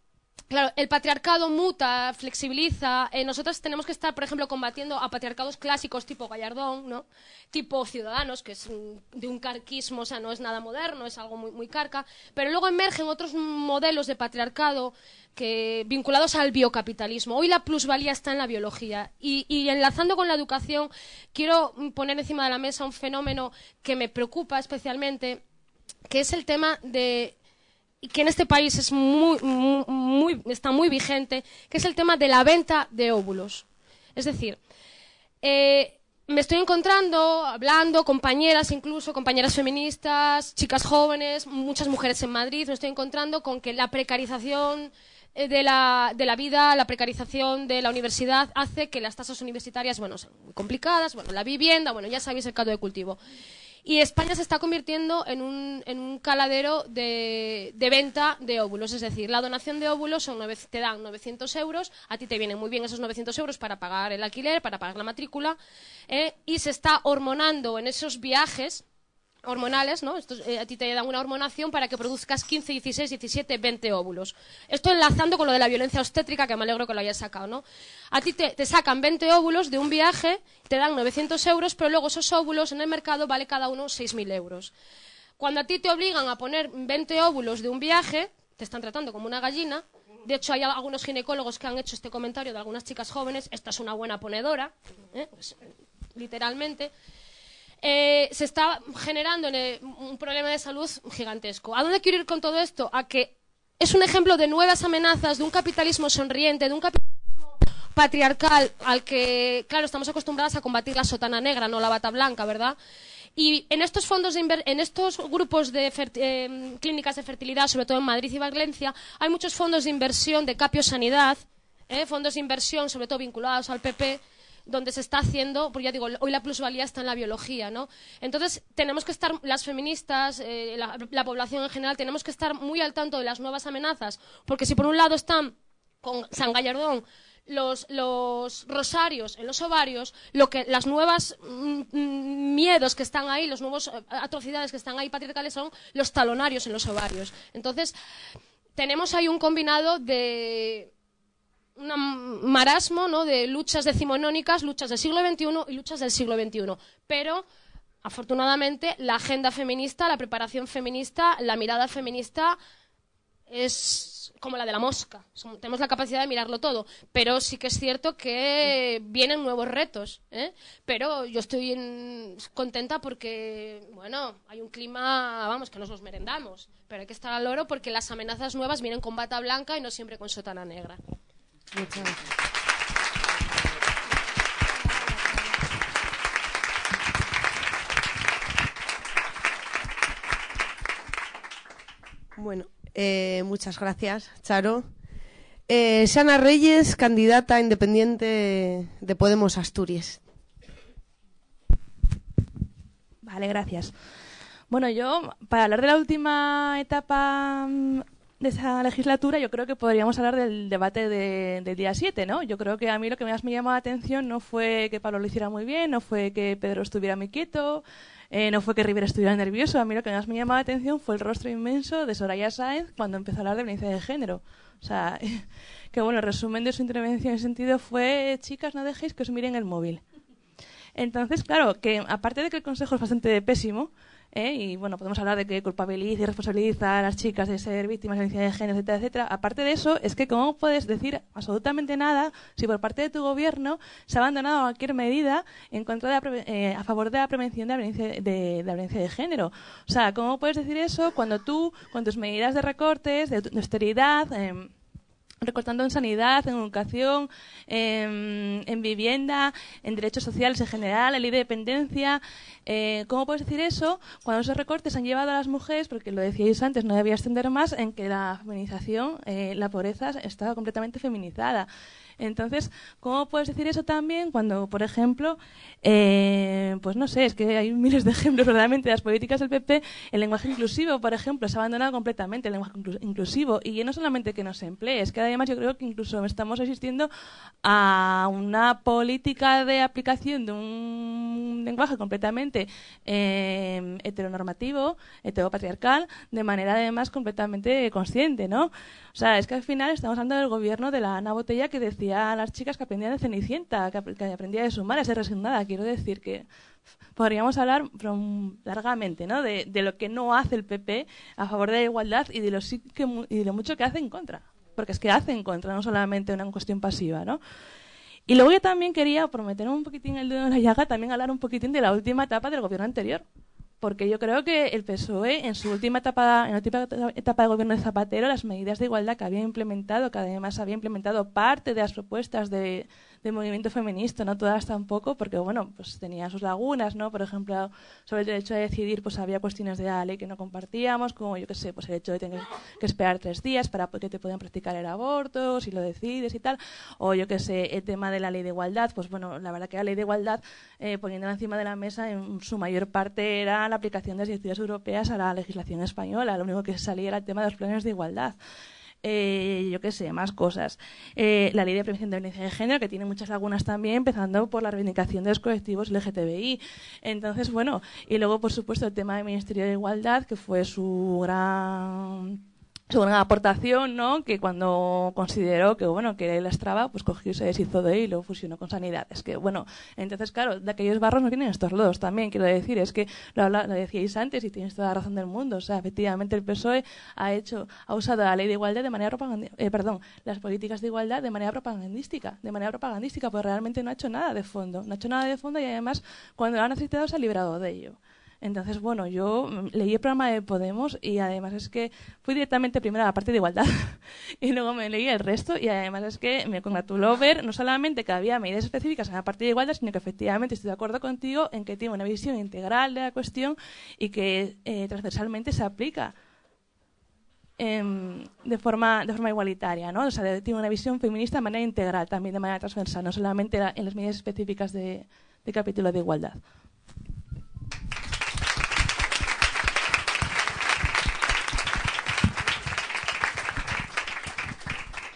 Claro, el patriarcado muta, flexibiliza. Nosotros tenemos que estar, por ejemplo, combatiendo a patriarcados clásicos tipo Gallardón, ¿no? Tipo Ciudadanos, que es de un carquismo, o sea, no es nada moderno, es algo muy, muy carca. Pero luego emergen otros modelos de patriarcado vinculados al biocapitalismo. Hoy la plusvalía está en la biología. Y enlazando con la educación, quiero poner encima de la mesa un fenómeno que me preocupa especialmente, que es el tema que en este país está muy vigente, que es el tema de la venta de óvulos. Es decir, me estoy encontrando, hablando, compañeras feministas, chicas jóvenes, muchas mujeres en Madrid, me estoy encontrando con que la precarización de la vida, la precarización de la universidad hace que las tasas universitarias, sean muy complicadas, la vivienda, ya sabéis el caldo de cultivo. Y España se está convirtiendo en un caladero de venta de óvulos. Es decir, la donación de óvulos te dan 900 euros, a ti te vienen muy bien esos 900 euros para pagar el alquiler, para pagar la matrícula, y se está hormonando en esos viajes hormonales, ¿no? A ti te dan una hormonación para que produzcas 15, 16, 17, 20 óvulos. Esto enlazando con lo de la violencia obstétrica, que me alegro que lo hayas sacado, ¿no? A ti te sacan 20 óvulos de un viaje, te dan 900 euros, pero luego esos óvulos en el mercado vale cada uno 6.000 euros. Cuando a ti te obligan a poner 20 óvulos de un viaje, te están tratando como una gallina. De hecho, hay algunos ginecólogos que han hecho este comentario de algunas chicas jóvenes: esta es una buena ponedora, pues, literalmente. Se está generando un problema de salud gigantesco. ¿A dónde quiero ir con todo esto? A que es un ejemplo de nuevas amenazas, de un capitalismo sonriente, de un capitalismo patriarcal al que, claro, estamos acostumbradas a combatir la sotana negra, no la bata blanca, ¿verdad? Y en estos grupos de clínicas de fertilidad, sobre todo en Madrid y Valencia, hay muchos fondos de inversión de Capio Sanidad, fondos de inversión sobre todo vinculados al PP, donde se está haciendo, porque ya digo, hoy la plusvalía está en la biología, ¿no? Entonces, tenemos que estar, las feministas, la población en general, tenemos que estar muy al tanto de las nuevas amenazas, porque si por un lado están con San Gallardón los rosarios en los ovarios, las nuevas miedos que están ahí, las nuevas atrocidades que están ahí patriarcales son los talonarios en los ovarios. Entonces, tenemos ahí un combinado de un marasmo, ¿no?, de luchas decimonónicas, luchas del siglo XXI y luchas del siglo XXI. Pero, afortunadamente, la agenda feminista, la preparación feminista, la mirada feminista es como la de la mosca. Tenemos la capacidad de mirarlo todo, pero sí que es cierto que vienen nuevos retos, ¿eh? Pero yo estoy contenta porque, bueno, hay un clima, vamos, que nos los merendamos, pero hay que estar al loro porque las amenazas nuevas vienen con bata blanca y no siempre con sotana negra. Muchas gracias. Bueno, muchas gracias, Charo. Xana Reyes, candidata independiente de Podemos Asturias. Vale, gracias. Bueno, yo, para hablar de la última etapa de esa legislatura, yo creo que podríamos hablar del debate del día 7, ¿no? Yo creo que a mí lo que más me llamó la atención no fue que Pablo lo hiciera muy bien, no fue que Pedro estuviera muy quieto, no fue que Rivera estuviera nervioso. A mí lo que más me llamó la atención fue el rostro inmenso de Soraya Sáenz cuando empezó a hablar de violencia de género. O sea, que bueno, el resumen de su intervención en ese sentido fue: chicas, no dejéis que os miren el móvil. Entonces, claro, que aparte de que el consejo es bastante pésimo, y bueno, podemos hablar de que culpabiliza y responsabiliza a las chicas de ser víctimas de violencia de género, etcétera, etcétera. Aparte de eso, es que cómo puedes decir absolutamente nada si por parte de tu gobierno se ha abandonado cualquier medida en contra de a favor de la prevención de la violencia de género. O sea, ¿cómo puedes decir eso cuando tú, con tus medidas de recortes, de austeridad, recortando en sanidad, en educación, en vivienda, en derechos sociales en general, en ley de dependencia? ¿Cómo puedes decir eso cuando esos recortes han llevado a las mujeres, porque lo decíais antes, no debía extender más, en que la feminización, la pobreza estaba completamente feminizada? Entonces, ¿cómo puedes decir eso también cuando, por ejemplo, pues no sé, es que hay miles de ejemplos verdaderamente de las políticas del PP? El lenguaje inclusivo, por ejemplo, se ha abandonado completamente el lenguaje inclusivo, y no solamente que no se emplee, es que además yo creo que incluso estamos asistiendo a una política de aplicación de un lenguaje completamente heteronormativo, heteropatriarcal, de manera además completamente consciente, ¿no? O sea, es que al final estamos hablando del gobierno de la Ana Botella, que decía a las chicas que aprendían de Cenicienta, que aprendía de sumar, a ser resignada. Quiero decir que podríamos hablar largamente, ¿no?, de lo que no hace el PP a favor de la igualdad y de lo mucho que hace en contra. Porque es que hace en contra, no solamente una cuestión pasiva, ¿no? Y luego yo también quería, por meter un poquitín el dedo en la llaga, también hablar un poquitín de la última etapa del gobierno anterior. Porque yo creo que el PSOE, en su última etapa, de gobierno de Zapatero, las medidas de igualdad que había implementado, que además había implementado parte de las propuestas del movimiento feminista, no todas tampoco, porque bueno, pues tenía sus lagunas, ¿no? Por ejemplo, sobre el derecho a decidir, pues había cuestiones de la ley que no compartíamos, como yo qué sé, pues el hecho de tener que esperar 3 días para que te puedan practicar el aborto, si lo decides y tal, o yo qué sé, el tema de la ley de igualdad. Pues bueno, la verdad que la ley de igualdad, poniéndola encima de la mesa, en su mayor parte era la aplicación de las directivas europeas a la legislación española. Lo único que salía era el tema de los planes de igualdad. Yo qué sé, más cosas. La ley de prevención de violencia de género, que tiene muchas lagunas también, empezando por la reivindicación de los colectivos LGTBI. Entonces, bueno, y luego, por supuesto, el tema del Ministerio de Igualdad, que fue su gran aportación, ¿no?, que cuando consideró que bueno, que él lastraba, pues cogió y se deshizo de él y lo fusionó con Sanidad. Es que bueno, entonces claro, de aquellos barros no tienen estos lodos también, quiero decir, es que lo decíais antes y tienes toda la razón del mundo. O sea, efectivamente el PSOE ha usado la ley de igualdad de manera las políticas de igualdad de manera propagandística, pues realmente no ha hecho nada de fondo, y además cuando lo ha necesitado se ha librado de ello. Entonces, bueno, yo leí el programa de Podemos y además es que fui directamente primero a la parte de igualdad y luego me leí el resto, y además es que me congratuló ver no solamente que había medidas específicas en la parte de igualdad, sino que efectivamente estoy de acuerdo contigo en que tiene una visión integral de la cuestión y que transversalmente se aplica. de forma igualitaria, ¿no? O sea, tiene una visión feminista de manera integral, también de manera transversal, no solamente en las medidas específicas de capítulo de igualdad.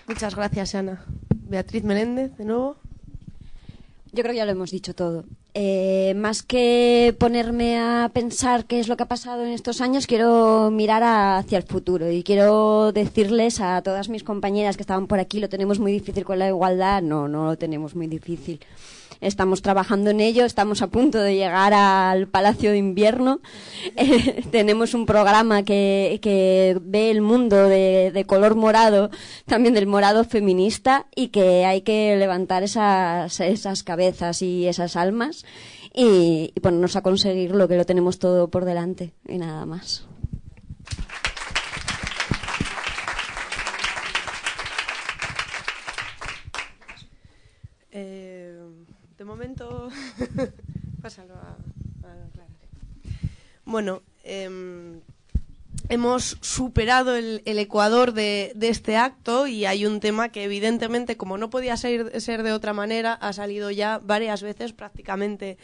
Muchas gracias, Ana. Beatriz Menéndez, de nuevo. Yo creo que ya lo hemos dicho todo. Más que ponerme a pensar qué es lo que ha pasado en estos años, quiero mirar hacia el futuro y quiero decirles a todas mis compañeras que estaban por aquí, lo tenemos muy difícil con la igualdad. No lo tenemos muy difícil. Estamos trabajando en ello, estamos a punto de llegar al Palacio de Invierno. Tenemos un programa que ve el mundo de color morado, también del morado feminista, y que hay que levantar esas cabezas y esas almas y ponernos a conseguirlo, que lo tenemos todo por delante y nada más. De momento, pásalo a Clara. Bueno, hemos superado el ecuador de este acto y hay un tema que evidentemente, como no podía ser de otra manera, ha salido ya varias veces prácticamente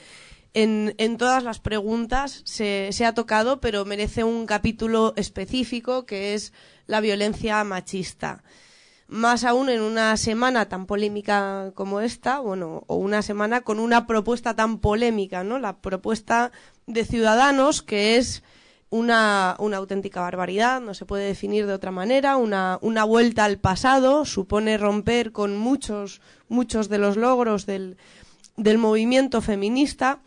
en todas las preguntas se ha tocado, pero merece un capítulo específico que es la violencia machista. Más aún en una semana tan polémica como esta, o una semana con una propuesta tan polémica, ¿no? La propuesta de Ciudadanos, que es una auténtica barbaridad, no se puede definir de otra manera, una vuelta al pasado, supone romper con muchos de los logros del movimiento feminista,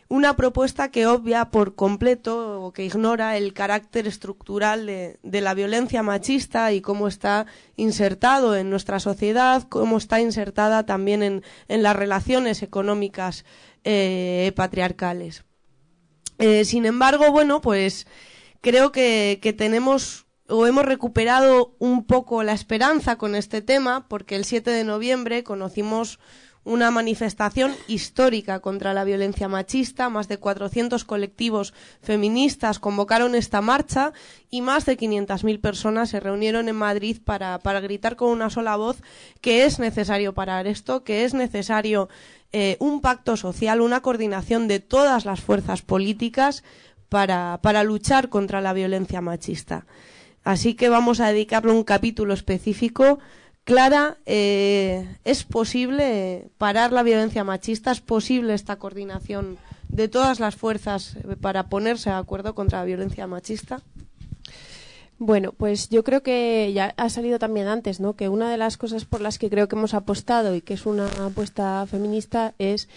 una propuesta que obvia por completo o que ignora el carácter estructural de la violencia machista y cómo está insertado en nuestra sociedad, cómo está insertada también en las relaciones económicas patriarcales. Sin embargo, bueno, pues creo que tenemos o hemos recuperado un poco la esperanza con este tema, porque el 7 de noviembre conocimos una manifestación histórica contra la violencia machista. Más de 400 colectivos feministas convocaron esta marcha y más de 500.000 personas se reunieron en Madrid para gritar con una sola voz que es necesario parar esto, que es necesario un pacto social, una coordinación de todas las fuerzas políticas para luchar contra la violencia machista. Así que vamos a dedicarle un capítulo específico. Clara, ¿es posible parar la violencia machista? ¿Es posible esta coordinación de todas las fuerzas para ponerse de acuerdo contra la violencia machista? Bueno, pues yo creo que ya ha salido también antes, ¿no? Que una de las cosas por las que creo que hemos apostado y que es una apuesta feminista es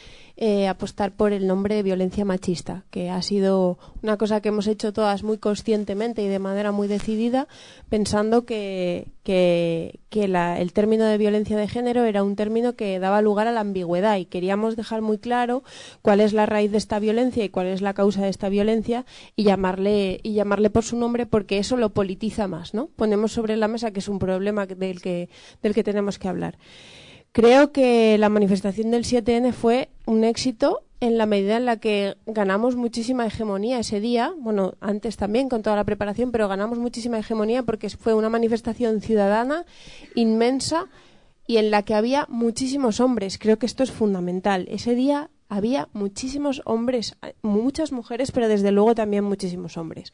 apostar por el nombre de violencia machista, que ha sido una cosa que hemos hecho todas muy conscientemente y de manera muy decidida, pensando que el término de violencia de género era un término que daba lugar a la ambigüedad y queríamos dejar muy claro cuál es la raíz de esta violencia y cuál es la causa de esta violencia y llamarle por su nombre, porque eso lo politiza más, ¿no? Ponemos sobre la mesa que es un problema del que tenemos que hablar. Creo que la manifestación del 7N fue un éxito en la medida en la que ganamos muchísima hegemonía ese día, bueno, antes también con toda la preparación, pero ganamos muchísima hegemonía porque fue una manifestación ciudadana inmensa y en la que había muchísimos hombres. Creo que esto es fundamental. Ese día había muchísimos hombres, muchas mujeres, pero desde luego también muchísimos hombres.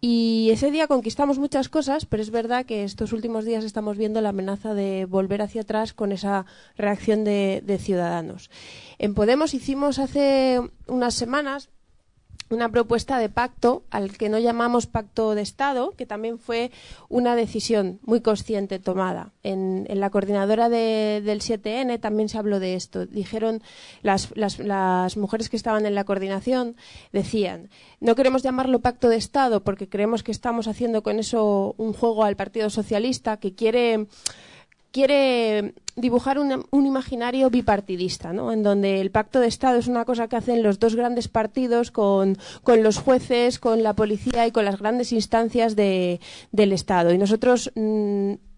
Y ese día conquistamos muchas cosas, pero es verdad que estos últimos días estamos viendo la amenaza de volver hacia atrás con esa reacción de Ciudadanos. En Podemos hicimos hace unas semanas una propuesta de pacto al que no llamamos pacto de Estado, que también fue una decisión muy consciente tomada. En la coordinadora del 7N también se habló de esto. Dijeron las mujeres que estaban en la coordinación, decían, no queremos llamarlo pacto de Estado porque creemos que estamos haciendo con eso un juego al Partido Socialista que quiere dibujar un imaginario bipartidista, ¿no? En donde el pacto de Estado es una cosa que hacen los dos grandes partidos con los jueces, con la policía y con las grandes instancias del Estado. Y nosotros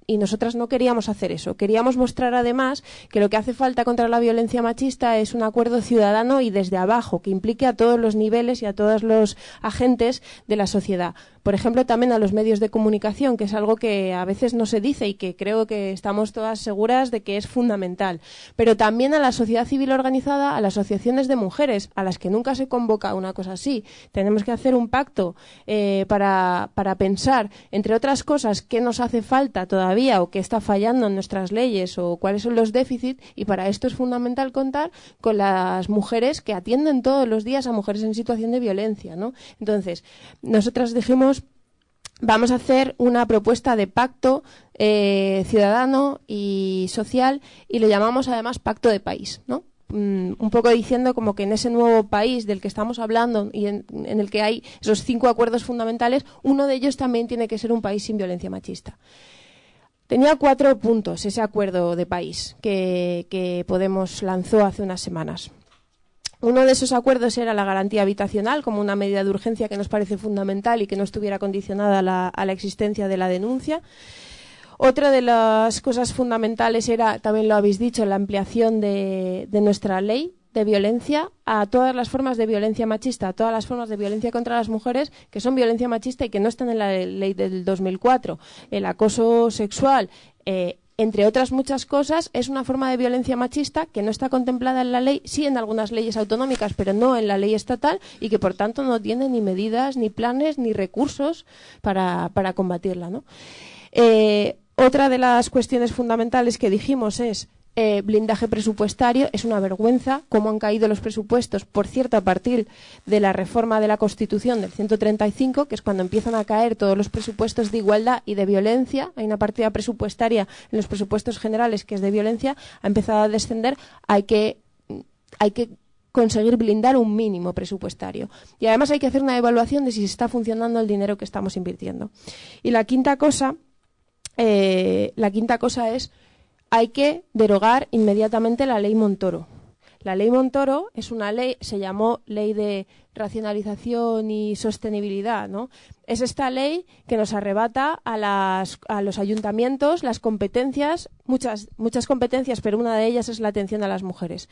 Y nosotras no queríamos hacer eso. Queríamos mostrar además que lo que hace falta contra la violencia machista es un acuerdo ciudadano y desde abajo, que implique a todos los niveles y a todos los agentes de la sociedad. Por ejemplo, también a los medios de comunicación, que es algo que a veces no se dice y que creo que estamos todas seguras de que es fundamental. Pero también a la sociedad civil organizada, a las asociaciones de mujeres, a las que nunca se convoca una cosa así. Tenemos que hacer un pacto para pensar, entre otras cosas, qué nos hace falta todavía o qué está fallando en nuestras leyes o cuáles son los déficits, y para esto es fundamental contar con las mujeres que atienden todos los días a mujeres en situación de violencia, ¿no? Entonces, nosotras dijimos, vamos a hacer una propuesta de pacto ciudadano y social, y lo llamamos además pacto de país, ¿no? Un poco diciendo como que en ese nuevo país del que estamos hablando y en el que hay esos 5 acuerdos fundamentales, uno de ellos también tiene que ser un país sin violencia machista. Tenía 4 puntos ese acuerdo de país que Podemos lanzó hace unas semanas. Uno de esos acuerdos era la garantía habitacional como una medida de urgencia que nos parece fundamental y que no estuviera condicionada a la existencia de la denuncia. Otra de las cosas fundamentales era, también lo habéis dicho, la ampliación de nuestra ley de violencia a todas las formas de violencia machista, a todas las formas de violencia contra las mujeres que son violencia machista y que no están en la ley del 2004. El acoso sexual, entre otras muchas cosas, es una forma de violencia machista que no está contemplada en la ley, sí en algunas leyes autonómicas, pero no en la ley estatal, y que por tanto no tiene ni medidas, ni planes, ni recursos para combatirla, ¿no? Otra de las cuestiones fundamentales que dijimos es blindaje presupuestario. Es una vergüenza cómo han caído los presupuestos, por cierto, a partir de la reforma de la Constitución del 135, que es cuando empiezan a caer todos los presupuestos de igualdad y de violencia. Hay una partida presupuestaria en los presupuestos generales que es de violencia, ha empezado a descender. Hay que conseguir blindar un mínimo presupuestario. Y además hay que hacer una evaluación de si está funcionando el dinero que estamos invirtiendo. Y la quinta cosa es: hay que derogar inmediatamente la ley Montoro. La ley Montoro es una ley, se llamó Ley de Racionalización y Sostenibilidad, ¿no? Es esta ley que nos arrebata a los ayuntamientos las competencias, muchas competencias, pero una de ellas es la atención a las mujeres.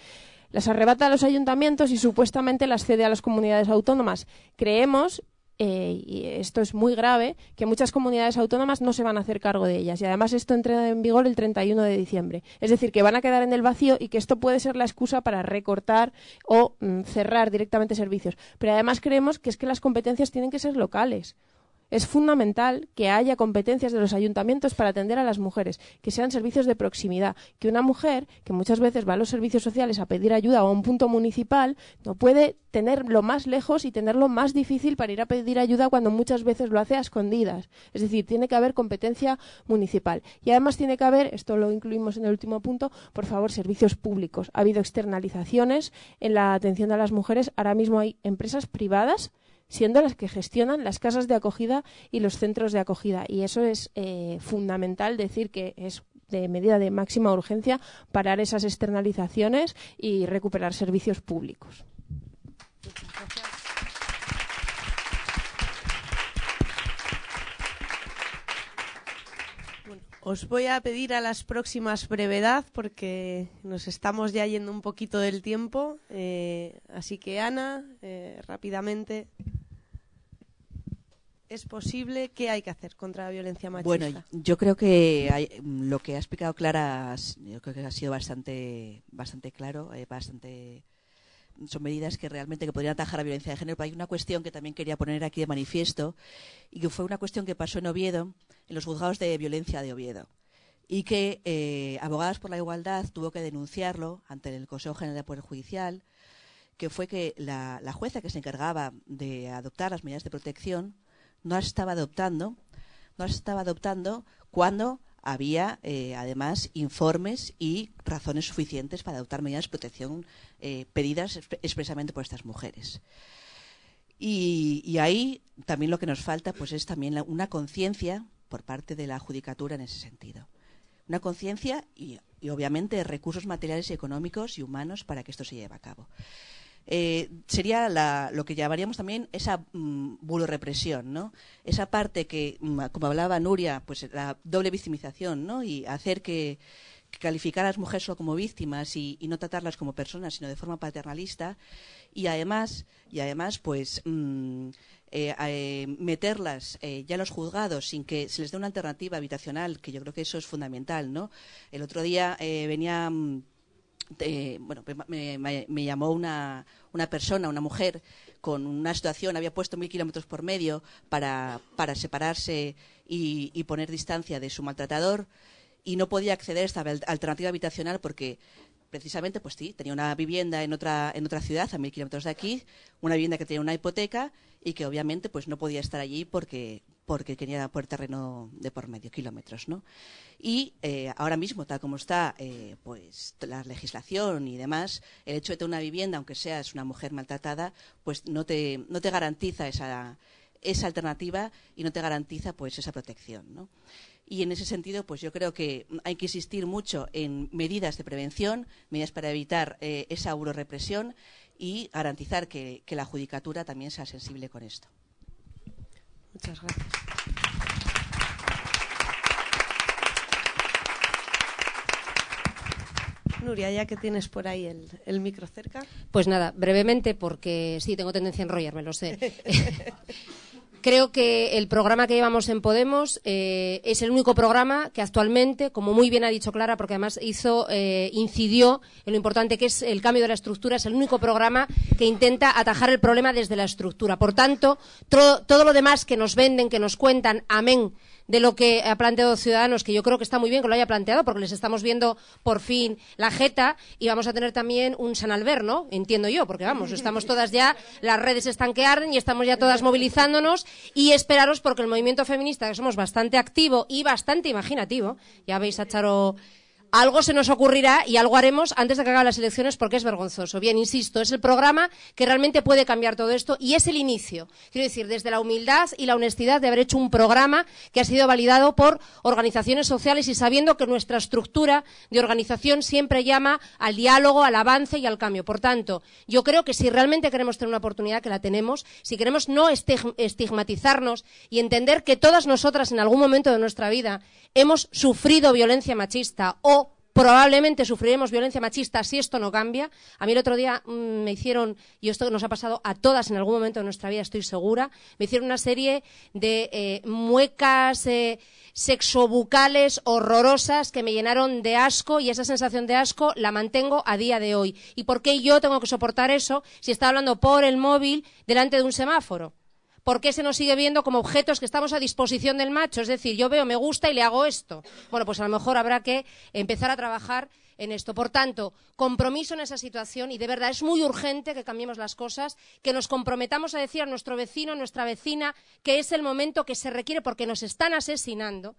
Las arrebata a los ayuntamientos y supuestamente las cede a las comunidades autónomas. Creemos, y esto es muy grave, que muchas comunidades autónomas no se van a hacer cargo de ellas, y además esto entra en vigor el 31 de diciembre. Es decir, que van a quedar en el vacío y que esto puede ser la excusa para recortar o cerrar directamente servicios. Pero además creemos que es que las competencias tienen que ser locales. Es fundamental que haya competencias de los ayuntamientos para atender a las mujeres, que sean servicios de proximidad, que una mujer, que muchas veces va a los servicios sociales a pedir ayuda o a un punto municipal, no puede tenerlo más lejos y tenerlo más difícil para ir a pedir ayuda cuando muchas veces lo hace a escondidas. Es decir, tiene que haber competencia municipal. Y además tiene que haber, esto lo incluimos en el último punto, por favor, servicios públicos. Ha habido externalizaciones en la atención a las mujeres. Ahora mismo hay empresas privadas siendo las que gestionan las casas de acogida y los centros de acogida. Y eso es fundamental, decir que es de medida de máxima urgencia parar esas externalizaciones y recuperar servicios públicos. Os voy a pedir a las próximas brevedad porque nos estamos ya yendo un poquito del tiempo. Así que, Ana, rápidamente. ¿Es posible? ¿Qué hay que hacer contra la violencia machista? Bueno, yo creo que lo que ha explicado Clara, yo creo que ha sido bastante claro, son medidas que realmente que podrían atajar la violencia de género. Pero hay una cuestión que también quería poner aquí de manifiesto, y que fue una cuestión que pasó en Oviedo, en los juzgados de violencia de Oviedo, y que Abogadas por la Igualdad tuvo que denunciarlo ante el Consejo General del Poder Judicial, que fue que la jueza que se encargaba de adoptar las medidas de protección no las estaba adoptando cuando había además informes y razones suficientes para adoptar medidas de protección pedidas expresamente por estas mujeres. Y ahí también lo que nos falta pues es también una conciencia por parte de la judicatura en ese sentido. Una conciencia y obviamente recursos materiales y económicos y humanos para que esto se lleve a cabo. sería lo que llamaríamos también esa bulorepresión, ¿no? Esa parte que, como hablaba Nuria, pues la doble victimización, ¿no? Y hacer que calificar a las mujeres solo como víctimas y no tratarlas como personas, sino de forma paternalista, y además pues meterlas ya en los juzgados sin que se les dé una alternativa habitacional, que yo creo que eso es fundamental, ¿no? El otro día venía me llamó una persona, una mujer, con una situación, había puesto 1000 kilómetros por medio para separarse y poner distancia de su maltratador, y no podía acceder a esta alternativa habitacional porque precisamente, pues sí, tenía una vivienda en otra ciudad, a 1000 kilómetros de aquí, una vivienda que tenía una hipoteca y que obviamente pues no podía estar allí porque quería por terreno de por medio, kilómetros, ¿no? Y ahora mismo, tal como está pues la legislación y demás, el hecho de tener una vivienda, aunque seas una mujer maltratada, pues no te garantiza esa alternativa y no te garantiza pues esa protección, ¿no? Y en ese sentido, pues yo creo que hay que insistir mucho en medidas de prevención, medidas para evitar esa eurorepresión y garantizar que la judicatura también sea sensible con esto. Muchas gracias. Nuria, ya que tienes por ahí el micro cerca. Pues nada, brevemente, porque sí, tengo tendencia a enrollarme, lo sé. Creo que el programa que llevamos en Podemos es el único programa que actualmente, como muy bien ha dicho Clara, porque además incidió en lo importante que es el cambio de la estructura, es el único programa que intenta atajar el problema desde la estructura. Por tanto, todo lo demás que nos venden, que nos cuentan, amén de lo que ha planteado Ciudadanos, que yo creo que está muy bien que lo haya planteado, porque les estamos viendo por fin la jeta, y vamos a tener también un San Albert, ¿no? Entiendo yo, porque vamos, estamos todas ya, las redes están que arden y estamos ya todas movilizándonos, y esperaros porque el movimiento feminista, que somos bastante activo y bastante imaginativo, ya veis a Charo, algo se nos ocurrirá y algo haremos antes de que acaben las elecciones, porque es vergonzoso. Bien, insisto, es el programa que realmente puede cambiar todo esto y es el inicio. Quiero decir, desde la humildad y la honestidad de haber hecho un programa que ha sido validado por organizaciones sociales y sabiendo que nuestra estructura de organización siempre llama al diálogo, al avance y al cambio. Por tanto, yo creo que si realmente queremos tener una oportunidad, que la tenemos, si queremos no estigmatizarnos y entender que todas nosotras en algún momento de nuestra vida hemos sufrido violencia machista o probablemente sufriremos violencia machista si esto no cambia. A mí el otro día me hicieron, y esto nos ha pasado a todas en algún momento de nuestra vida, estoy segura, me hicieron una serie de muecas sexobucales horrorosas que me llenaron de asco, y esa sensación de asco la mantengo a día de hoy. ¿Y por qué yo tengo que soportar eso si está hablando por el móvil delante de un semáforo? ¿Por qué se nos sigue viendo como objetos que estamos a disposición del macho? Es decir, yo veo, me gusta y le hago esto. Bueno, pues a lo mejor habrá que empezar a trabajar en esto. Por tanto, compromiso en esa situación, y de verdad es muy urgente que cambiemos las cosas, que nos comprometamos a decir a nuestro vecino, a nuestra vecina, que es el momento que se requiere porque nos están asesinando.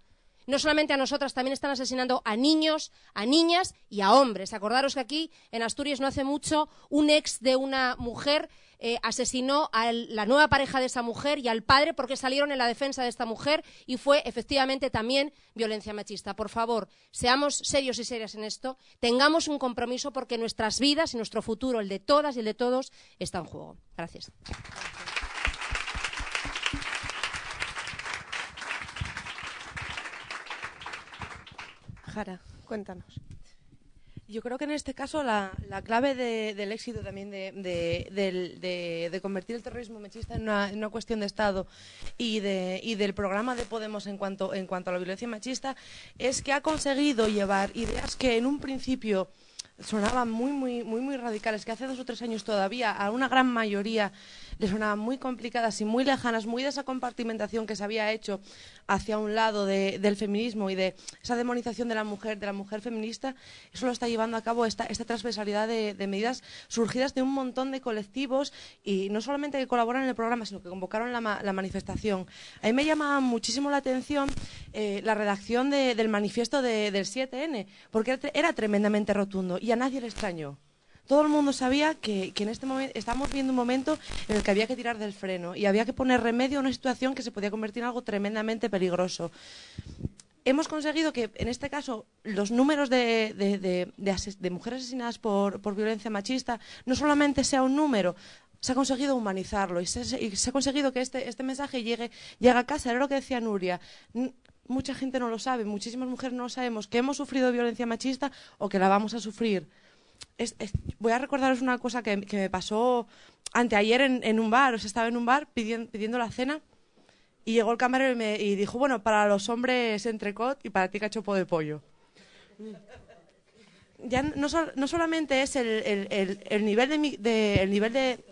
No solamente a nosotras, también están asesinando a niños, a niñas y a hombres. Acordaros que aquí, en Asturias, no hace mucho, un ex de una mujer asesinó a la nueva pareja de esa mujer y al padre porque salieron en la defensa de esta mujer, y fue efectivamente también violencia machista. Por favor, seamos serios y serias en esto, tengamos un compromiso porque nuestras vidas y nuestro futuro, el de todas y el de todos, está en juego. Gracias. Jara, cuéntanos. Yo creo que en este caso la clave del éxito también de convertir el terrorismo machista en una cuestión de Estado y del programa de Podemos en cuanto a la violencia machista es que ha conseguido llevar ideas que en un principio sonaban muy radicales, que hace 2 o 3 años todavía a una gran mayoría les sonaban muy complicadas y muy lejanas, muy de esa compartimentación que se había hecho hacia un lado del feminismo y de esa demonización de la mujer feminista. Eso lo está llevando a cabo esta transversalidad de medidas surgidas de un montón de colectivos, y no solamente que colaboran en el programa, sino que convocaron la manifestación. A mí me llamaba muchísimo la atención la redacción del manifiesto del 7N, porque era tremendamente rotundo y a nadie le extrañó. Todo el mundo sabía que en este momento estábamos viendo un momento en el que había que tirar del freno y había que poner remedio a una situación que se podía convertir en algo tremendamente peligroso. hemos conseguido que, en este caso, los números de mujeres asesinadas por violencia machista no solamente sea un número, se ha conseguido humanizarlo y se ha conseguido que este mensaje llegue a casa. Era lo que decía Nuria. Mucha gente no lo sabe, muchísimas mujeres no lo sabemos, que hemos sufrido violencia machista o que la vamos a sufrir. Voy a recordaros una cosa que me pasó anteayer en un bar. Estaba en un bar pidiendo la cena y llegó el camarero y dijo, bueno, para los hombres entrecot y para ti cachopo de pollo. Ya no solamente es el nivel de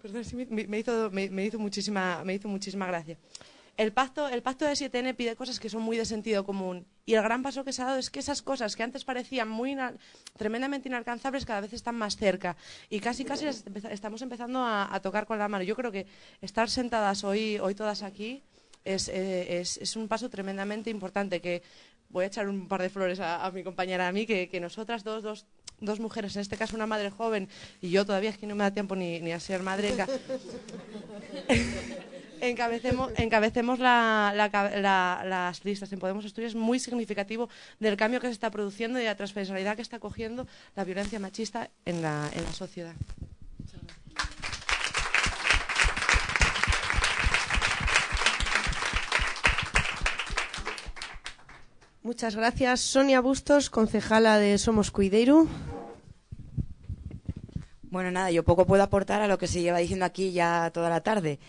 perdón, sí, me hizo muchísima gracia. El pacto de 7N pide cosas que son muy de sentido común, y el gran paso que se ha dado es que esas cosas que antes parecían tremendamente inalcanzables cada vez están más cerca, y casi las estamos empezando a tocar con la mano. Yo creo que estar sentadas hoy todas aquí es un paso tremendamente importante, que voy a echar un par de flores a mi compañera, a mí, que nosotras dos mujeres, en este caso una madre joven, y yo todavía es que no me da tiempo ni a ser madre, encabecemos las listas en Podemos Asturias, muy significativo del cambio que se está produciendo y de la transversalidad que está cogiendo la violencia machista en la sociedad. Muchas gracias. Sonia Bustos, concejala de Somos Cuideiru. Bueno, nada, yo poco puedo aportar a lo que se lleva diciendo aquí ya toda la tarde.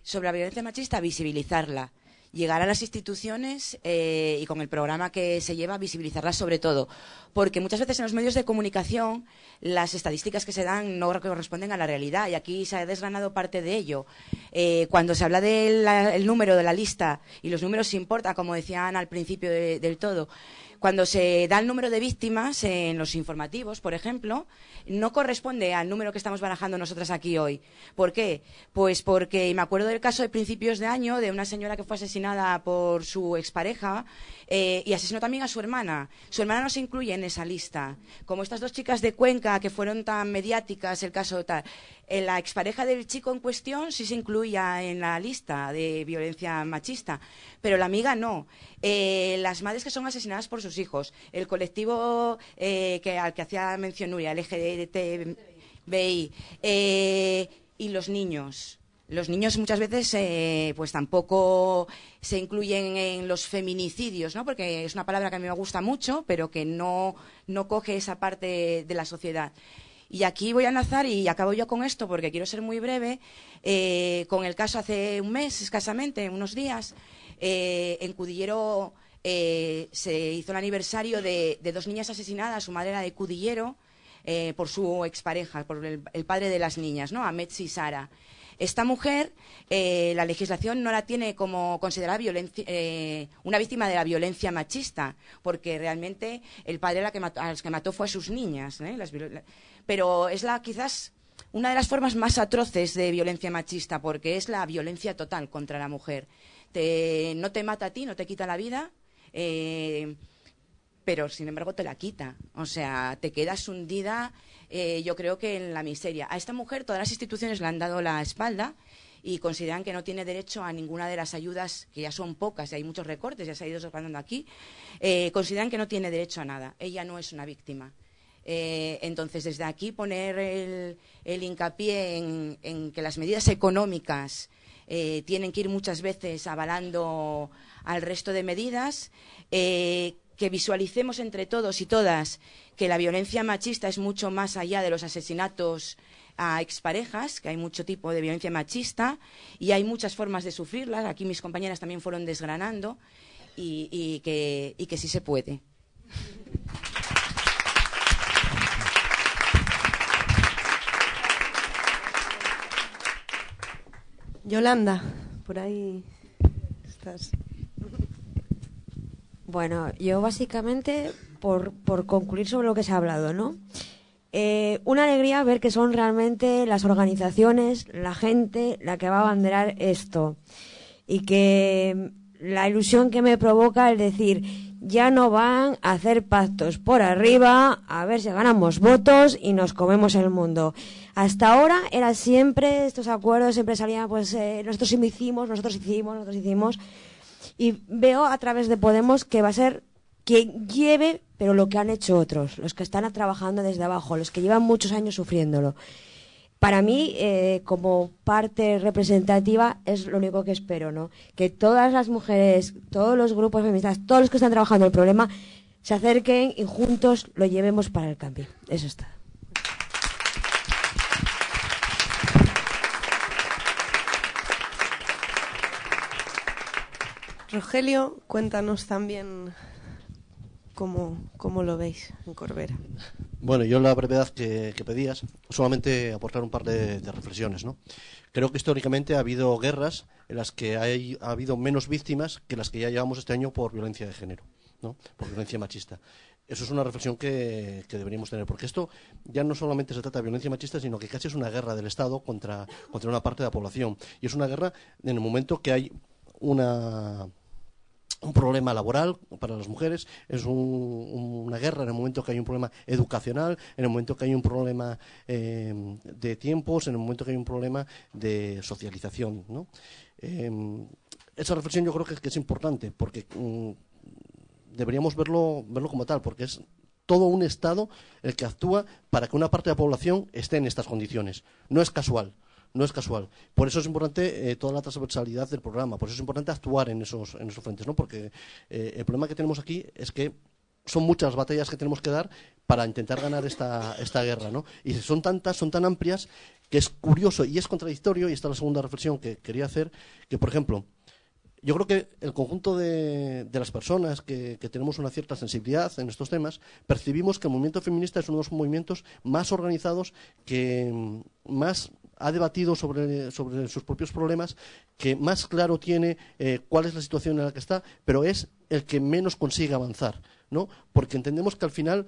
Sobre la violencia machista, visibilizarla. Llegar a las instituciones y con el programa que se lleva, visibilizarla sobre todo. Porque muchas veces en los medios de comunicación las estadísticas que se dan no corresponden a la realidad, y aquí se ha desgranado parte de ello. Cuando se habla del número de la lista, y los números importan, como decían al principio del todo, cuando se da el número de víctimas en los informativos, por ejemplo, no corresponde al número que estamos barajando nosotras aquí hoy. ¿Por qué? Pues porque me acuerdo del caso de principios de año de una señora que fue asesinada por su expareja y asesinó también a su hermana. Su hermana no se incluye en esa lista. Como estas dos chicas de Cuenca que fueron tan mediáticas, el caso tal. La expareja del chico en cuestión sí se incluía en la lista de violencia machista, pero la amiga no. Las madres que son asesinadas por sus hijos, el colectivo al que hacía mención Nuria, LGTBI, y los niños. Los niños muchas veces pues tampoco se incluyen en los feminicidios, ¿no? Porque es una palabra que a mí me gusta mucho, pero que no coge esa parte de la sociedad. Y aquí voy a enlazar, y acabo yo con esto porque quiero ser muy breve, con el caso hace un mes, escasamente, unos días, en Cudillero se hizo el aniversario de dos niñas asesinadas. Su madre era de Cudillero por su expareja, por el padre de las niñas, ¿no? Ametsi y Sara. Esta mujer, la legislación no la tiene como considerada una víctima de la violencia machista, porque realmente el padre a los que mató fue a sus niñas, pero es quizás una de las formas más atroces de violencia machista, porque es la violencia total contra la mujer. No te mata a ti, no te quita la vida, pero sin embargo te la quita. O sea, te quedas hundida, yo creo que en la miseria. A esta mujer todas las instituciones le han dado la espalda y consideran que no tiene derecho a ninguna de las ayudas, que ya son pocas y hay muchos recortes, ya se ha ido desgranando aquí. Consideran que no tiene derecho a nada. Ella no es una víctima. Entonces, desde aquí poner el hincapié en que las medidas económicas tienen que ir muchas veces avalando al resto de medidas, que visualicemos entre todos y todas que la violencia machista es mucho más allá de los asesinatos a exparejas, que hay mucho tipo de violencia machista y hay muchas formas de sufrirla. Aquí mis compañeras también fueron desgranando y que sí se puede. Yolanda, por ahí estás. Bueno, yo básicamente, por concluir sobre lo que se ha hablado, ¿no? Una alegría ver que son realmente las organizaciones, la gente, la que va a abanderar esto. Y que la ilusión que me provoca es decir, ya no van a hacer pactos por arriba, a ver si ganamos votos y nos comemos el mundo. Hasta ahora era siempre, estos acuerdos siempre salían, pues nosotros hicimos. Y veo a través de Podemos que va a ser quien lleve, pero lo que han hecho otros, los que están trabajando desde abajo, los que llevan muchos años sufriéndolo. Para mí, como parte representativa, es lo único que espero, ¿no? Que todas las mujeres, todos los grupos feministas, todos los que están trabajando el problema, se acerquen y juntos lo llevemos para el cambio. Eso está. Rogelio, cuéntanos también cómo lo veis en Corbera. Bueno, yo en la brevedad que pedías, solamente aportar un par de reflexiones, ¿no? Creo que históricamente ha habido guerras en las que ha habido menos víctimas que las que ya llevamos este año por violencia de género, ¿no? Por violencia machista. Eso es una reflexión que deberíamos tener, porque esto ya no solamente se trata de violencia machista, sino que casi es una guerra del Estado contra una parte de la población. Y es una guerra en el momento que hay un problema laboral para las mujeres, es una guerra en el momento que hay un problema educacional, en el momento que hay un problema de tiempos, en el momento que hay un problema de socialización, ¿no? Esa reflexión yo creo que es importante, porque deberíamos verlo como tal, porque es todo un Estado el que actúa para que una parte de la población esté en estas condiciones. No es casual. No es casual. Por eso es importante toda la transversalidad del programa. Por eso es importante actuar en esos frentes, ¿no? Porque el problema que tenemos aquí es que son muchas batallas que tenemos que dar para intentar ganar esta guerra, ¿no? Y son tantas, son tan amplias, que es curioso y es contradictorio, y esta es la segunda reflexión que quería hacer, que, por ejemplo, yo creo que el conjunto de las personas que tenemos una cierta sensibilidad en estos temas, percibimos que el movimiento feminista es uno de los movimientos más organizados, que más ha debatido sobre sus propios problemas, que más claro tiene cuál es la situación en la que está, pero es el que menos consigue avanzar, ¿no? Porque entendemos que al final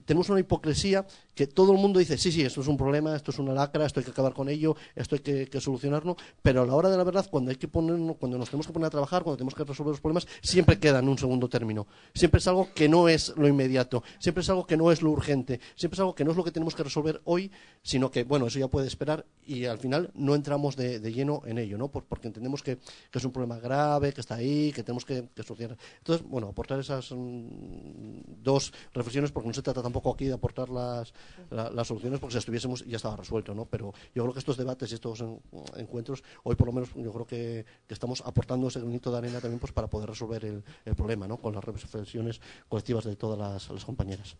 tenemos una hipocresía, que todo el mundo dice, sí, esto es un problema, esto es una lacra, esto hay que acabar con ello, esto hay que solucionarlo, pero a la hora de la verdad, cuando nos tenemos que poner a trabajar, cuando tenemos que resolver los problemas, siempre queda en un segundo término. Siempre es algo que no es lo inmediato, siempre es algo que no es lo urgente, siempre es algo que no es lo que tenemos que resolver hoy, sino que, bueno, eso ya puede esperar, y al final no entramos de lleno en ello, ¿no? Porque entendemos que es un problema grave, que está ahí, que tenemos que solucionar. Entonces, bueno, aportar esas dos reflexiones, porque no se trata tampoco aquí de aportar las soluciones, porque si estuviésemos ya estaba resuelto, ¿no? Pero yo creo que estos debates y estos encuentros, hoy por lo menos yo creo que estamos aportando ese granito de arena también, pues, para poder resolver el problema, ¿no? Con las reflexiones colectivas de todas las compañeras.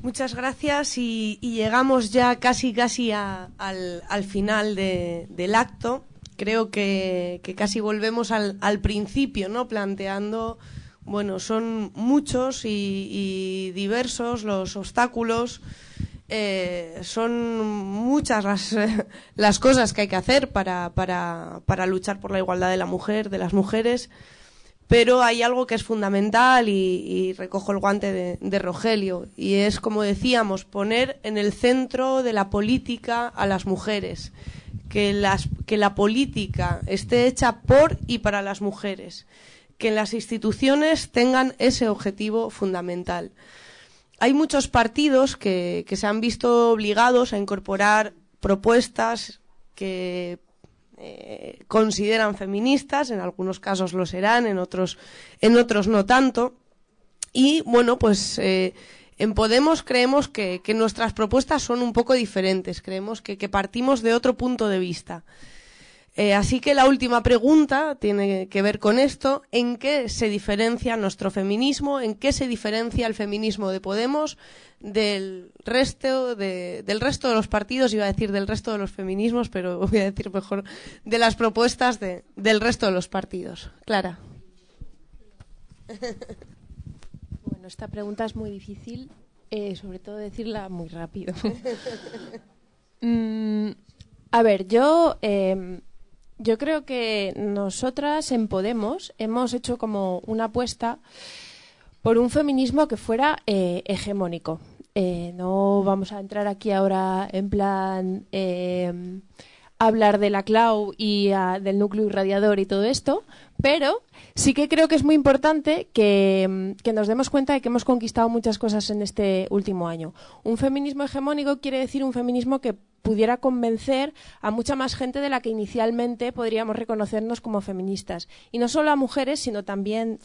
Muchas gracias y llegamos ya casi al final del acto. Creo que casi volvemos al principio, ¿no? Planteando, bueno, son muchos y diversos los obstáculos, son muchas las cosas que hay que hacer para luchar por la igualdad de la mujer, de las mujeres. Pero hay algo que es fundamental y recojo el guante de Rogelio, y es, como decíamos, poner en el centro de la política a las mujeres, que la política esté hecha por y para las mujeres, que las instituciones tengan ese objetivo fundamental. Hay muchos partidos que se han visto obligados a incorporar propuestas que consideran feministas, en algunos casos lo serán, en otros no tanto, y bueno, pues en Podemos creemos que nuestras propuestas son un poco diferentes, creemos que partimos de otro punto de vista. Así que la última pregunta tiene que ver con esto: ¿en qué se diferencia nuestro feminismo? ¿En qué se diferencia el feminismo de Podemos del resto de los partidos? Iba a decir del resto de los feminismos, pero voy a decir mejor de las propuestas del resto de los partidos. Clara. Bueno, esta pregunta es muy difícil, sobre todo decirla muy rápido. A ver, yo creo que nosotras en Podemos hemos hecho como una apuesta por un feminismo que fuera hegemónico. No vamos a entrar aquí ahora en plan hablar de la CLAU y del núcleo irradiador y todo esto, Pero sí que creo que es muy importante que nos demos cuenta de que hemos conquistado muchas cosas en este último año. Un feminismo hegemónico quiere decir un feminismo que pudiera convencer a mucha más gente de la que inicialmente podríamos reconocernos como feministas. Y no solo a mujeres, sino también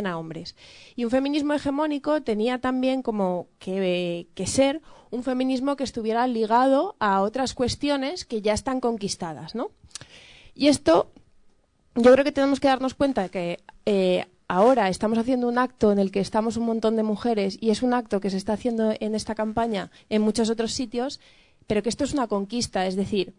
a hombres. Y un feminismo hegemónico tenía también como que ser un feminismo que estuviera ligado a otras cuestiones que ya están conquistadas, ¿no? Y esto, yo creo que tenemos que darnos cuenta que ahora estamos haciendo un acto en el que estamos un montón de mujeres y es un acto que se está haciendo en esta campaña en muchos otros sitios, pero que esto es una conquista. Es decir,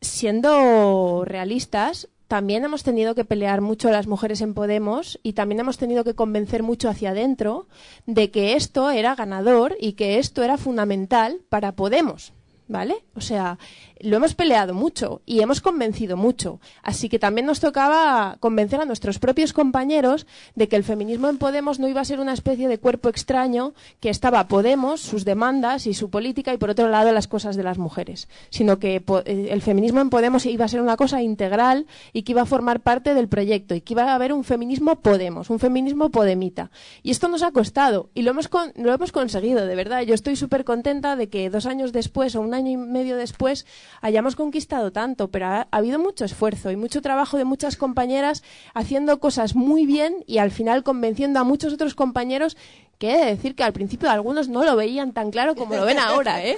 siendo realistas, también hemos tenido que pelear mucho las mujeres en Podemos y también hemos tenido que convencer mucho hacia adentro de que esto era ganador y que esto era fundamental para Podemos, ¿vale? O sea, lo hemos peleado mucho y hemos convencido mucho. Así que también nos tocaba convencer a nuestros propios compañeros de que el feminismo en Podemos no iba a ser una especie de cuerpo extraño que estaba Podemos, sus demandas y su política y por otro lado las cosas de las mujeres, sino que el feminismo en Podemos iba a ser una cosa integral y que iba a formar parte del proyecto y que iba a haber un feminismo Podemos, un feminismo podemita. Y esto nos ha costado y lo hemos conseguido, de verdad. Yo estoy súper contenta de que 2 años después o 1 año y medio después hayamos conquistado tanto, pero ha habido mucho esfuerzo y mucho trabajo de muchas compañeras haciendo cosas muy bien y al final convenciendo a muchos otros compañeros que he de decir que al principio algunos no lo veían tan claro como lo ven ahora, ¿eh?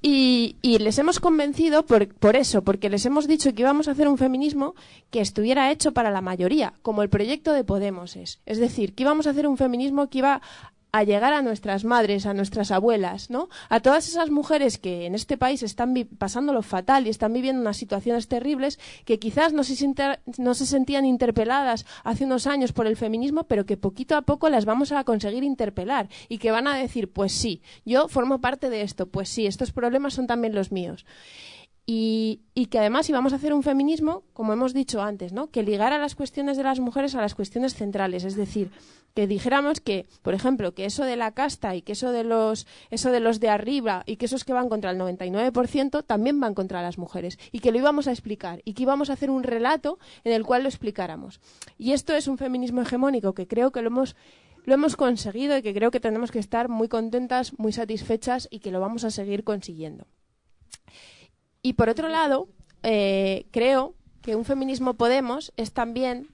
Y les hemos convencido por eso, porque les hemos dicho que íbamos a hacer un feminismo que estuviera hecho para la mayoría, como el proyecto de Podemos es. Es decir, que íbamos a hacer un feminismo que iba a llegar a nuestras madres, a nuestras abuelas, ¿no? A todas esas mujeres que en este país están pasándolo fatal y están viviendo unas situaciones terribles que quizás no se sentían interpeladas hace unos años por el feminismo, pero que poquito a poco las vamos a conseguir interpelar y que van a decir, pues sí, yo formo parte de esto, pues sí, estos problemas son también los míos. Y que además íbamos a hacer un feminismo, como hemos dicho antes, ¿no? Que ligara las cuestiones de las mujeres a las cuestiones centrales, es decir, que dijéramos que, por ejemplo, que eso de la casta y que eso de los de arriba y que esos que van contra el 99% también van contra las mujeres y que lo íbamos a explicar y que íbamos a hacer un relato en el cual lo explicáramos. Y esto es un feminismo hegemónico que creo que lo hemos conseguido y que creo que tenemos que estar muy contentas, muy satisfechas y que lo vamos a seguir consiguiendo. Y por otro lado, creo que un feminismo Podemos es también,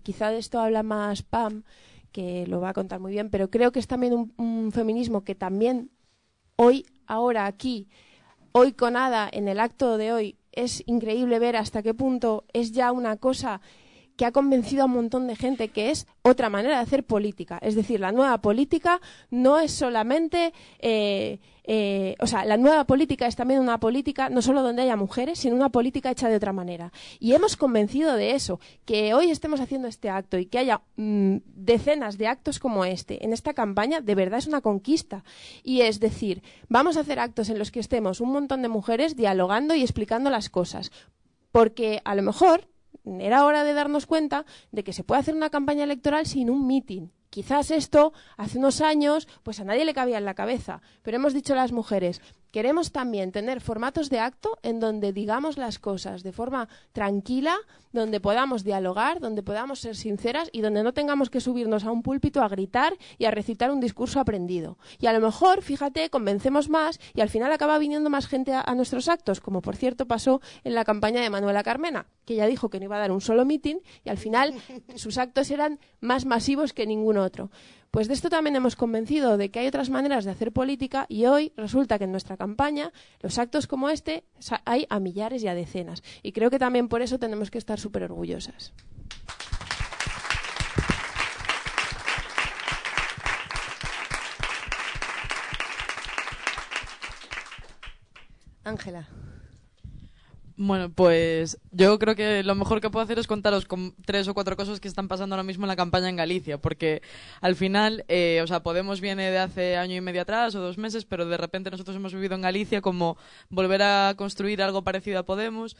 quizá de esto habla más Pam, que lo va a contar muy bien, pero creo que es también un feminismo que también hoy, ahora, aquí, hoy con Ada, en el acto de hoy, es increíble ver hasta qué punto es ya una cosa que ha convencido a un montón de gente, que es otra manera de hacer política. Es decir, la nueva política no es solamente... la nueva política es también una política no solo donde haya mujeres, sino una política hecha de otra manera. Y hemos convencido de eso, que hoy estemos haciendo este acto y que haya decenas de actos como este en esta campaña, de verdad es una conquista. Y es decir, vamos a hacer actos en los que estemos un montón de mujeres dialogando y explicando las cosas. Porque a lo mejor era hora de darnos cuenta de que se puede hacer una campaña electoral sin un mitin. Quizás esto, hace unos años, pues a nadie le cabía en la cabeza. Pero hemos dicho a las mujeres, queremos también tener formatos de acto en donde digamos las cosas de forma tranquila, donde podamos dialogar, donde podamos ser sinceras y donde no tengamos que subirnos a un púlpito a gritar y a recitar un discurso aprendido. Y a lo mejor, fíjate, convencemos más y al final acaba viniendo más gente a nuestros actos, como por cierto pasó en la campaña de Manuela Carmena, que ella dijo que no iba a dar un solo mitin y al final sus actos eran más masivos que ningún otro. Pues de esto también hemos convencido de que hay otras maneras de hacer política y hoy resulta que en nuestra campaña los actos como este hay a millares y a decenas. Y creo que también por eso tenemos que estar súper orgullosas. Ángela. Bueno, pues yo creo que lo mejor que puedo hacer es contaros con 3 o 4 cosas que están pasando ahora mismo en la campaña en Galicia, porque al final, Podemos viene de hace año y medio atrás o 2 meses, pero de repente nosotros hemos vivido en Galicia como volver a construir algo parecido a Podemos,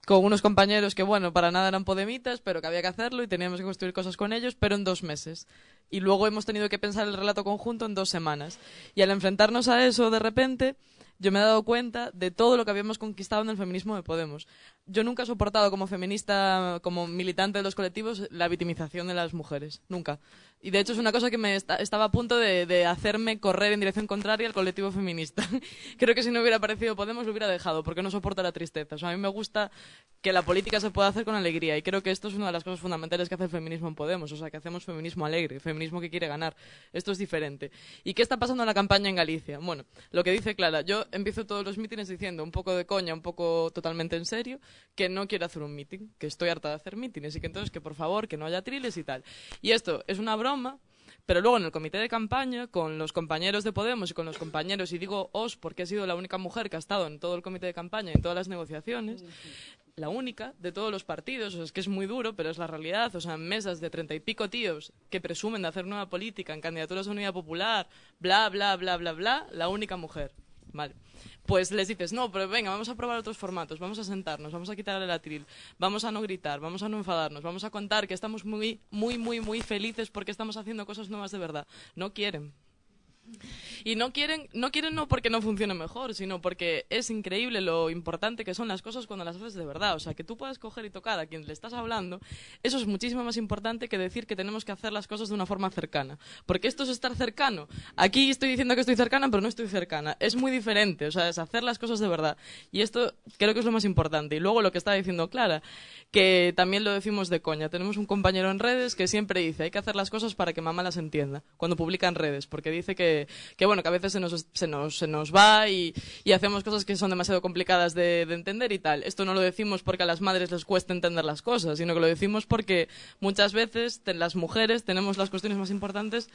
con unos compañeros que, bueno, para nada eran podemitas, pero que había que hacerlo y teníamos que construir cosas con ellos, pero en 2 meses. Y luego hemos tenido que pensar el relato conjunto en 2 semanas. Y al enfrentarnos a eso, de repente, yo me he dado cuenta de todo lo que habíamos conquistado en el feminismo de Podemos. yo nunca he soportado como feminista, como militante de los colectivos, la victimización de las mujeres. Nunca. Y de hecho es una cosa que estaba a punto de hacerme correr en dirección contraria al colectivo feminista. Creo que si no hubiera aparecido Podemos lo hubiera dejado, porque no soporta la tristeza. O sea, a mí me gusta que la política se pueda hacer con alegría, y creo que esto es una de las cosas fundamentales que hace el feminismo en Podemos. O sea, que hacemos feminismo alegre, feminismo que quiere ganar. Esto es diferente. ¿Y qué está pasando en la campaña en Galicia? Bueno, lo que dice Clara, yo empiezo todos los mítines diciendo un poco de coña, un poco totalmente en serio, que no quiero hacer un mítin, que estoy harta de hacer mítines, y que entonces que por favor que no haya triles y tal. Y esto es una broma, pero luego en el comité de campaña, con los compañeros de Podemos y con los compañeros, y digo os porque he sido la única mujer que ha estado en todo el comité de campaña y en todas las negociaciones, la única de todos los partidos, o sea, es que es muy duro, pero es la realidad. O sea, en mesas de 30 y pico tíos que presumen de hacer nueva política, en candidaturas a Unidad Popular, bla, bla, bla, bla, bla, la única mujer. Vale. Pues les dices, no, pero venga, vamos a probar otros formatos, vamos a sentarnos, vamos a quitar el atril, vamos a no gritar, vamos a no enfadarnos, vamos a contar que estamos muy, muy, muy, muy felices porque estamos haciendo cosas nuevas de verdad. No quieren. Y no quieren no porque no funcione mejor, sino porque es increíble lo importante que son las cosas cuando las haces de verdad. O sea, que tú puedas coger y tocar a quien le estás hablando, eso es muchísimo más importante que decir que tenemos que hacer las cosas de una forma cercana. Porque esto es estar cercano. Aquí estoy diciendo que estoy cercana, pero no estoy cercana. Es muy diferente, o sea, es hacer las cosas de verdad. Y esto creo que es lo más importante. Y luego lo que está diciendo Clara, que también lo decimos de coña. Tenemos un compañero en redes que siempre dice, hay que hacer las cosas para que mamá las entienda, cuando publica en redes, porque dice que bueno, que a veces se nos va y hacemos cosas que son demasiado complicadas de entender y tal. Esto no lo decimos porque a las madres les cuesta entender las cosas, sino que lo decimos porque muchas veces las mujeres tenemos las cuestiones más importantes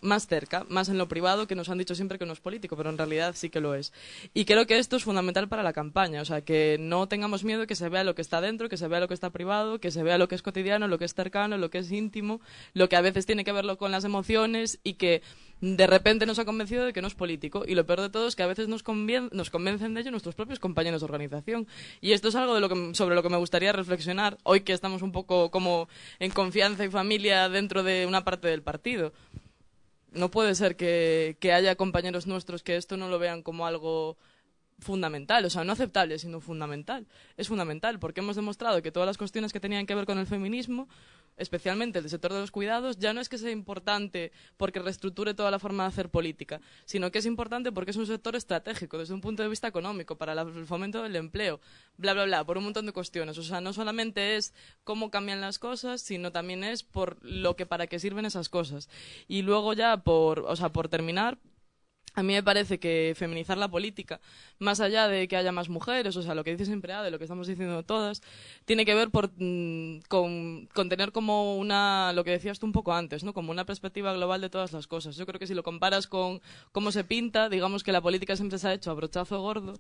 más cerca, más en lo privado, que nos han dicho siempre que no es político, pero en realidad sí que lo es. Y creo que esto es fundamental para la campaña, o sea, que no tengamos miedo, que se vea lo que está dentro, que se vea lo que está privado, que se vea lo que es cotidiano, lo que es cercano, lo que es íntimo, lo que a veces tiene que verlo con las emociones, y que de repente nos ha convencido de que no es político. Y lo peor de todo es que a veces nos convencen de ello nuestros propios compañeros de organización. Y esto es algo sobre lo que me gustaría reflexionar hoy, que estamos un poco como en confianza y familia dentro de una parte del partido. No puede ser que haya compañeros nuestros que esto no lo vean como algo fundamental, o sea, no aceptable, sino fundamental. Es fundamental porque hemos demostrado que todas las cuestiones que tenían que ver con el feminismo, especialmente el del sector de los cuidados, ya no es que sea importante porque reestructure toda la forma de hacer política, sino que es importante porque es un sector estratégico desde un punto de vista económico, para el fomento del empleo, bla, bla, bla, por un montón de cuestiones. O sea, no solamente es cómo cambian las cosas, sino también es para qué sirven esas cosas. Y luego ya, por terminar, a mí me parece que feminizar la política, más allá de que haya más mujeres, o sea, lo que dice siempre de lo que estamos diciendo todas, tiene que ver con tener como lo que decías tú un poco antes, ¿no? Como una perspectiva global de todas las cosas. Yo creo que si lo comparas con cómo se pinta, digamos que la política siempre se ha hecho a brochazo gordo,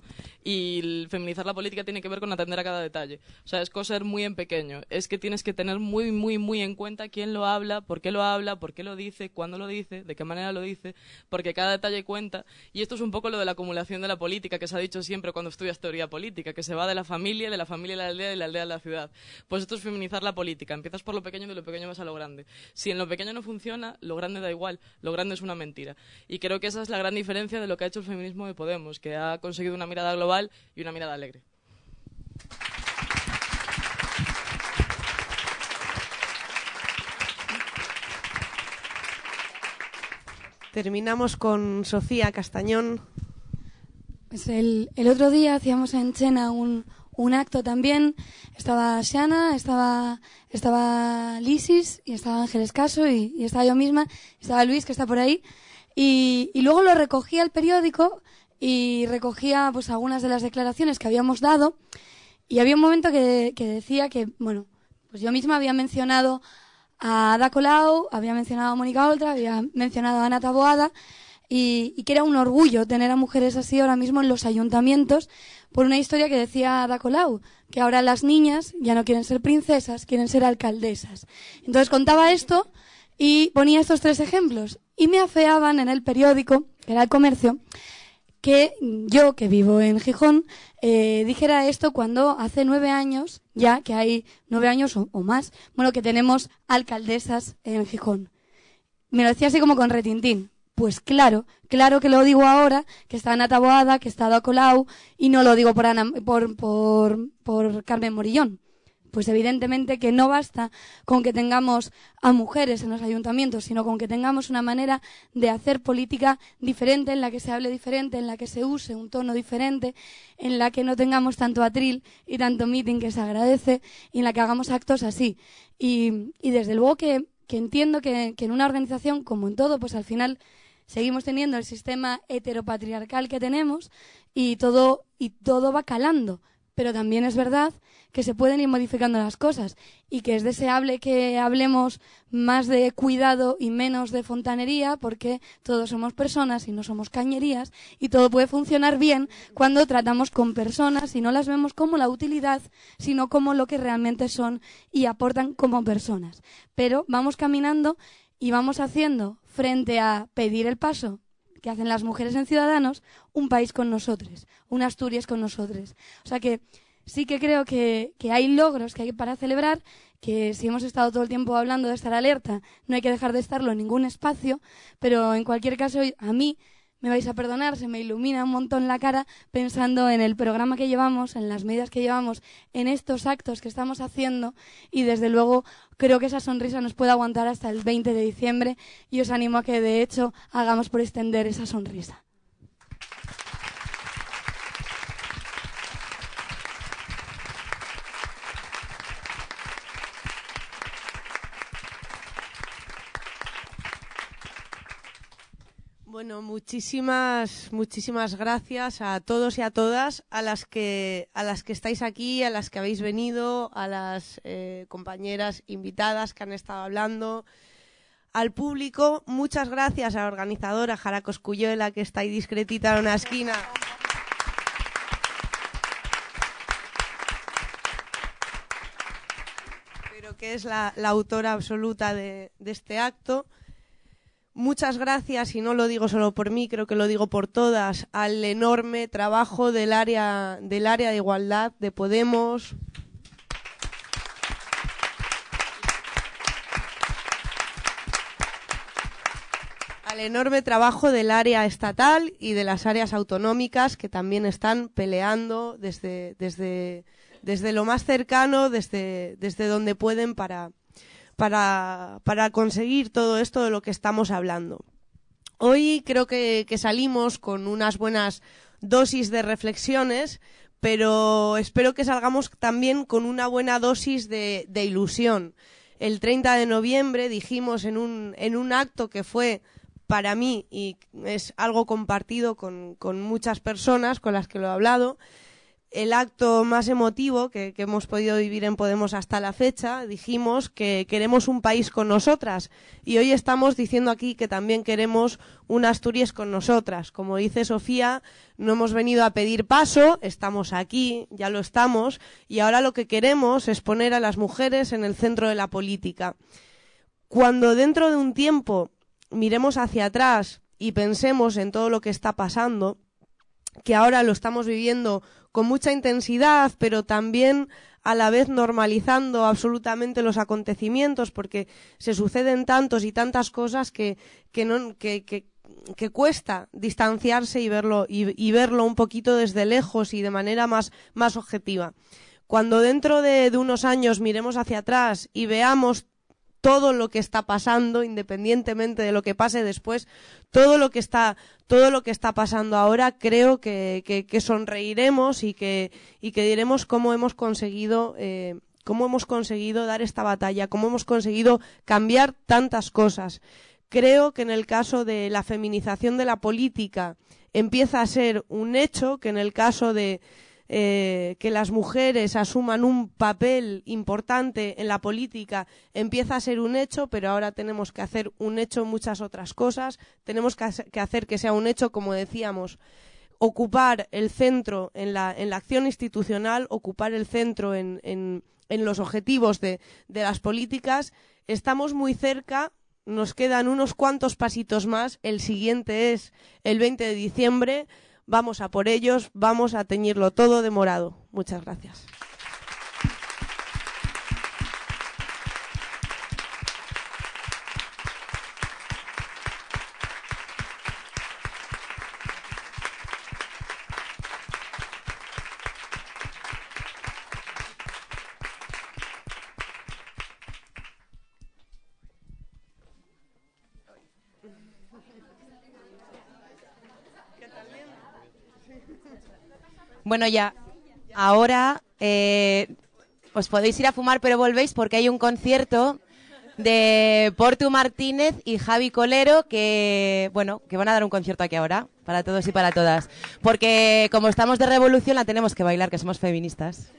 y el feminizar la política tiene que ver con atender a cada detalle. O sea, es coser muy en pequeño. Es que tienes que tener muy, muy, muy en cuenta quién lo habla, por qué lo dice, cuándo lo dice, de qué manera lo dice, porque cada detalle cuenta. Y esto es un poco lo de la acumulación de la política que se ha dicho siempre cuando estudias teoría política, que se va de la familia a la aldea y la aldea a la ciudad. Pues esto es feminizar la política. Empiezas por lo pequeño y de lo pequeño vas a lo grande. Si en lo pequeño no funciona, lo grande da igual. Lo grande es una mentira. Y creo que esa es la gran diferencia de lo que ha hecho el feminismo de Podemos, que ha conseguido una mirada global y una mirada alegre. Terminamos con Sofía Castañón. Pues el otro día hacíamos en Chena un acto también. Estaba Xana, estaba Lisis, y estaba Ángeles Caso, y estaba yo misma, estaba Luis, que está por ahí. Y luego lo recogía el periódico y recogía pues algunas de las declaraciones que habíamos dado. Y había un momento que decía que, bueno, pues yo misma había mencionado a Ada Colau, había mencionado a Mónica Oltra, había mencionado a Ana Taboada, y que era un orgullo tener a mujeres así ahora mismo en los ayuntamientos, por una historia que decía Ada Colau, que ahora las niñas ya no quieren ser princesas, quieren ser alcaldesas. Entonces contaba esto y ponía estos 3 ejemplos, y me afeaban en el periódico, que era El Comercio, que yo, que vivo en Gijón, dijera esto cuando hace 9 años, ya que hay 9 años o más, bueno, que tenemos alcaldesas en Gijón. Me lo decía así como con retintín, Pues claro que lo digo ahora, que está Ana Taboada, que está Ada Colau, y no lo digo por Carmen Morillón. Pues evidentemente que no basta con que tengamos a mujeres en los ayuntamientos, sino con que tengamos una manera de hacer política diferente, en la que se hable diferente, en la que se use un tono diferente, en la que no tengamos tanto atril y tanto meeting, que se agradece, y en la que hagamos actos así. Y desde luego que entiendo que en una organización, como en todo, pues al final seguimos teniendo el sistema heteropatriarcal que tenemos y todo va calando. Pero también es verdad que se pueden ir modificando las cosas y que es deseable que hablemos más de cuidado y menos de fontanería, porque todos somos personas y no somos cañerías, y todo puede funcionar bien cuando tratamos con personas y no las vemos como la utilidad, sino como lo que realmente son y aportan como personas. Pero vamos caminando y vamos haciendo, frente a pedir el paso que hacen las mujeres en Ciudadanos, un país con nosotros, una Asturias con nosotros. O sea que sí que creo que hay logros que hay para celebrar, que si hemos estado todo el tiempo hablando de estar alerta, no hay que dejar de estarlo en ningún espacio, pero en cualquier caso, a mí, me vais a perdonar, se me ilumina un montón la cara pensando en el programa que llevamos, en las medidas que llevamos, en estos actos que estamos haciendo, y desde luego creo que esa sonrisa nos puede aguantar hasta el 20 de diciembre y os animo a que de hecho hagamos por extender esa sonrisa. Bueno, muchísimas gracias a todos y a todas, a las que estáis aquí, a las que habéis venido, a las compañeras invitadas que han estado hablando, al público. Muchas gracias a la organizadora Jara Cosculluela, que está ahí discretita en una esquina. Pero que es la autora absoluta de este acto. Muchas gracias, y no lo digo solo por mí, creo que lo digo por todas, al enorme trabajo del área de igualdad de Podemos. Al enorme trabajo del área estatal y de las áreas autonómicas, que también están peleando desde lo más cercano, desde donde pueden para conseguir todo esto de lo que estamos hablando. Hoy creo que salimos con unas buenas dosis de reflexiones, pero espero que salgamos también con una buena dosis de ilusión. El 30 de noviembre dijimos en un acto que fue para mí, y es algo compartido con muchas personas con las que lo he hablado, el acto más emotivo que hemos podido vivir en Podemos hasta la fecha. Dijimos que queremos un país con nosotras, y hoy estamos diciendo aquí que también queremos una Asturias con nosotras. Como dice Sofía, no hemos venido a pedir paso, estamos aquí, ya lo estamos, y ahora lo que queremos es poner a las mujeres en el centro de la política. Cuando dentro de un tiempo miremos hacia atrás y pensemos en todo lo que está pasando, que ahora lo estamos viviendo con mucha intensidad, pero también a la vez normalizando absolutamente los acontecimientos, porque se suceden tantos y tantas cosas que cuesta distanciarse y verlo un poquito desde lejos y de manera más objetiva. Cuando dentro de unos años miremos hacia atrás y veamos todo lo que está pasando, independientemente de lo que pase después, todo lo que está pasando ahora, creo que sonreiremos y que diremos cómo hemos conseguido dar esta batalla, cómo hemos conseguido cambiar tantas cosas. Creo que en el caso de la feminización de la política empieza a ser un hecho, que en el caso de que las mujeres asuman un papel importante en la política empieza a ser un hecho, pero ahora tenemos que hacer un hecho muchas otras cosas. Tenemos que hacer que sea un hecho, como decíamos, ocupar el centro en la acción institucional, ocupar el centro en los objetivos de las políticas. Estamos muy cerca, nos quedan unos cuantos pasitos más. El siguiente es el 20 de diciembre. Vamos a por ellos, vamos a teñirlo todo de morado. Muchas gracias. Bueno, ya, ahora os podéis ir a fumar, pero volvéis porque hay un concierto de Portu Martínez y Javi Colero que van a dar un concierto aquí ahora, para todos y para todas. Porque como estamos de revolución la tenemos que bailar, que somos feministas.